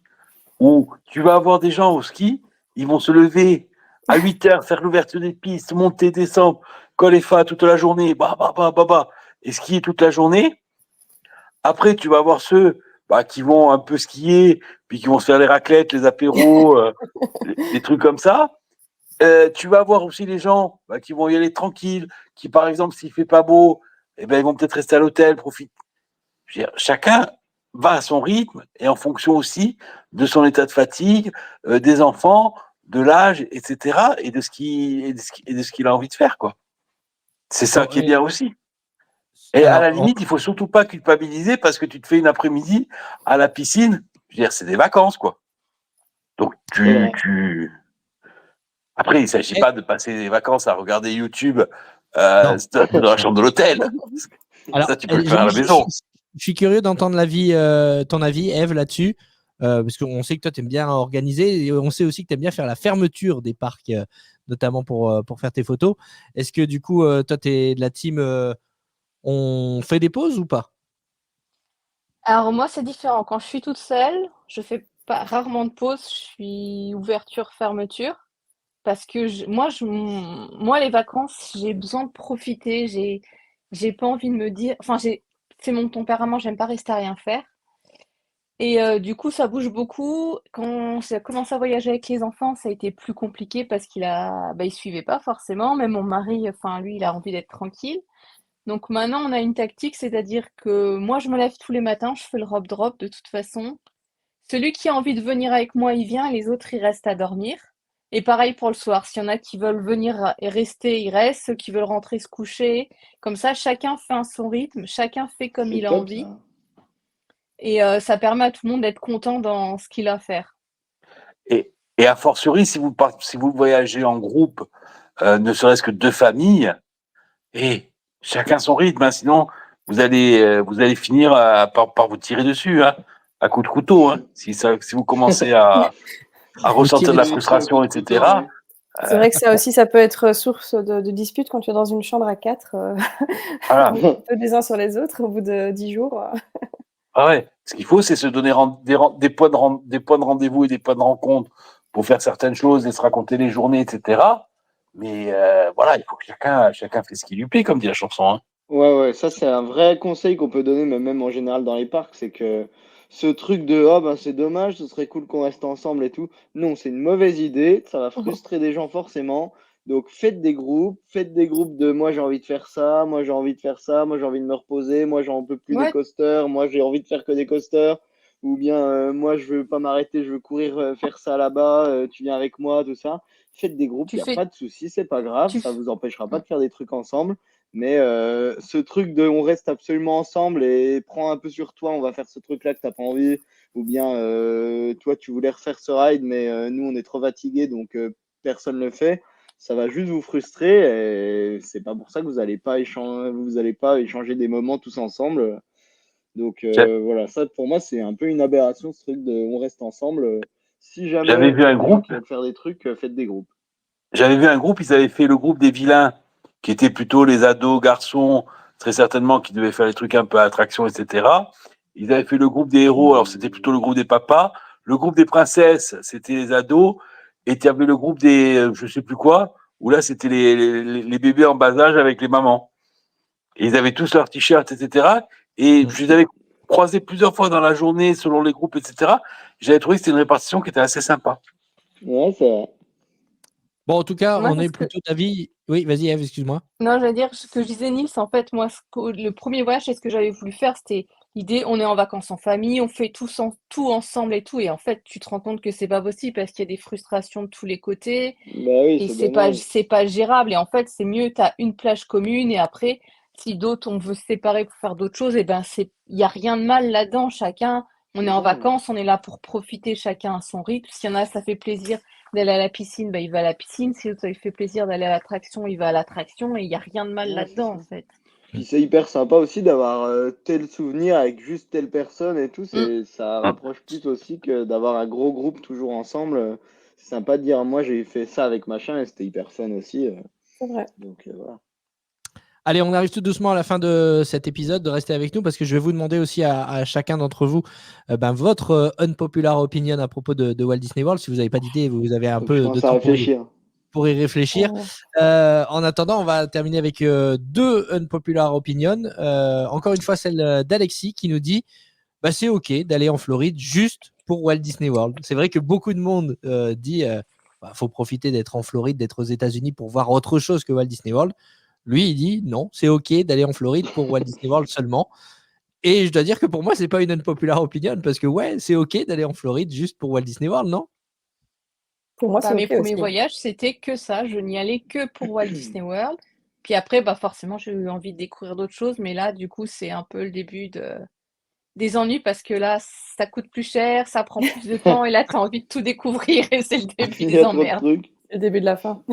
où tu vas avoir des gens au ski, ils vont se lever à 8 heures, faire l'ouverture des pistes, monter, descendre, col et fa toute la journée, et skier toute la journée. Après, tu vas avoir ceux qui vont un peu skier, puis qui vont se faire les raclettes, les apéros, des trucs comme ça. Tu vas avoir aussi les gens qui vont y aller tranquilles, qui, par exemple, s'il fait pas beau, eh ben, ils vont peut-être rester à l'hôtel, profiter. Je veux dire, chacun va à son rythme et en fonction aussi de son état de fatigue, des enfants, de l'âge, etc., et de ce qu'il a envie de faire, quoi. C'est ça Bon, qui est bien aussi. Et à la limite, il faut surtout pas culpabiliser parce que tu te fais une après-midi à la piscine. Je veux dire, c'est des vacances, quoi. Donc, après, il ne s'agit pas de passer des vacances à regarder YouTube dans la chambre de l'hôtel. Alors, ça, tu peux le faire à la maison. Je suis curieux d'entendre ton avis, Eve, là-dessus, parce qu'on sait que toi, tu aimes bien organiser et on sait aussi que tu aimes bien faire la fermeture des parcs, notamment pour faire tes photos. Est-ce que du coup, toi, tu es de la team on fait des pauses ou pas? Alors moi, c'est différent. Quand je suis toute seule, je fais pas rarement de pause. Je suis ouverture, fermeture. Parce que moi, les vacances, j'ai besoin de profiter. J'ai pas envie de me dire. Enfin, c'est mon tempérament. J'aime pas rester à rien faire. Et du coup, ça bouge beaucoup. Quand j'ai commencé à voyager avec les enfants, ça a été plus compliqué parce il suivait pas forcément. Même mon mari, enfin lui, il a envie d'être tranquille. Donc maintenant, on a une tactique, c'est-à-dire que moi, je me lève tous les matins, je fais le robe drop de toute façon. Celui qui a envie de venir avec moi, il vient, les autres, ils restent à dormir. Et pareil pour le soir, s'il y en a qui veulent venir et rester, ils restent. Ceux qui veulent rentrer, se coucher. Comme ça, chacun fait à son rythme, chacun fait comme C'est il a top, envie. ça. Et ça permet à tout le monde d'être content dans ce qu'il a à faire. Et a fortiori, si vous voyagez en groupe, ne serait-ce que 2 familles, et chacun son rythme, hein, sinon vous allez finir par vous tirer dessus, hein, à coups de couteau, hein, si vous commencez à ressentir de la frustration, etc. C'est vrai que ça aussi, ça peut être source de disputes quand tu es dans une chambre à 4, Voilà. un peu des uns sur les autres au bout de 10 jours. Ah ouais. Ce qu'il faut, c'est se donner des points de rendez-vous et des points de rencontre pour faire certaines choses et se raconter les journées, etc. Mais voilà, il faut que chacun fait ce qui lui plaît, comme dit la chanson, hein. Ouais, ça c'est un vrai conseil qu'on peut donner, mais même en général dans les parcs, c'est que ce truc de «Ah ben c'est dommage, ce serait cool qu'on reste ensemble et tout». Non, c'est une mauvaise idée, ça va frustrer des gens forcément. Donc faites des groupes de «Moi j'ai envie de faire ça, moi j'ai envie de faire ça, moi j'ai envie de me reposer, moi j'en peux plus des Ouais, coasters, moi j'ai envie de faire que des coasters» ou bien «Moi je veux pas m'arrêter, je veux courir, faire ça là-bas, tu viens avec moi», tout ça. Faites des groupes, il tu y a pas fais, de souci, c'est pas grave, tu, ça f- vous empêchera pas Mm. de faire des trucs ensemble. Mais ce truc de on reste absolument ensemble et prends un peu sur toi, on va faire ce truc-là que t'as pas envie, ou bien toi tu voulais refaire ce ride, mais nous on est trop fatigués donc personne le fait. Ça va juste vous frustrer et c'est pas pour ça que vous allez pas échanger des moments tous ensemble. Donc J'a- voilà, ça pour moi c'est un peu une aberration ce truc de on reste ensemble. Si J'avais jamais vu il y un a des gens groupe, qui veulent faire des trucs, faites des groupes. ils avaient fait le groupe des vilains, qui étaient plutôt les ados, garçons, très certainement, qui devaient faire les trucs un peu à attraction, etc. Ils avaient fait le groupe des héros, alors c'était plutôt le groupe des papas. Le groupe des princesses, c'était les ados. Et il y avait le groupe des, je sais plus quoi, où là, c'était les bébés en bas âge avec les mamans. Et ils avaient tous leurs t-shirts, etc. Et je les avais croisés plusieurs fois dans la journée, selon les groupes, etc. J'avais trouvé que c'était une répartition qui était assez sympa. Ouais, c'est vrai. Bon, en tout cas, Moi, on est plutôt d'avis. Oui, vas-y, Eve, excuse-moi. non, j'allais dire ce que je disais, Nils, en fait, moi, le premier voyage, c'est ce que j'avais voulu faire, c'était l'idée, on est en vacances en famille, on fait tout ensemble et tout, et en fait, tu te rends compte que c'est pas possible parce qu'il y a des frustrations de tous les côtés, Bah oui, et c'est dommage. c'est pas gérable, et en fait, c'est mieux, tu as une plage commune, et après, si d'autres, on veut se séparer pour faire d'autres choses, et ben il n'y a rien de mal là-dedans. Chacun, on est en vacances, on est là pour profiter chacun à son rythme. S'il y en a, ça fait plaisir d'aller à la piscine, il va à la piscine. Si l'autre, ça lui fait plaisir d'aller à l'attraction, il va à l'attraction. Et il n'y a rien de mal là-dedans, en fait. Puis c'est hyper sympa aussi d'avoir tel souvenir avec juste telle personne et tout. Ça rapproche plus aussi que d'avoir un gros groupe toujours ensemble. C'est sympa de dire, moi j'ai fait ça avec machin et c'était hyper fun aussi. C'est vrai. Donc voilà. Allez, on arrive tout doucement à la fin de cet épisode, de rester avec nous parce que je vais vous demander aussi à chacun d'entre vous votre unpopular opinion à propos de Walt Disney World. Si vous n'avez pas d'idée, vous avez un peu de temps pour y réfléchir. En attendant, on va terminer avec 2 unpopular opinions. Encore une fois, celle d'Alexis qui nous dit c'est OK d'aller en Floride juste pour Walt Disney World. C'est vrai que beaucoup de monde dit faut profiter d'être en Floride, d'être aux États-Unis pour voir autre chose que Walt Disney World. Lui, il dit non, c'est OK d'aller en Floride pour Walt Disney World seulement. Et je dois dire que pour moi, c'est pas une unpopular opinion parce que c'est OK d'aller en Floride juste pour Walt Disney World, non? Pour moi, c'est mes OK premiers aussi. voyages, c'était que ça. Je n'y allais que pour Walt Disney World. Puis après, forcément, j'ai eu envie de découvrir d'autres choses. Mais là, du coup, c'est un peu le début des ennuis parce que là, ça coûte plus cher, ça prend plus de temps. Et là, tu as envie de tout découvrir et c'est le début des emmerdes. Le début de la fin.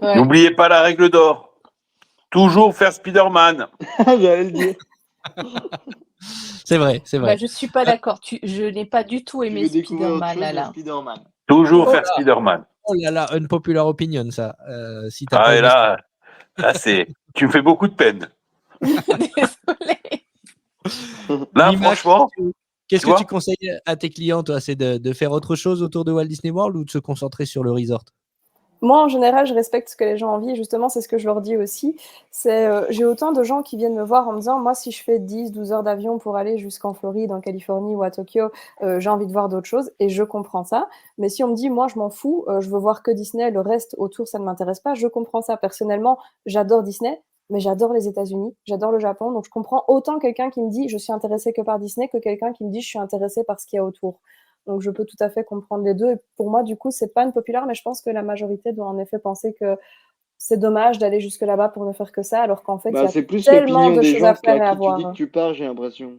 Ouais. N'oubliez pas la règle d'or. Toujours faire Spider-Man. J'allais le dire. C'est vrai, c'est vrai. Je suis pas d'accord. Je n'ai pas du tout aimé Spider-Man, Alain. Toujours faire Spider-Man. Oh là là, unpopular opinion, ça. Si t'as Ah, pas et aimé là, tu me fais beaucoup de peine. Désolée. Là, Mima, franchement. qu'est-ce que tu conseilles à tes clients, toi? C'est de faire autre chose autour de Walt Disney World ou de se concentrer sur le resort? Moi, en général, je respecte ce que les gens ont envie. Justement, c'est ce que je leur dis aussi. J'ai autant de gens qui viennent me voir en me disant, moi, si je fais 10-12 heures d'avion pour aller jusqu'en Floride, en Californie ou à Tokyo, j'ai envie de voir d'autres choses et je comprends ça. Mais si on me dit, moi, je m'en fous, je veux voir que Disney, le reste autour, ça ne m'intéresse pas, je comprends ça. Personnellement, j'adore Disney, mais j'adore les États-Unis, j'adore le Japon. Donc, je comprends autant quelqu'un qui me dit, je suis intéressé que par Disney, que quelqu'un qui me dit, je suis intéressé par ce qu'il y a autour. Donc, je peux tout à fait comprendre les deux. Et pour moi, du coup, c'est pas une populaire, mais je pense que la majorité doit en effet penser que c'est dommage d'aller jusque là-bas pour ne faire que ça, alors qu'en fait, il y a c'est plus tellement de des choses gens à faire et à qui tu voir. dis que tu pars, j'ai l'impression.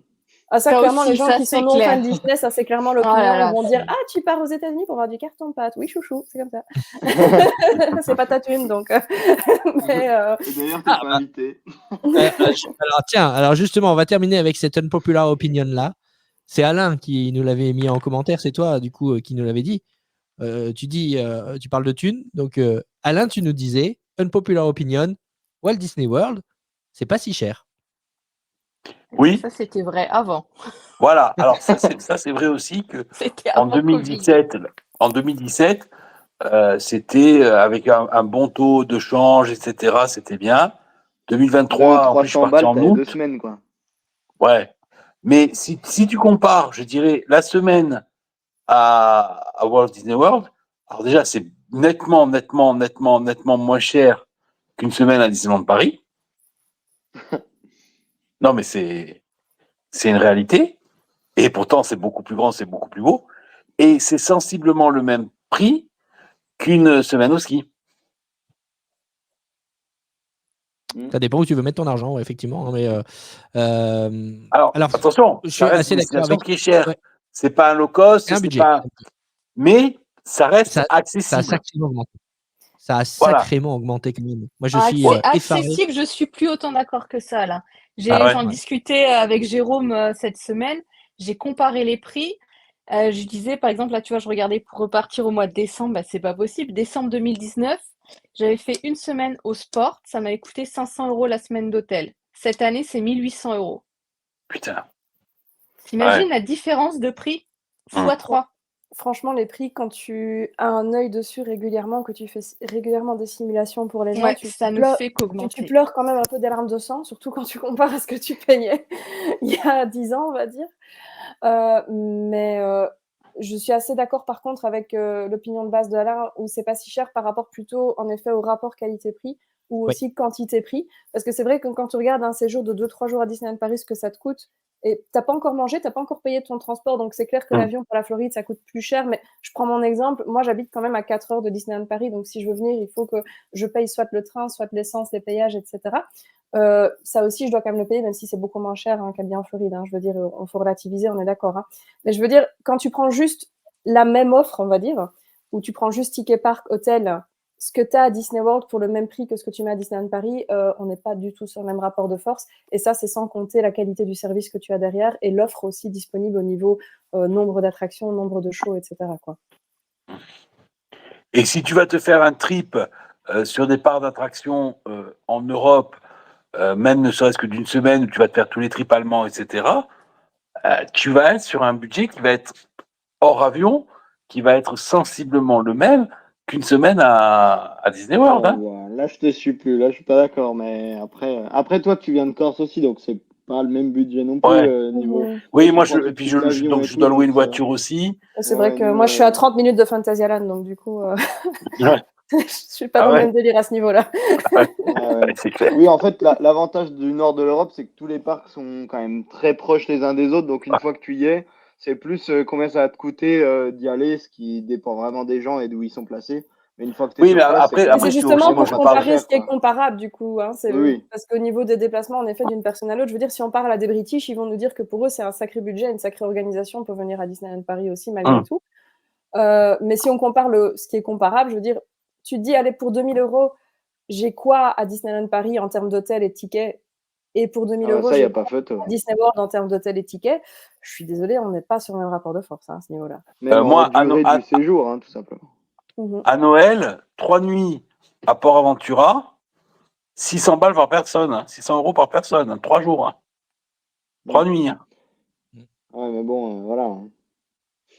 Ah, ça, clairement, les gens qui sont non fans clair. de Disney, ça, c'est clairement l'opinion. Ils vont dire, ah, tu pars aux États-Unis pour voir du carton-pâte. Oui, chouchou, c'est comme ça. C'est pas ta thune, donc. Mais, d'ailleurs, t'es pas invité. Alors justement, on va terminer avec cette unpopular opinion-là. C'est Alain qui nous l'avait mis en commentaire, c'est toi, du coup, qui nous l'avait dit. Tu parles de thunes. Donc, Alain, tu nous disais, unpopular opinion, Walt Disney World, c'est pas si cher. Oui. Ça, c'était vrai avant. Voilà. Alors, ça, c'est vrai aussi que en 2017, c'était avec un bon taux de change, etc. C'était bien. 2023, en plus, je suis parti en août. 2 semaines, quoi. Ouais. Mais si tu compares, je dirais, la semaine à Walt Disney World, alors déjà, c'est nettement moins cher qu'une semaine à Disneyland Paris. Non, mais c'est une réalité. Et pourtant, c'est beaucoup plus grand, c'est beaucoup plus beau. Et c'est sensiblement le même prix qu'une semaine au ski. Ça dépend où tu veux mettre ton argent, effectivement. Mais, alors, attention, je suis assez d'accord avec qui est cher. Ouais. C'est pas un low cost, c'est un budget. Mais ça reste accessible. Ça a sacrément augmenté. Ça a sacrément augmenté quand même. Moi, je suis accessible, je suis plus autant d'accord que ça, là. J'en discutais avec Jérôme cette semaine. J'ai comparé les prix. Je disais, par exemple, là, tu vois, je regardais pour repartir au mois de décembre. C'est pas possible. Décembre 2019, j'avais fait une semaine au sport. Ça m'avait coûté 500 € la semaine d'hôtel. Cette année, c'est 1800 €. Putain. T'imagines la différence de prix x3. Franchement, les prix, quand tu as un œil dessus régulièrement, que tu fais régulièrement des simulations pour les gens, tu pleures quand même un peu des larmes de sang, surtout quand tu compares à ce que tu payais il y a 10 ans, on va dire. Mais je suis assez d'accord par contre avec l'opinion de base de Alain, où c'est pas si cher par rapport plutôt en effet au rapport qualité-prix ou aussi quantité-prix. Parce que c'est vrai que quand tu regardes un séjour de 2-3 jours à Disneyland Paris, ce que ça te coûte, et t'as pas encore mangé, t'as pas encore payé ton transport, donc c'est clair que l'avion pour la Floride, ça coûte plus cher. Mais je prends mon exemple, moi j'habite quand même à 4 heures de Disneyland Paris, donc si je veux venir, il faut que je paye soit le train, soit l'essence, les péages, etc. Ça aussi, je dois quand même le payer, même si c'est beaucoup moins cher qu'à bien en Floride. Je veux dire, il faut relativiser, on est d'accord. Mais je veux dire, quand tu prends juste la même offre, on va dire, où tu prends juste ticket parc, hôtel, ce que tu as à Disney World pour le même prix que ce que tu mets à Disneyland Paris, on n'est pas du tout sur le même rapport de force. Et ça, c'est sans compter la qualité du service que tu as derrière et l'offre aussi disponible au niveau nombre d'attractions, nombre de shows, etc. quoi. Et si tu vas te faire un trip sur des parcs d'attractions en Europe, même ne serait-ce que d'une semaine, où tu vas te faire tous les trips allemands, etc., tu vas être sur un budget qui va être hors avion, qui va être sensiblement le même qu'une semaine à Disney World. Là, je te suis plus. Là, je suis pas d'accord. Mais après, toi, tu viens de Corse aussi, donc c'est pas le même budget non plus niveau. Oui, moi, je dois louer une voiture aussi. C'est vrai que moi, je suis à 30 minutes de Fantasyland, donc du coup, je suis pas dans le même délire à ce niveau-là. C'est clair. Oui, en fait, l'avantage du nord de l'Europe, c'est que tous les parcs sont quand même très proches les uns des autres. Donc, une fois que tu y es, c'est plus combien ça va te coûter d'y aller, ce qui dépend vraiment des gens et d'où ils sont placés. Mais une fois que tu es sur place, c'est justement pour comparer ce qui est comparable, du coup. Oui. Parce qu'au niveau des déplacements, en effet, d'une personne à l'autre, je veux dire, si on parle à des British, ils vont nous dire que pour eux, c'est un sacré budget, une sacrée organisation pour venir à Disneyland Paris aussi, malgré tout. Mais si on compare ce qui est comparable, je veux dire, tu te dis, allez, pour 2000 €, j'ai quoi à Disneyland Paris en termes d'hôtel et de tickets? Et pour 2000 €, j'ai quoi à Disney World en termes d'hôtel et de tickets? Je suis désolée, on n'est pas sur le même rapport de force à ce niveau-là. Même moi, la durée du séjour, tout simplement. À Noël, 3 nuits à Port Aventura, 600 balles par personne, 600 € par personne, 3 jours. 3 nuits. Ouais, mais bon, voilà.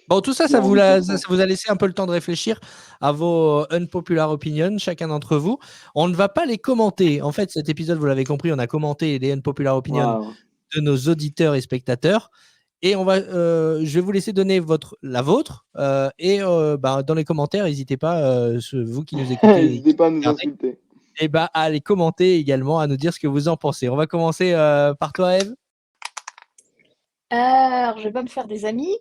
Bon, tout ça, ça vous a laissé un peu le temps de réfléchir à vos unpopular opinions, chacun d'entre vous. On ne va pas les commenter. En fait, cet épisode, vous l'avez compris, on a commenté les unpopular opinions de nos auditeurs et spectateurs. Et je vais vous laisser donner la vôtre. Et dans les commentaires, n'hésitez pas, vous qui nous écoutez. N'hésitez pas à nous insulter. Et à les commenter également, à nous dire ce que vous en pensez. On va commencer par toi, Eve. Alors, je vais pas me faire des amis.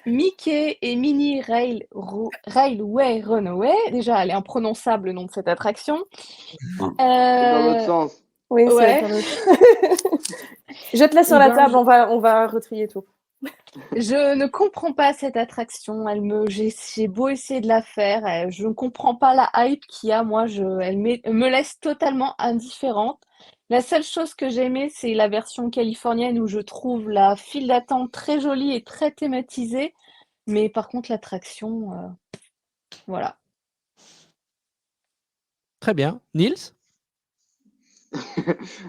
Mickey et Minnie Railway Runaway. Déjà, elle est imprononçable, le nom de cette attraction. C'est dans l'autre sens. Oui, c'est dans l'autre. Jette-la sur la table, on va retrier tout. Je ne comprends pas cette attraction. J'ai beau essayer de la faire, je ne comprends pas la hype qu'il y a. Moi, elle me laisse totalement indifférente. La seule chose que j'ai aimée, c'est la version californienne où je trouve la file d'attente très jolie et très thématisée. Mais par contre, l'attraction, voilà. Très bien. Niels?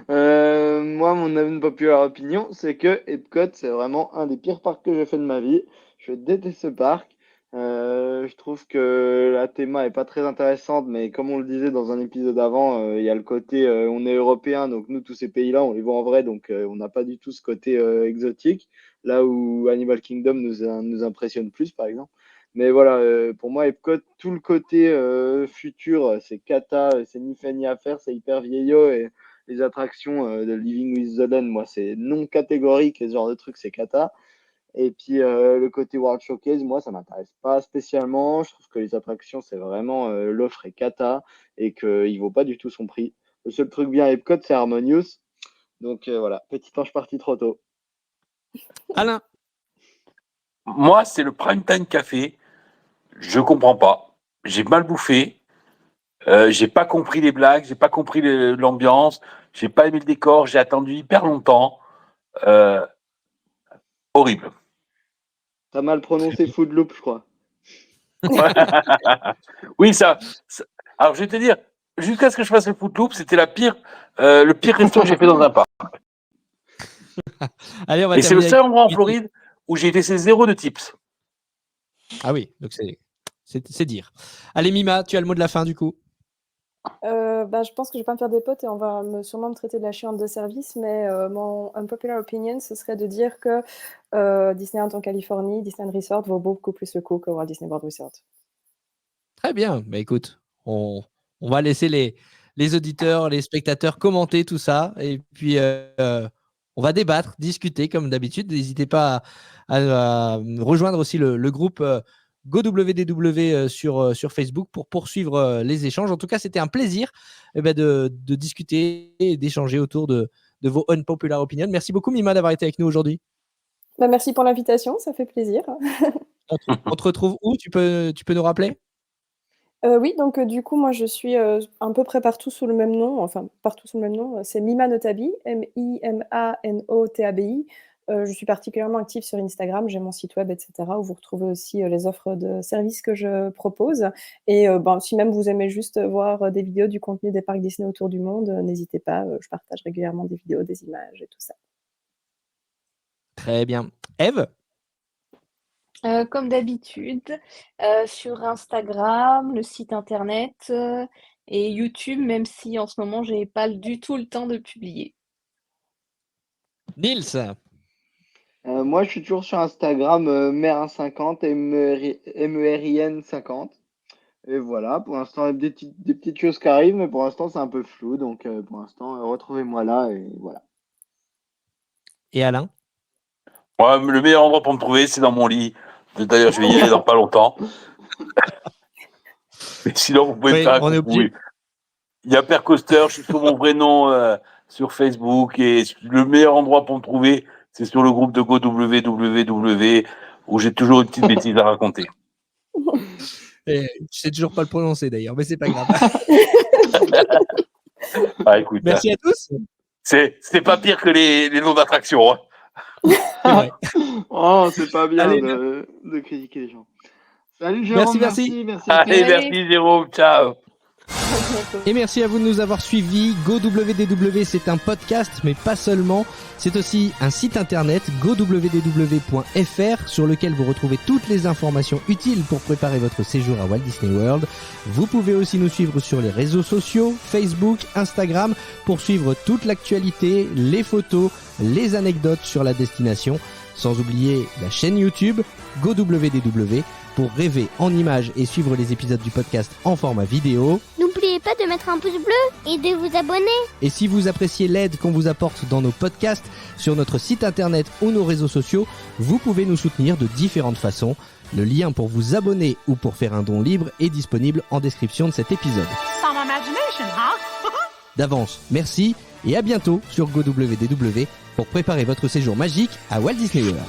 Moi, mon unpopular opinion, c'est que Epcot, c'est vraiment un des pires parcs que j'ai fait de ma vie. Je déteste ce parc. Je trouve que la théma est pas très intéressante, mais comme on le disait dans un épisode avant, il y a le côté on est européen, donc nous, tous ces pays-là, on les voit en vrai, donc on n'a pas du tout ce côté exotique, là où Animal Kingdom nous impressionne plus, par exemple. Mais voilà, pour moi, Epcot, tout le côté futur, c'est cata, c'est ni fait ni à faire, c'est hyper vieillot, et les attractions de Living with the Land, moi, c'est non catégorique, et ce genre de truc, c'est cata. Et puis le côté World Showcase, moi, ça m'intéresse pas spécialement. Je trouve que les attractions, c'est vraiment l'offre est cata et qu'il vaut pas du tout son prix. Le seul truc bien à Epcot, c'est Harmonious. Donc voilà, petit ange parti trop tôt. Alain? Moi, c'est le Prime Time Café. Je comprends pas. J'ai mal bouffé. J'ai pas compris les blagues. J'ai pas compris l'ambiance. J'ai pas aimé le décor. J'ai attendu hyper longtemps. Horrible. T'as mal prononcé Food Loop, je crois. Oui, ça. Alors, je vais te dire, jusqu'à ce que je fasse le Foot Loop, c'était le pire resto que j'ai fait dans un parc. Allez, on va Et c'est le terminer seul endroit en Floride où j'ai laissé 0 de tips. Ah oui, donc c'est dire. Allez, Mima, tu as le mot de la fin du coup. Je pense que je vais pas me faire des potes et on va sûrement me traiter de la chiante de service, mais mon unpopular opinion, ce serait de dire que Disneyland en Californie, Disneyland Resort vaut beaucoup plus le coup que Walt Disney World Resort. Très bien. Bah, écoute, on va laisser les auditeurs, les spectateurs commenter tout ça. Et puis, On va débattre, discuter comme d'habitude. N'hésitez pas à rejoindre aussi le groupe GoWDW sur Facebook pour poursuivre les échanges. En tout cas, c'était un plaisir de discuter et d'échanger autour de vos unpopular opinions. Merci beaucoup, Mima, d'avoir été avec nous aujourd'hui. Merci pour l'invitation, ça fait plaisir. On te retrouve où ? Tu peux nous rappeler ? Oui, donc du coup, moi, je suis à peu près partout sous le même nom. Enfin, partout sous le même nom. C'est Mima Notabi, Mimanotabi. Je suis particulièrement active sur Instagram. J'ai mon site web, etc., où vous retrouvez aussi les offres de services que je propose. Et si même vous aimez juste voir des vidéos du contenu des parcs Disney autour du monde, n'hésitez pas. Je partage régulièrement des vidéos, des images et tout ça. Très bien. Eve ? Comme d'habitude, sur Instagram, le site internet et YouTube, même si en ce moment, j'ai pas du tout le temps de publier. Nils ? Moi, je suis toujours sur Instagram, Merin50, MERIN50. Et voilà, pour l'instant, il y a des petites choses qui arrivent, mais pour l'instant, c'est un peu flou. Donc, pour l'instant, retrouvez-moi là et voilà. Et Alain ? Ouais, le meilleur endroit pour me trouver, c'est dans mon lit. D'ailleurs, je vais y aller dans pas longtemps. Mais sinon, vous pouvez me faire un coucou. Il y a Père Coster, je suis sur mon vrai nom sur Facebook. Et le meilleur endroit pour me trouver, c'est sur le groupe de GoWDW, où j'ai toujours une petite bêtise à raconter. Je sais toujours pas le prononcer d'ailleurs, mais c'est pas grave. Écoute, merci à tous. C'est pas pire que les noms d'attractions. Hein. C'est vrai. Oh, c'est pas bien de critiquer les gens. Salut Jérôme, merci. Allez, merci Jérôme, ciao. Et merci à vous de nous avoir suivis. GoWDW, c'est un podcast, mais pas seulement. C'est aussi un site internet, gowdw.fr, sur lequel vous retrouvez toutes les informations utiles pour préparer votre séjour à Walt Disney World. Vous pouvez aussi nous suivre sur les réseaux sociaux, Facebook, Instagram, pour suivre toute l'actualité, les photos, les anecdotes sur la destination. Sans oublier la chaîne YouTube, GoWDW, pour rêver en images et suivre les épisodes du podcast en format vidéo. N'oubliez pas de mettre un pouce bleu et de vous abonner. Et si vous appréciez l'aide qu'on vous apporte dans nos podcasts, sur notre site internet ou nos réseaux sociaux, vous pouvez nous soutenir de différentes façons. Le lien pour vous abonner ou pour faire un don libre est disponible en description de cet épisode. Some imagination, huh? D'avance, merci et à bientôt sur GoWDW pour préparer votre séjour magique à Walt Disney World.